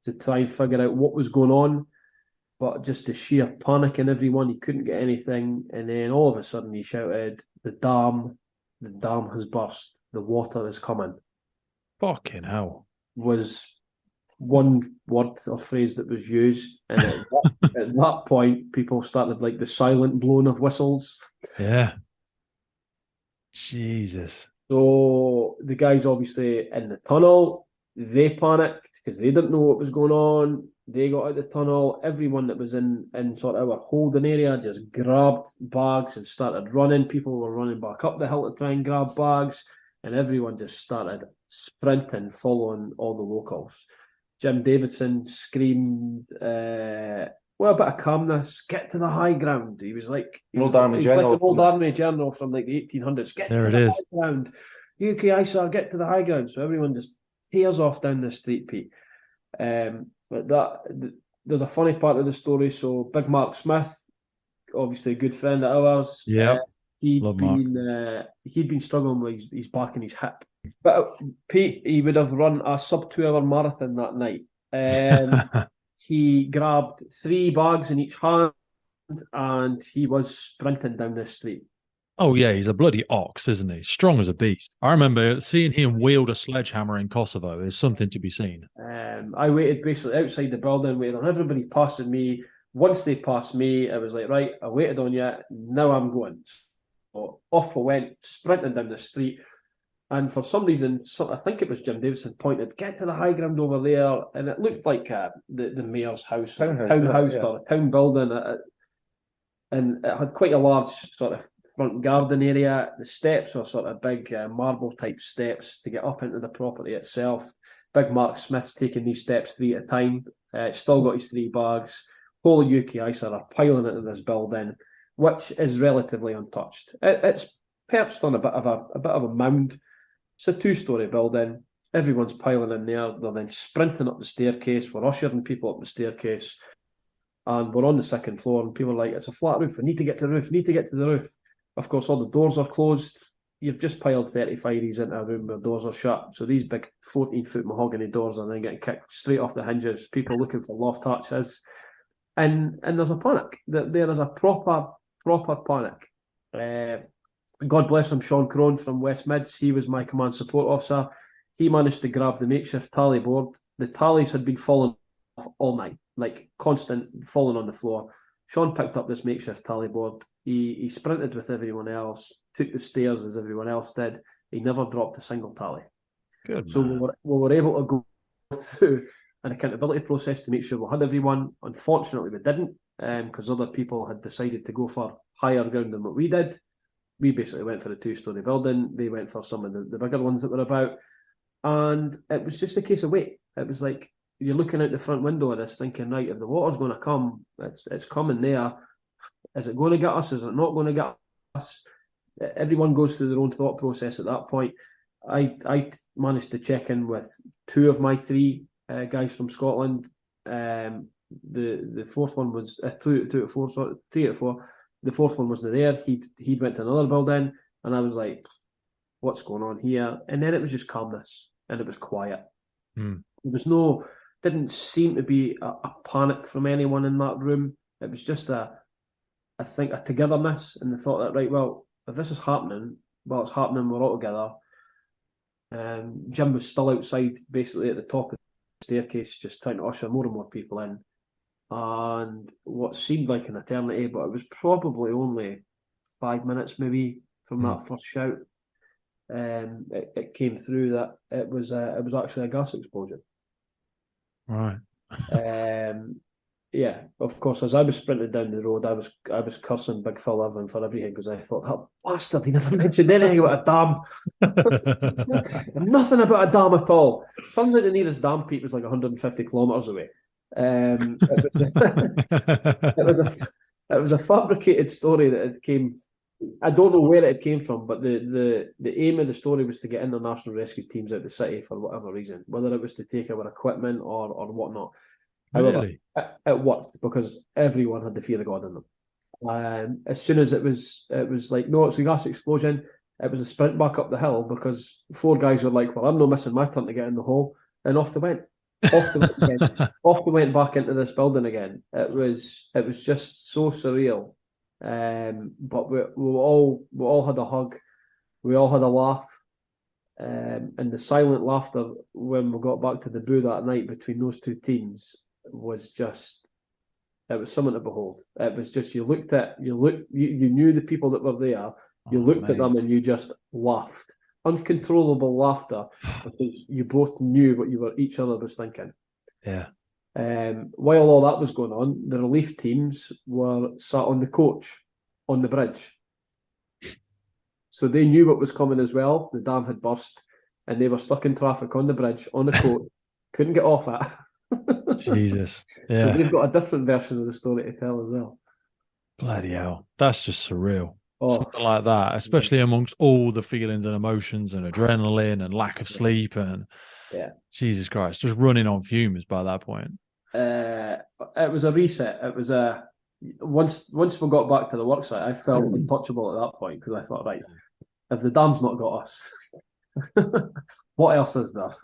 to try and figure out what was going on, but just the sheer panic in everyone, he couldn't get anything. And then all of a sudden he shouted, the dam has burst, the water is coming. Fucking hell. Was one word or phrase that was used. And at that point, people started like the silent blowing of whistles. Yeah. Jesus. So the guys obviously in the tunnel, they panicked because they didn't know what was going on. They got out the tunnel. Everyone that was in sort of our holding area just grabbed bags and started running. People were running back up the hill to try and grab bags, and everyone just started sprinting, following all the locals. Jim Davidson screamed, a bit of calmness, get to the high ground. He was like an old army general from like the 1800s. Get there to the high ground. UKISAR, get to the high ground. So everyone just tears off down the street, Pete. But there's a funny part of the story. So Big Mark Smith, obviously a good friend of ours. Yeah, he'd been struggling with his back and his hip. But Pete, he would have run a sub 2 hour marathon that night. He grabbed 3 bags in each hand, and he was sprinting down the street. Oh, yeah, he's a bloody ox, isn't he? Strong as a beast. I remember seeing him wield a sledgehammer in Kosovo is something to be seen. I waited basically outside the building, waiting on everybody passing me. once they passed me, I was like, right, I waited on you. Now I'm going. So off I went, sprinting down the street. And for some reason, I think it was Jim Davison pointed, get to the high ground over there. And it looked like the mayor's house, townhouse or a town building. And it had quite a large sort of front garden area. The steps were sort of big marble type steps to get up into the property itself. Big Mark Smith's taking these steps 3 at a time. Still got his 3 bags. Whole of UKISAR are piling into this building, which is relatively untouched. It's perched on a bit of a mound. It's a 2-story building. Everyone's piling in there. They're then sprinting up the staircase. We're ushering people up the staircase. And we're on the 2nd floor, and people are like, it's a flat roof. We need to get to the roof. We need to get to the roof. Of course, all the doors are closed. You've just piled 30 fireys into a room where doors are shut. So these big 14-foot mahogany doors are then getting kicked straight off the hinges. People looking for loft hatches. And there's a panic. There is a proper panic. God bless him, Sean Crone from West Mids. He was my command support officer. He managed to grab the makeshift tally board. The tallies had been falling off all night, like constant falling on the floor. Sean picked up this makeshift tally board. He sprinted with everyone else, took the stairs as everyone else did. He never dropped a single tally. Good. So we were able to go through an accountability process to make sure we had everyone. Unfortunately, we didn't, because other people had decided to go for higher ground than what we did. We basically went for a 2-story building. They went for some of the bigger ones that were about. And it was just a case of wait. It was like you're looking out the front window of this thinking, right, if the water's going to come, it's coming there. Is it going to get us? Is it not going to get us? Everyone goes through their own thought process at that point. I managed to check in with 2 of my 3 guys from Scotland. The 4th one was 2 out of 4, sorry, 3 out of 4. The 4th one wasn't there. He'd went to another building, and I was like, what's going on here? And then it was just calmness, and it was quiet. There was didn't seem to be a panic from anyone in that room. It was just I think a togetherness, and the thought that, right, well, if this is happening, it's happening, we're all together. Jim was still outside, basically at the top of the staircase, just trying to usher more and more people in. And what seemed like an eternity, but it was probably only 5 minutes maybe from that first shout. It came through that it was actually a gas explosion. Right. Yeah, of course, as I was sprinting down the road, I was cursing Big Phil Irvin for everything, because I thought, that bastard, he never mentioned anything about a dam. Nothing about a dam at all. Turns out the nearest dam, Pete, was like 150 kilometres away. It was a fabricated story that it came. I don't know where it came from, but the aim of the story was to get international rescue teams out of the city for whatever reason, whether it was to take our equipment or whatnot. Really? However, it worked because everyone had the fear of God in them. As soon as it was like, no, it's a gas explosion. It was a sprint back up the hill, because 4 guys were like, well, I'm not missing my turn to get in the hole, and off they went. Off they went back into this building again. It was just so surreal. But we all had a hug, we all had a laugh, and the silent laughter when we got back to the booth that night between those 2 teams was just, it was something to behold. It was just, you knew the people that were there, you looked at them and you just laughed. Uncontrollable laughter, because you both knew what each other was thinking. Yeah. While all that was going on, the relief teams were sat on the coach on the bridge. So they knew what was coming as well. The dam had burst, and they were stuck in traffic on the bridge, on the coach, couldn't get off it. Jesus. Yeah. So they've got a different version of the story to tell as well. Bloody hell. That's just surreal. Oh. Something like that, especially amongst all the feelings and emotions and adrenaline and lack of sleep and Jesus Christ, just running on fumes by that point. It was a reset. It was once we got back to the work site, I felt untouchable at that point, because I thought, right, if the dam's not got us, what else is there?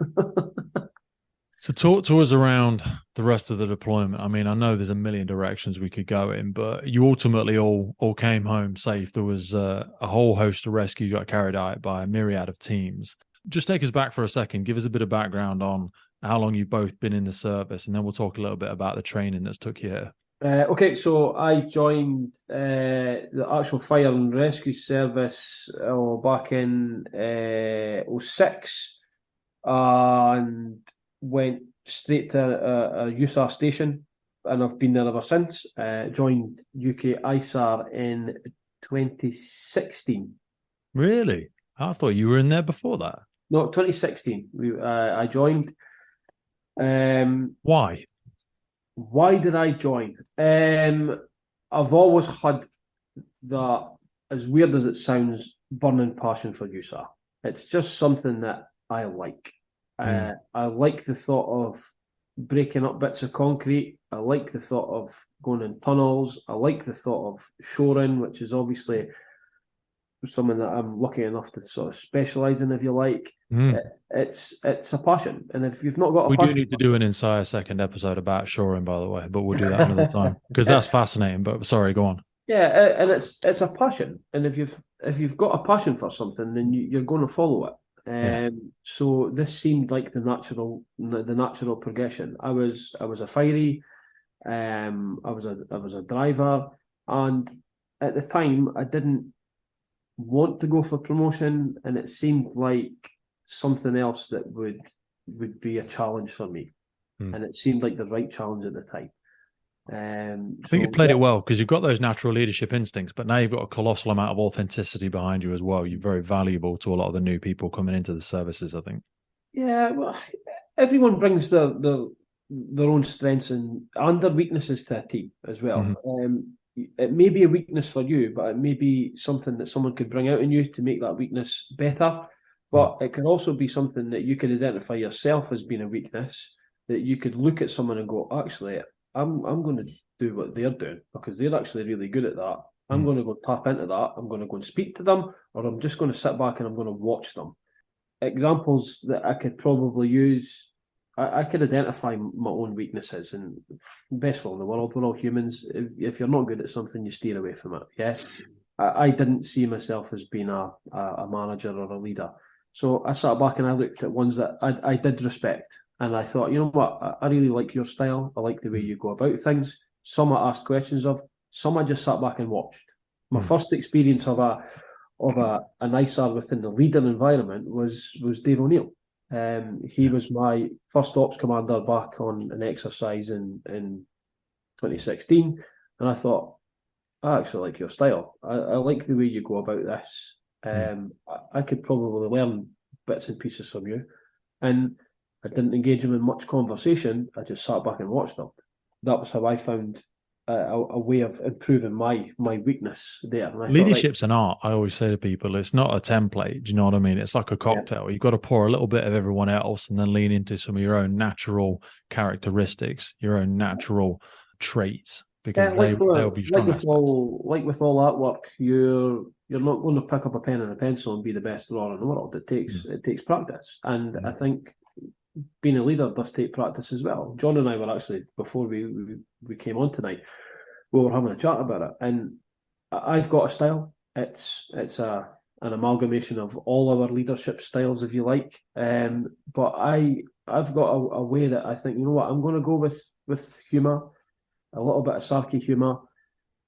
So talk to us around the rest of the deployment. I mean, I know there's a million directions we could go in, but you ultimately all came home safe. There was a whole host of rescue got carried out by a myriad of teams. Just take us back for a second. Give us a bit of background on how long you've both been in the service, and then we'll talk a little bit about the training that's took you here. Okay, so I joined the actual fire and rescue service back in '06 and went straight to a UKISAR station, and I've been there ever since. Joined UKISAR in 2016. Really? I thought you were in there before that. No, 2016. I joined. Why? Why did I join? I've always had that, as weird as it sounds, burning passion for UKISAR. It's just something that I like. I like the thought of breaking up bits of concrete. I like the thought of going in tunnels. I like the thought of shoring, which is obviously something that I'm lucky enough to sort of specialise in, if you like. It's a passion, and if you've not got a we passion, do need to do an entire second episode about shoring, by the way, but we'll do that another time because that's fascinating. But sorry, go on. Yeah, and it's a passion, and if you've got a passion for something, then you're going to follow it. So this seemed like the natural progression. I was a firey, I was a driver, and at the time I didn't want to go for promotion, and it seemed like something else that would be a challenge for me, and it seemed like the right challenge at the time. I think you played it well because you've got those natural leadership instincts, but now you've got a colossal amount of authenticity behind you as well. You're very valuable to a lot of the new people coming into the services, I think. Yeah, well, everyone brings their own strengths and their weaknesses to a team as well. It may be a weakness for you, but it may be something that someone could bring out in you to make that weakness better. But it could also be something that you could identify yourself as being a weakness, that you could look at someone and go, actually, I'm going to do what they're doing because they're actually really good at that. I'm going to go tap into that. I'm going to go and speak to them, or I'm just going to sit back and I'm going to watch them. Examples that I could probably use, I could identify my own weaknesses, and best of all in the world, we're all humans. If you're not good at something, you steer away from it. Yeah, I didn't see myself as being a manager or a leader. So I sat back and I looked at ones that I did respect. And I thought, you know what, I really like your style. I like the way you go about things. Some I asked questions of, some I just sat back and watched. My first experience of an ISAR within the leader environment was Dave O'Neill. He was my first ops commander back on an exercise in 2016. And I thought, I actually like your style. I like the way you go about this. I could probably learn bits and pieces from you. And I didn't engage him in much conversation. I just sat back and watched them. That was how I found a way of improving my weakness there. And leadership's an art. I always say to people, it's not a template. Do you know what I mean? It's like a cocktail. You've got to pour a little bit of everyone else and then lean into some of your own natural characteristics, your own natural traits, because they'll be strong aspects. Like with all that work, you're not going to pick up a pen and a pencil and be the best drawer in the world. It takes practice, and I think being a leader does take practice as well. John and I were actually, before we came on tonight, we were having a chat about it, and I've got a style. It's an amalgamation of all our leadership styles, if you like. But I've got a way that I think, you know what, I'm going to go with humour, a little bit of sarky humour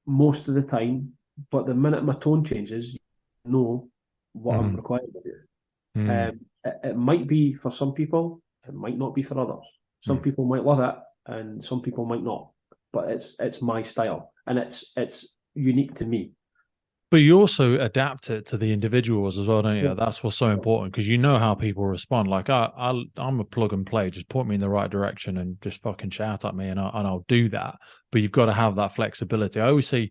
most of the time. But the minute my tone changes, you know what I'm required to do. It might be for some people, it might not be for others. Some people might love it, and some people might not. But it's my style, and it's unique to me. But you also adapt it to the individuals as well, don't you? Yeah. That's what's so important, because you know how people respond. Like I'm a plug and play. Just point me in the right direction and just fucking shout at me, and I'll do that. But you've got to have that flexibility. I always say,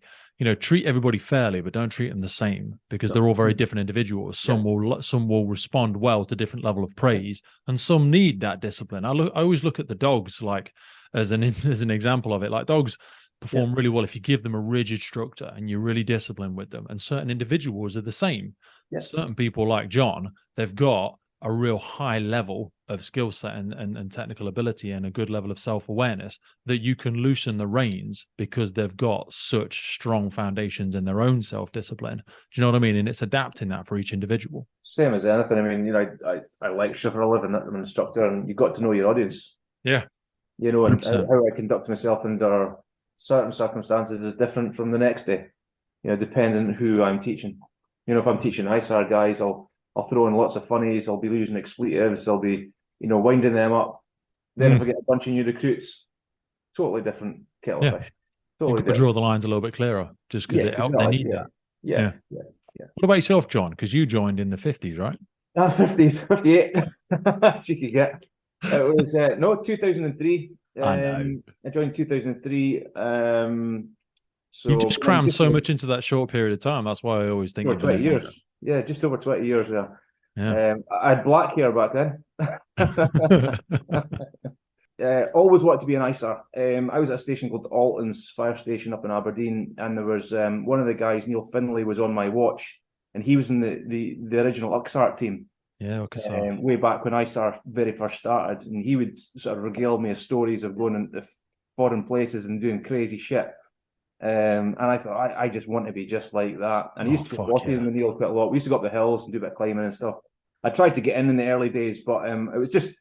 treat everybody fairly, but don't treat them the same, because they're all very different individuals. Some will respond well to different level of praise, and some need that discipline. I always look at the dogs like as an example of it. Like dogs perform really well if you give them a rigid structure and you're really disciplined with them. And certain individuals are the same. Certain people like John, they've got a real high level of skill set and technical ability and a good level of self-awareness that you can loosen the reins because they've got such strong foundations in their own self-discipline. Do you know what I mean? And it's adapting that for each individual. Same as anything. I mean, I lecture for a living. I'm an instructor, and you've got to know your audience. Yeah. And how I conduct myself under certain circumstances is different from the next day, depending who I'm teaching. If I'm teaching ISAR guys, I'll throw in lots of funnies, I'll be using expletives, I'll be, winding them up. Then if I get a bunch of new recruits, totally different kettle of fish. Totally you could draw the lines a little bit clearer just because they need that. Yeah. What about yourself, John? Because you joined in the 50s, right? 50s, 58. Cheeky get. It was 2003. I know. I joined 2003. So you just crammed so much into that short period of time. That's why I always think over 20 years. Yeah, just over 20 years there. Yeah. I had black hair back then. Always wanted to be an ISAR. I was at a station called Alton's Fire Station up in Aberdeen, and there was one of the guys, Neil Finlay, was on my watch, and he was in the original UKISAR team. Yeah, UKISAR. Way back when ISAR very first started, and he would sort of regale me of stories of going into foreign places and doing crazy shit. And I thought, I just want to be just like that. And I used to go walking with Neil quite a lot. We used to go up the hills and do a bit of climbing and stuff. I tried to get in the early days, but it was just,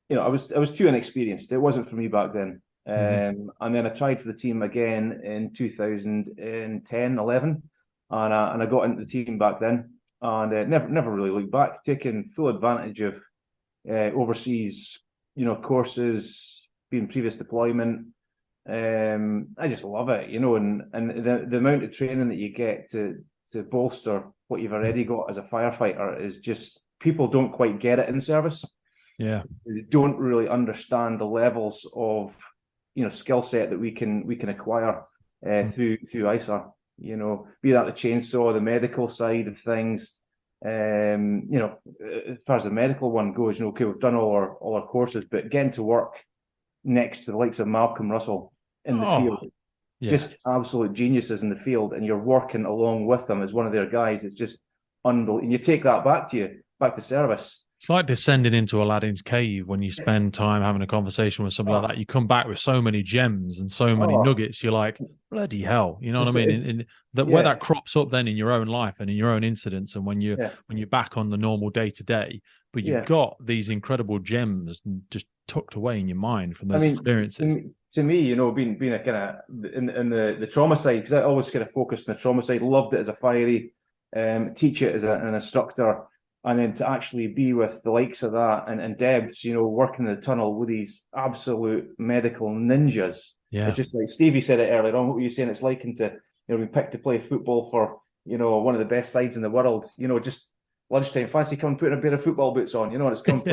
I was too inexperienced. It wasn't for me back then. And then I tried for the team again in 2010, 11, and I got into the team back then, and never really looked back. Taking full advantage of overseas, courses, being previous deployment. I just love it, and the amount of training that you get to bolster what you've already got as a firefighter is just, people don't quite get it in service. Yeah, they don't really understand the levels of skill set that we can acquire through ISAR. Be that the chainsaw, the medical side of things. As far as the medical one goes, okay, we've done all our courses, but getting to work next to the likes of Malcolm Russell in the field, just absolute geniuses in the field, and you're working along with them as one of their guys. It's just unbelievable. And you take that back to service. It's like descending into Aladdin's cave when you spend time having a conversation with somebody like that. You come back with so many gems and so many nuggets. You're like, bloody hell, you know what I mean? Where that crops up then in your own life and in your own incidents, and when you're back on the normal day to day, but you've got these incredible gems just tucked away in your mind from those experiences. To me, being a kind of in the trauma side, because I always kind of focused on the trauma side, loved it as a fiery, teach it as an instructor. And then to actually be with the likes of that and Debs, working in the tunnel with these absolute medical ninjas. Yeah. It's just like Stevie said it earlier on. What were you saying? It's likened to, be picked to play football for, one of the best sides in the world. Just lunchtime, fancy coming putting a pair of football boots on, and it's coming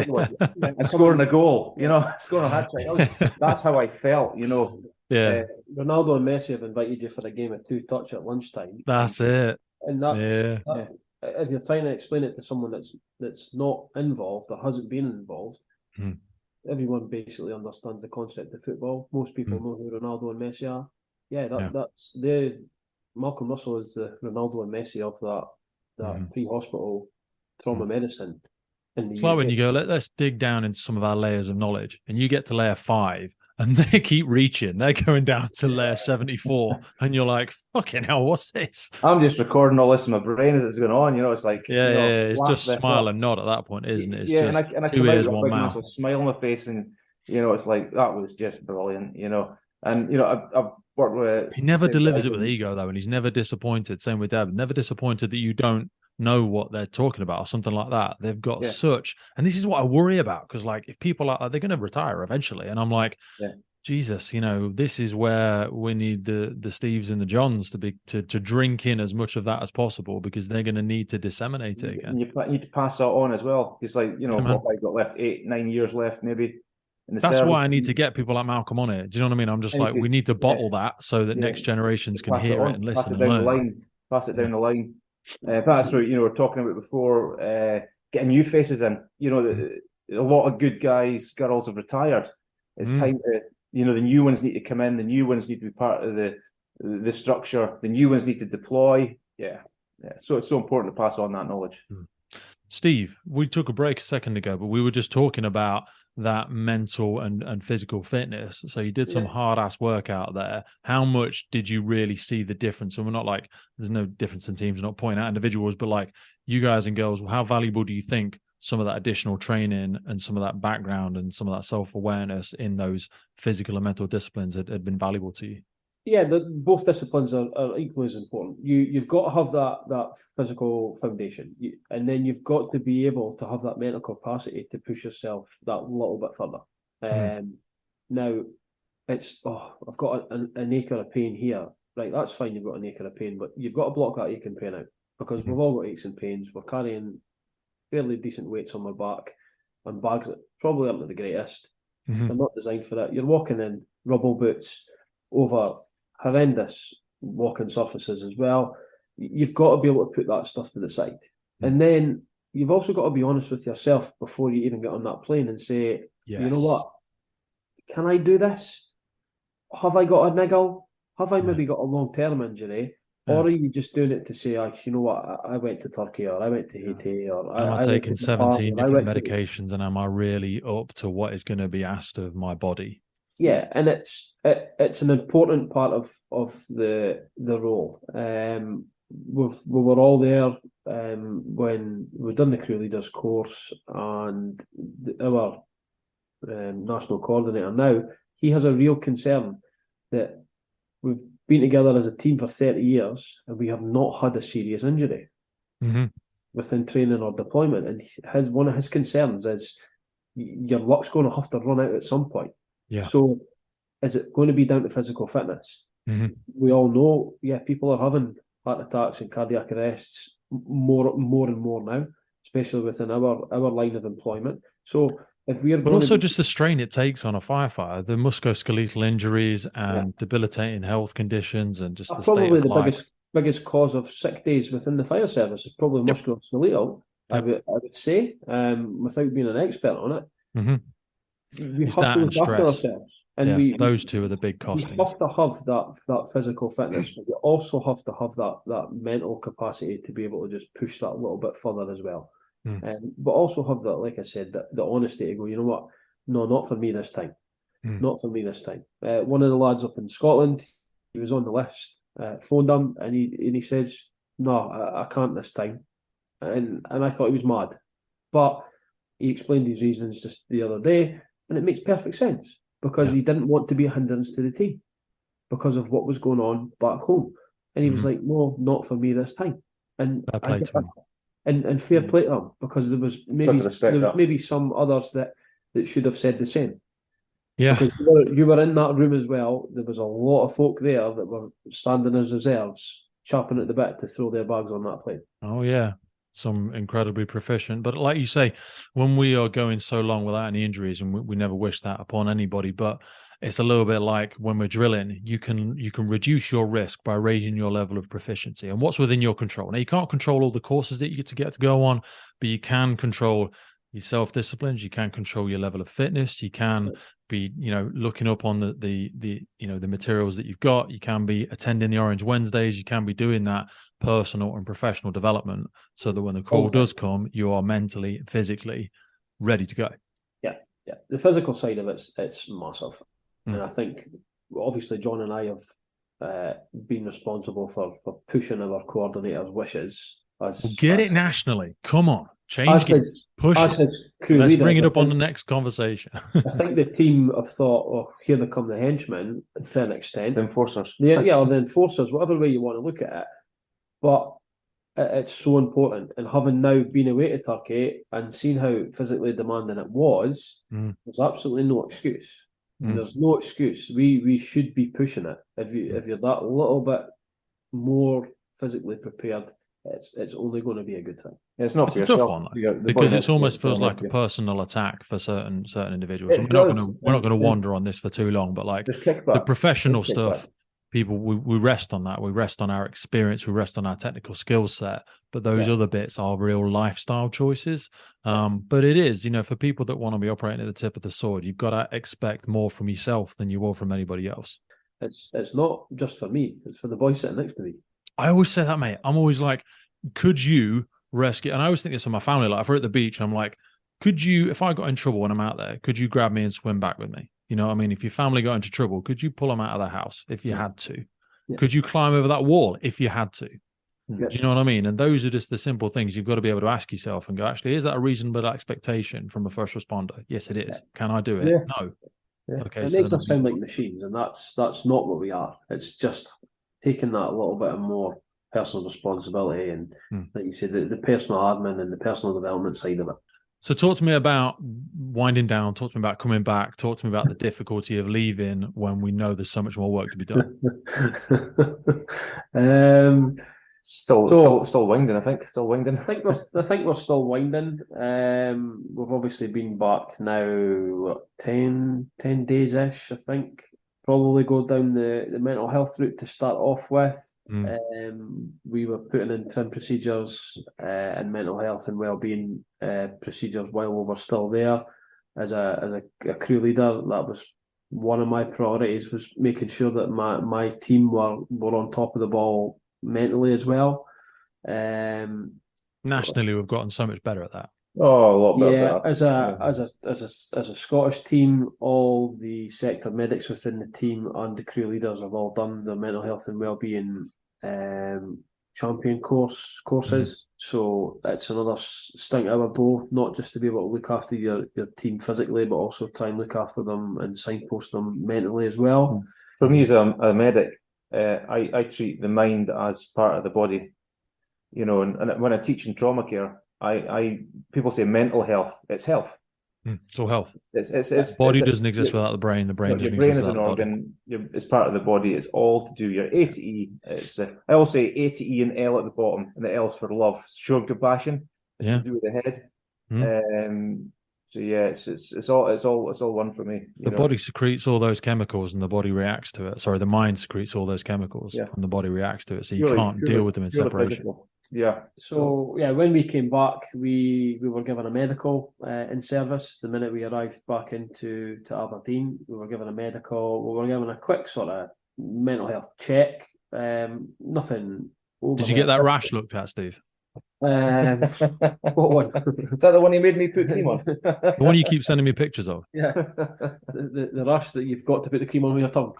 and scoring a goal, scoring a hat trick. That's how I felt, Yeah. Ronaldo and Messi have invited you for a game of 2-touch at lunchtime. That's it. And that's if you're trying to explain it to someone that's not involved or hasn't been involved, everyone basically understands the concept of football. Most people know who Ronaldo and Messi are. That's Malcolm Russell is the Ronaldo and Messi of that pre-hospital trauma medicine. It's like when you go, let's dig down into some of our layers of knowledge, and you get to layer 5, and they keep reaching. They're going down to layer 74, and you're like, fucking hell, what's this? I'm just recording all this in my brain as it's going on. It's like, it's just smile and nod at that point, isn't it? It's just and I two ears, one mouth. A smile on my face, and it's like, that was just brilliant. And I've worked with. He never delivers it with ego though, and he's never disappointed. Same with Deb, never disappointed that you don't know what they're talking about or something like that. They've got such, and this is what I worry about, because like if people are, they're going to retire eventually, and I'm like, Jesus, this is where we need the Steves and the Johns to drink in as much of that as possible, because they're going to need to disseminate it again. And you need to pass that on as well. It's like, what I got left, 8-9 years left maybe. That's why I need to get people like Malcolm on it. Do you know what I mean? I'm just like, we need to bottle that so that next generations can hear it and listen. Pass it down the line. Pass it down the line. That's what we were talking about before. Getting new faces in. A lot of good guys, girls have retired. It's time to, the new ones need to come in. The new ones need to be part of the structure. The new ones need to deploy. So it's so important to pass on that knowledge. Steve, we took a break a second ago, but we were just talking about that mental and physical fitness. So you did some hard ass work out there. How much did you really see the difference? And we're not like, there's no difference in teams, not pointing out individuals, but like you guys and girls, how valuable do you think some of that additional training and some of that background and some of that self-awareness in those physical and mental disciplines had been valuable to you? both disciplines are equally as important. You've got to have that physical foundation, and then you've got to be able to have that mental capacity to push yourself that little bit further. Now, it's I've got an acre of pain here. Right, that's fine. You've got an acre of pain, but you've got to block that ache and pain out, because we've all got aches and pains. We're carrying fairly decent weights on our back and bags that probably aren't the greatest. They're not designed for that. You're walking in rubble boots over horrendous walking surfaces as well. You've got to be able to put that stuff to the side. And then you've also got to be honest with yourself before you even get on that plane and say, you know what, can I do this? Have I got a niggle? Have I maybe got a long-term injury? Or are you just doing it to say, you know what, I went to Turkey, or I went to Haiti, or am I taking 17 Japan, different medications, and am I really up to what is going to be asked of my body? Yeah, and it's an important part of the role. We were all there when we've done the crew leaders course, and our national coordinator now, he has a real concern that we've been together as a team for 30 years and we have not had a serious injury within training or deployment. And one of his concerns is your luck's going to have to run out at some point. Yeah. So is it going to be down to physical fitness? We all know, people are having heart attacks and cardiac arrests more and more now, especially within our line of employment. So but also just the strain it takes on a firefighter, the musculoskeletal injuries and debilitating health conditions, and just probably the biggest cause of sick days within the fire service is probably musculoskeletal. I would say, without being an expert on it, we have to look after ourselves, and those two are the big costings. We have to have that physical fitness, but we also have to have that mental capacity to be able to just push that a little bit further as well. But also have that, like I said, the honesty to go, you know what? No, not for me this time. Not for me this time. One of the lads up in Scotland, he was on the list, phoned him, and he says, no, I can't this time. And I thought he was mad. But he explained his reasons just the other day, and it makes perfect sense, because he didn't want to be a hindrance to the team because of what was going on back home. And he was like, no, not for me this time. And And fair play to them, because there was maybe some others that should have said the same. Yeah, because you were in that room as well. There was a lot of folk there that were standing as reserves, chopping at the bit to throw their bags on that plane. Oh yeah, some incredibly proficient. But like you say, when we are going so long without any injuries, and we never wish that upon anybody, but it's a little bit like when we're drilling, you can reduce your risk by raising your level of proficiency and what's within your control. Now, you can't control all the courses that you get to go on, but you can control your self-disciplines, you can control your level of fitness, you can be, looking up on the materials that you've got, you can be attending the Orange Wednesdays, you can be doing that personal and professional development so that when the call does come, you are mentally and physically ready to go. Yeah. The physical side of it's massive. And I think, obviously, John and I have been responsible for pushing our coordinator's wishes. Get it nationally. Come on. Change it. Push it. Let's bring it up on the next conversation. I think the team have thought, here they come the henchmen, to an extent. The enforcers. Or the enforcers, whatever way you want to look at it. But it's so important. And having now been away to Turkey and seen how physically demanding it was, there's absolutely no excuse. There's no excuse. We should be pushing it. If you're that little bit more physically prepared, it's only going to be a good thing. It's not for yourself, tough one, because it almost feels like a personal attack for certain individuals. We're not going to wander on this for too long, but like the professional stuff, people we rest on that. We rest on our experience. We rest on our technical skill set. But those other bits are real lifestyle choices. But it is, for people that want to be operating at the tip of the sword, you've got to expect more from yourself than you will from anybody else. It's not just for me. It's for the boy sitting next to me. I always say that, mate. I'm always like, could you rescue? And I always think this of my family. Like, if we're at the beach, I'm like, could you, if I got in trouble when I'm out there, could you grab me and swim back with me? You know what I mean? If your family got into trouble, could you pull them out of the house if you had to? Yeah. Could you climb over that wall if you had to? Yeah. Do you know what I mean? And those are just the simple things you've got to be able to ask yourself and go, actually, is that a reasonable expectation from a first responder? Yes, it is. Can I do it? Yeah. No. Yeah. Okay, It so makes then us sound like machines, and that's not what we are. It's just taking that a little bit more personal responsibility and, like you said, the personal admin and the personal development side of it. So talk to me about winding down, talk to me about coming back, talk to me about the difficulty of leaving when we know there's so much more work to be done. Still winding, I think. Still winding. I think we're still winding. We've obviously been back now 10 days-ish, I think. Probably go down the mental health route to start off with. We were putting in trim procedures and mental health and wellbeing procedures while we were still there. As a crew leader, that was one of my priorities, was making sure that my team were on top of the ball mentally as well. Nationally, we've gotten so much better at that. Oh, a lot better. Yeah, as a Scottish team, all the sector medics within the team and the crew leaders have all done the mental health and wellbeing champion courses. So it's another stink of a bow, not just to be able to look after your team physically, but also try and look after them and signpost them mentally as well. For me as a medic, I treat the mind as part of the body. You know, and when I teach in trauma care, people say mental health. It's health. It's all health. It's body doesn't exist without the brain. The brain doesn't exist without the body. Your brain is an organ. It's part of the body. It's all to do. Your A to E. I always say A to E and L at the bottom, and the L's for love. Show compassion. It's to do with the head. So yeah, it's all one for me. The body secretes all those chemicals, and the body reacts to it. Sorry, the mind secretes all those chemicals, and the body reacts to it. So you can't deal with them in separation. Physical. Yeah. So yeah, when we came back, we were given a medical in service. The minute we arrived back into Aberdeen, we were given a medical. We were given a quick sort of mental health check. Nothing. Did you get that rash looked at, Steve? What one? Is that the one you made me put cream on? The one you keep sending me pictures of. Yeah, the rash that you've got to put the cream on with your tongue.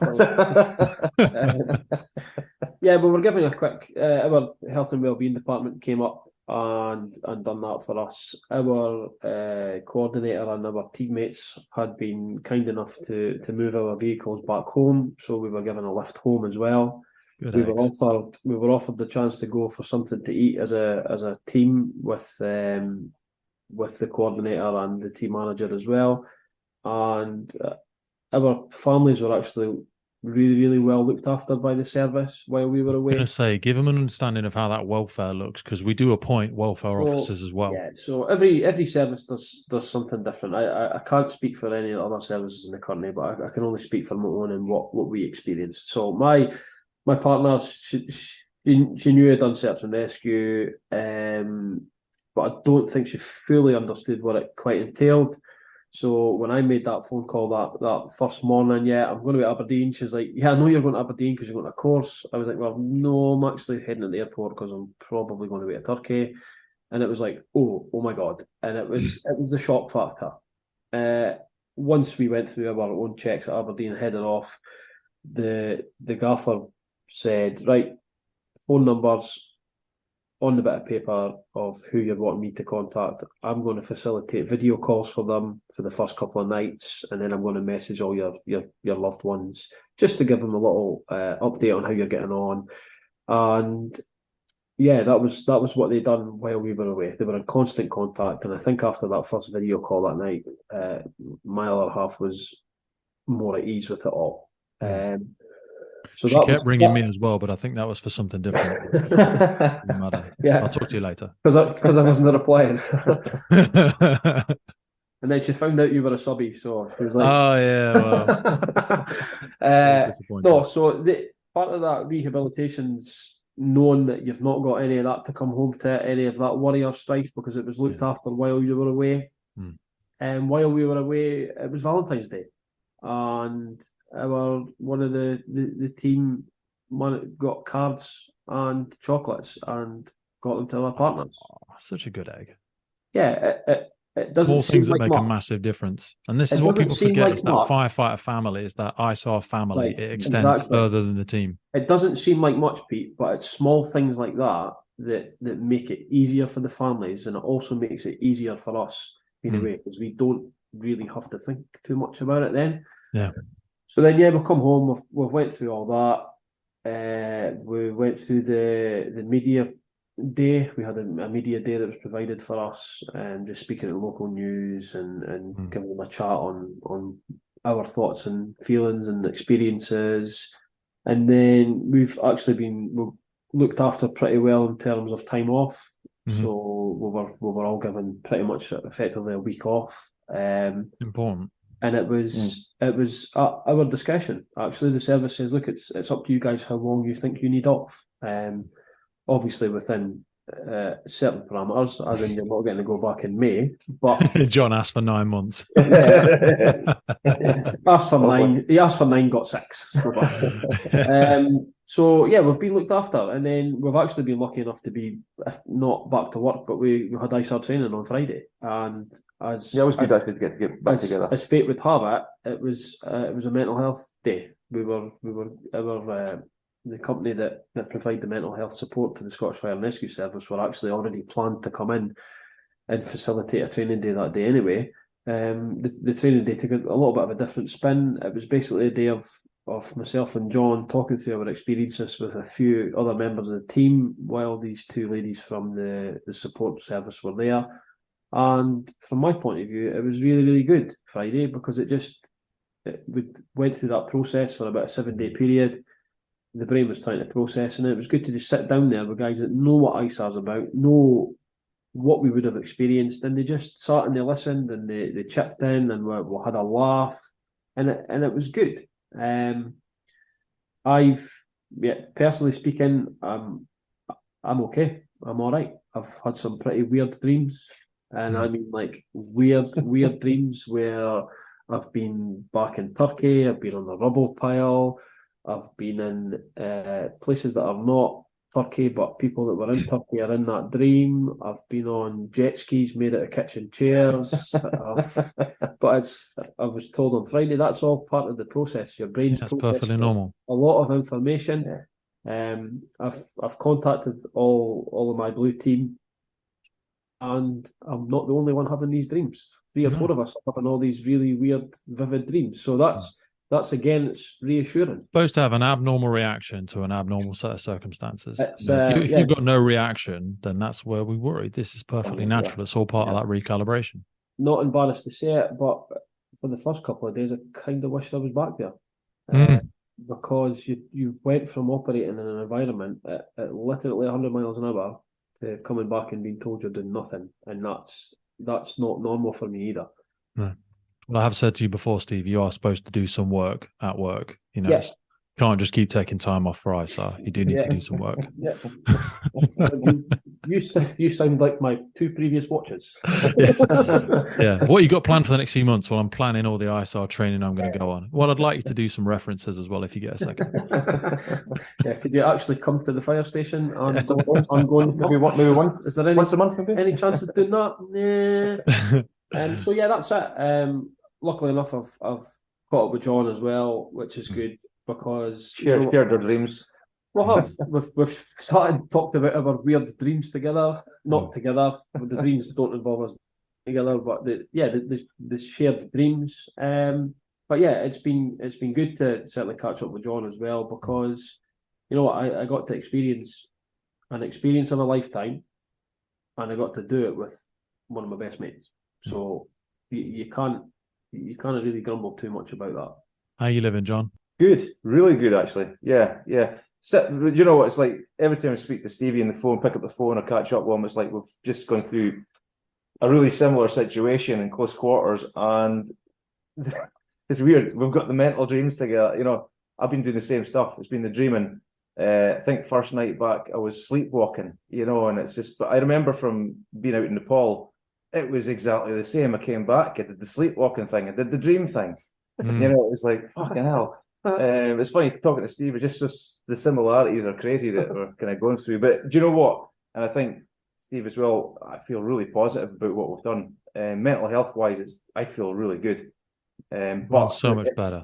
Yeah, but we're giving a quick. Our health and wellbeing department came up and done that for us. Our coordinator and our teammates had been kind enough to move our vehicles back home, so we were given a lift home as well. We were offered the chance to go for something to eat as a team with the coordinator and the team manager as well, and our families were actually really, really well looked after by the service while we were away. I'm going to say, give them an understanding of how that welfare looks, because we do appoint welfare officers as well. Yeah, so every service does something different. I can't speak for any other services in the country, but I can only speak for my own and what we experienced. So my partner, she knew I'd done search and rescue, but I don't think she fully understood what it quite entailed. So when I made that phone call that first morning, I'm going to Aberdeen. She's like, yeah, I know you're going to Aberdeen because you're going to a course. I was like, well, no, I'm actually heading to the airport because I'm probably going to be to Turkey. And it was like, oh my God. And it was the shock factor. Once we went through our own checks at Aberdeen and headed off, the gaffer said, right, phone numbers on the bit of paper of who you're wanting me to contact. I'm going to facilitate video calls for them for the first couple of nights, and then I'm going to message all your loved ones just to give them a little update on how you're getting on. And yeah, that was what they done while we were away. They were in constant contact, and I think after that first video call that night, my other half was more at ease with it all. So she kept ringing me as well, but I think that was for something different. Doesn't matter. Yeah, I'll talk to you later. Because I wasn't replying. And then she found out you were a subby, so she was like, "Oh yeah." Well. No, so part of that rehabilitation's knowing that you've not got any of that to come home to, any of that worry or strife, because it was looked after while you were away. And while we were away, it was Valentine's Day, and one of the team got cards and chocolates and got them to their partners. Oh, such a good egg. Yeah, it doesn't. All things that make much. A massive difference, and this is what people forget: it's that firefighter family, it's that ISAR family. It extends further than the team. It doesn't seem like much, Pete, but it's small things like that make it easier for the families, and it also makes it easier for us being away because we don't really have to think too much about it then. Yeah. So then, we come home. We've went through all that. We went through the media day. We had a media day that was provided for us, and just speaking at local news and giving them a chat on our thoughts and feelings and experiences. And then we've looked after pretty well in terms of time off. So we were all given pretty much effectively a week off. Important. And it was our discussion. Actually, the service says, look, it's up to you guys how long you think you need off. Obviously within certain parameters, as in you're not going to go back in May. But John asked for 9 months. asked for 9. He asked for 9, got 6. So we've been looked after, and then we've actually been lucky enough to be not back to work, but we had ISAR training on Friday, and it was good actually to get back together. As fate would have it was a mental health day. The company that provide the mental health support to the Scottish Fire and Rescue Service were actually already planned to come in and facilitate a training day that day anyway. The training day took a little bit of a different spin. It was basically a day of myself and John talking through our experiences with a few other members of the team while these two ladies from the support service were there. And from my point of view, it was really, really good Friday, because we went through that process for about a 7-day period. The brain was trying to process, and it was good to just sit down there with guys that know what ISAR's about, know what we would have experienced, and they just sat and they listened and they chipped in, and we had a laugh, and it was good. Personally speaking, I'm okay. I'm all right. I've had some pretty weird dreams, and I mean like weird dreams where I've been back in Turkey. I've been on the rubble pile. I've been in places that are not Turkey, but people that were in Turkey are in that dream. I've been on jet skis made out of kitchen chairs. But I was told on Friday, that's all part of the process. Your brain's perfectly normal. A lot of information. I've contacted all of my blue team, and I'm not the only one having these dreams. 3 or 4 of us are having all these really weird, vivid dreams. So that's again, it's reassuring. Supposed to have an abnormal reaction to an abnormal set of circumstances. If you've got no reaction, then that's where we worry. This is perfectly natural. It's all part of that recalibration. Not embarrassed to say it, but for the first couple of days, I kind of wished I was back there. Because you went from operating in an environment at literally 100 miles an hour to coming back and being told you're doing nothing. And that's not normal for me either. No. Well, I have said to you before, Steve, you are supposed to do some work at work. Yes. You can't just keep taking time off for ISAR. You do need to do some work. Yeah. You sound like my 2 previous watches. Yeah. What you got planned for the next few months? Well, I'm planning all the ISAR training I'm going to go on. Well, I'd like you to do some references as well if you get a second. Could you actually come to the fire station and ongoing? Maybe one. Is there once a month? Maybe any chance of doing that? Nah. So that's it. Luckily enough, I've caught up with John as well, which is good, because shared our dreams. We've talked about our weird dreams together, not together. The dreams don't involve us together, but the shared dreams. But it's been good to certainly catch up with John as well, because I got to experience an experience of a lifetime, and I got to do it with one of my best mates. So you can't really grumble too much about that. How are you living, John? Good, really good actually. Yeah. So, you know what it's like? Every time I speak to Stevie on the phone, pick up the phone or catch up with him, it's like we've just gone through a really similar situation in close quarters, and it's weird. We've got the mental dreams together. I've been doing the same stuff. It's been the dreaming. I think first night back I was sleepwalking, and it's just. But I remember from being out in Nepal, it was exactly the same. I came back, I did the sleepwalking thing, I did the dream thing. It was like fucking hell. It's funny talking to Steve. It's just the similarities are crazy that we're kind of going through. But do you know what? And I think Steve as well. I feel really positive about what we've done. Mental health wise, I feel really good. But so much better.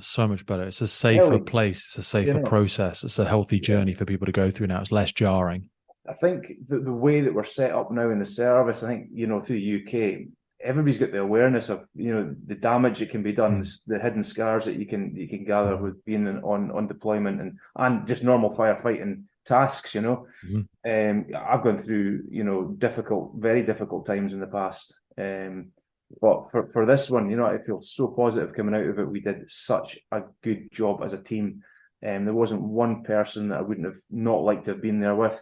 It's a safer place. It's a safer process. It's a healthy journey for people to go through now. It's less jarring. I think the way that we're set up now in the service, I think through the UK, everybody's got the awareness of, you know, the damage that can be done, the hidden scars that you can gather with being on deployment and just normal firefighting tasks, you know. I've gone through, you know, very difficult times in the past. But for this one, you know, I feel so positive coming out of it. We did such a good job as a team. There wasn't one person that I wouldn't have not liked to have been there with.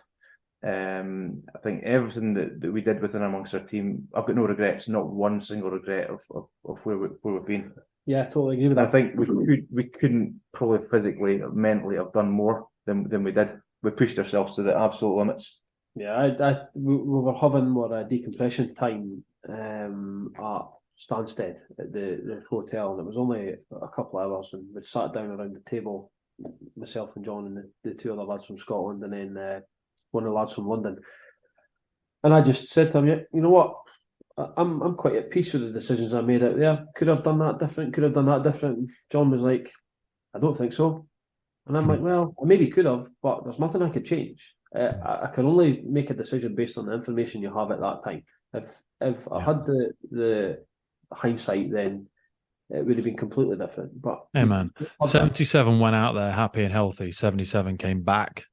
I think everything that we did within amongst our team, I've got no regrets, not one single regret of where we've been. Yeah, I totally agree with that. I think we couldn't probably physically or mentally have done more than we did. We pushed ourselves to the absolute limits. Yeah, we were having a decompression time at Stansted at the hotel, and it was only a couple of hours, and we sat down around the table, myself and John and the two other lads from Scotland, and then one of the lads from London. And I just said to him, you know what, I'm quite at peace with the decisions I made out there. Could have done that different, could have done that different. And John was like, I don't think so. And I'm like, well, I maybe could have, but there's nothing I could change. I can only make a decision based on the information you have at that time. If I had the hindsight, then it would have been completely different. But hey man, 77 went out there happy and healthy. 77 came back.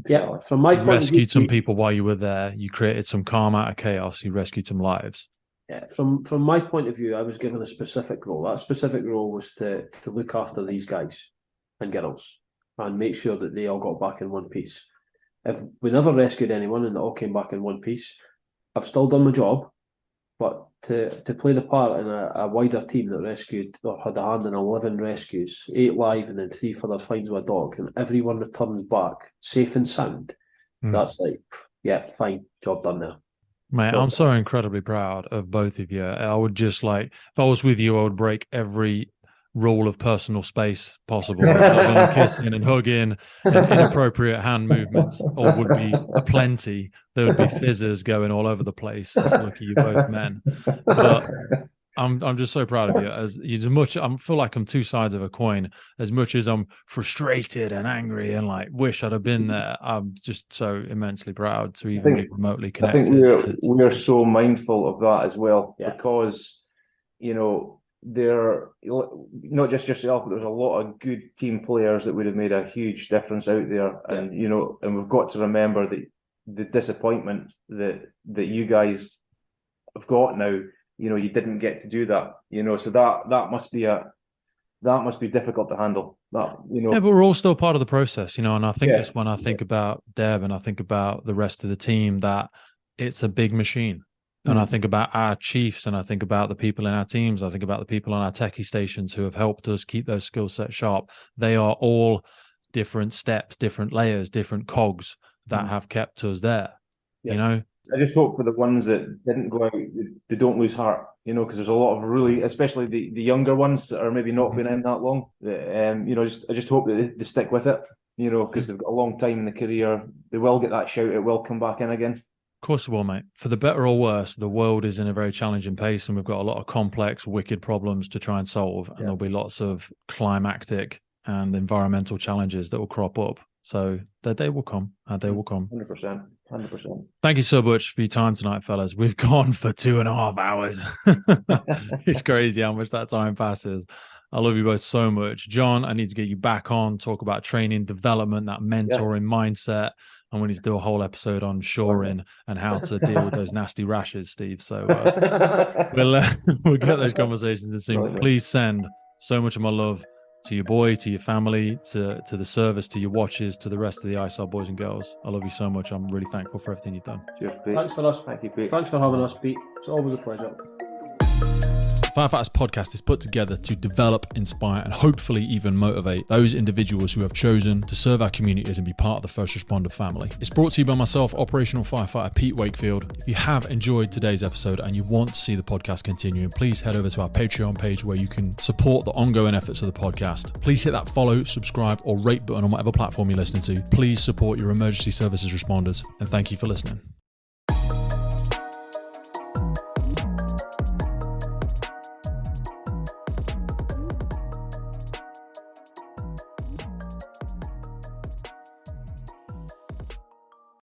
Yeah, from my point rescued of view, some people while you were there. You created some calm out of chaos. You rescued some lives. Yeah, from my point of view, I was given a specific role. That specific role was to look after these guys and girls and make sure that they all got back in one piece. If we never rescued anyone and they all came back in one piece, I've still done my job. But to play the part in a wider team that rescued or had a hand in 11 rescues, 8 live and then 3 further finds with a dog, and everyone returns back safe and sound, that's like, yeah, fine, job done now. Mate, I'm so incredibly proud of both of you. I would just like, if I was with you, I would break every rule of personal space possible. Kissing and hugging and inappropriate hand movements or would be aplenty. There would be fizzers going all over the place. It's lucky you both men. But I'm just so proud of you. I feel like I'm two sides of a coin. As much as I'm frustrated and angry and like wish I'd have been there, I'm just so immensely proud to even be remotely connected. I think we're so mindful of that as well, because, you know, there, not just yourself, but there's a lot of good team players that would have made a huge difference out there. And, you know, and we've got to remember that the disappointment that you guys have got now, you know, you didn't get to do that, you know, so that must be difficult to handle. That, you know. Yeah, but we're all still part of the process, you know, and I think that's when I think about Deb and I think about the rest of the team, that it's a big machine. And I think about our chiefs and I think about the people in our teams. I think about the people on our techie stations who have helped us keep those skill sets sharp. They are all different steps, different layers, different cogs that have kept us there, you know? I just hope for the ones that didn't go out, they don't lose heart, you know, because there's a lot of really, especially the younger ones that are maybe not been in that long, you know, I just hope that they stick with it, you know, because they've got a long time in the career. They will get that shout, it will come back in again. Of course it will, mate. For the better or worse, the world is in a very challenging pace and we've got a lot of complex, wicked problems to try and solve. And there'll be lots of climactic and environmental challenges that will crop up. So their day will come. Our day will come. 100%. Thank you so much for your time tonight, fellas. We've gone for 2.5 hours. It's crazy how much that time passes. I love you both so much. John, I need to get you back on, talk about training, development, that mentoring mindset. And we need to do a whole episode on shoring and how to deal with those nasty rashes, Steve. So we'll get those conversations in soon. Please send so much of my love to your boy, to your family, to the service, to your watches, to the rest of the ISAR boys and girls. I love you so much. I'm really thankful for everything you've done. Cheers, Pete. Thanks for us. Thank you, Pete. Thanks for having us, Pete. It's always a pleasure. Firefighters podcast is put together to develop, inspire, and hopefully even motivate those individuals who have chosen to serve our communities and be part of the first responder family. It's brought to you by myself, operational firefighter Pete Wakefield. If you have enjoyed today's episode and you want to see the podcast continuing, please head over to our Patreon page where you can support the ongoing efforts of the podcast. Please hit that follow, subscribe, or rate button on whatever platform you're listening to. Please support your emergency services responders, and thank you for listening.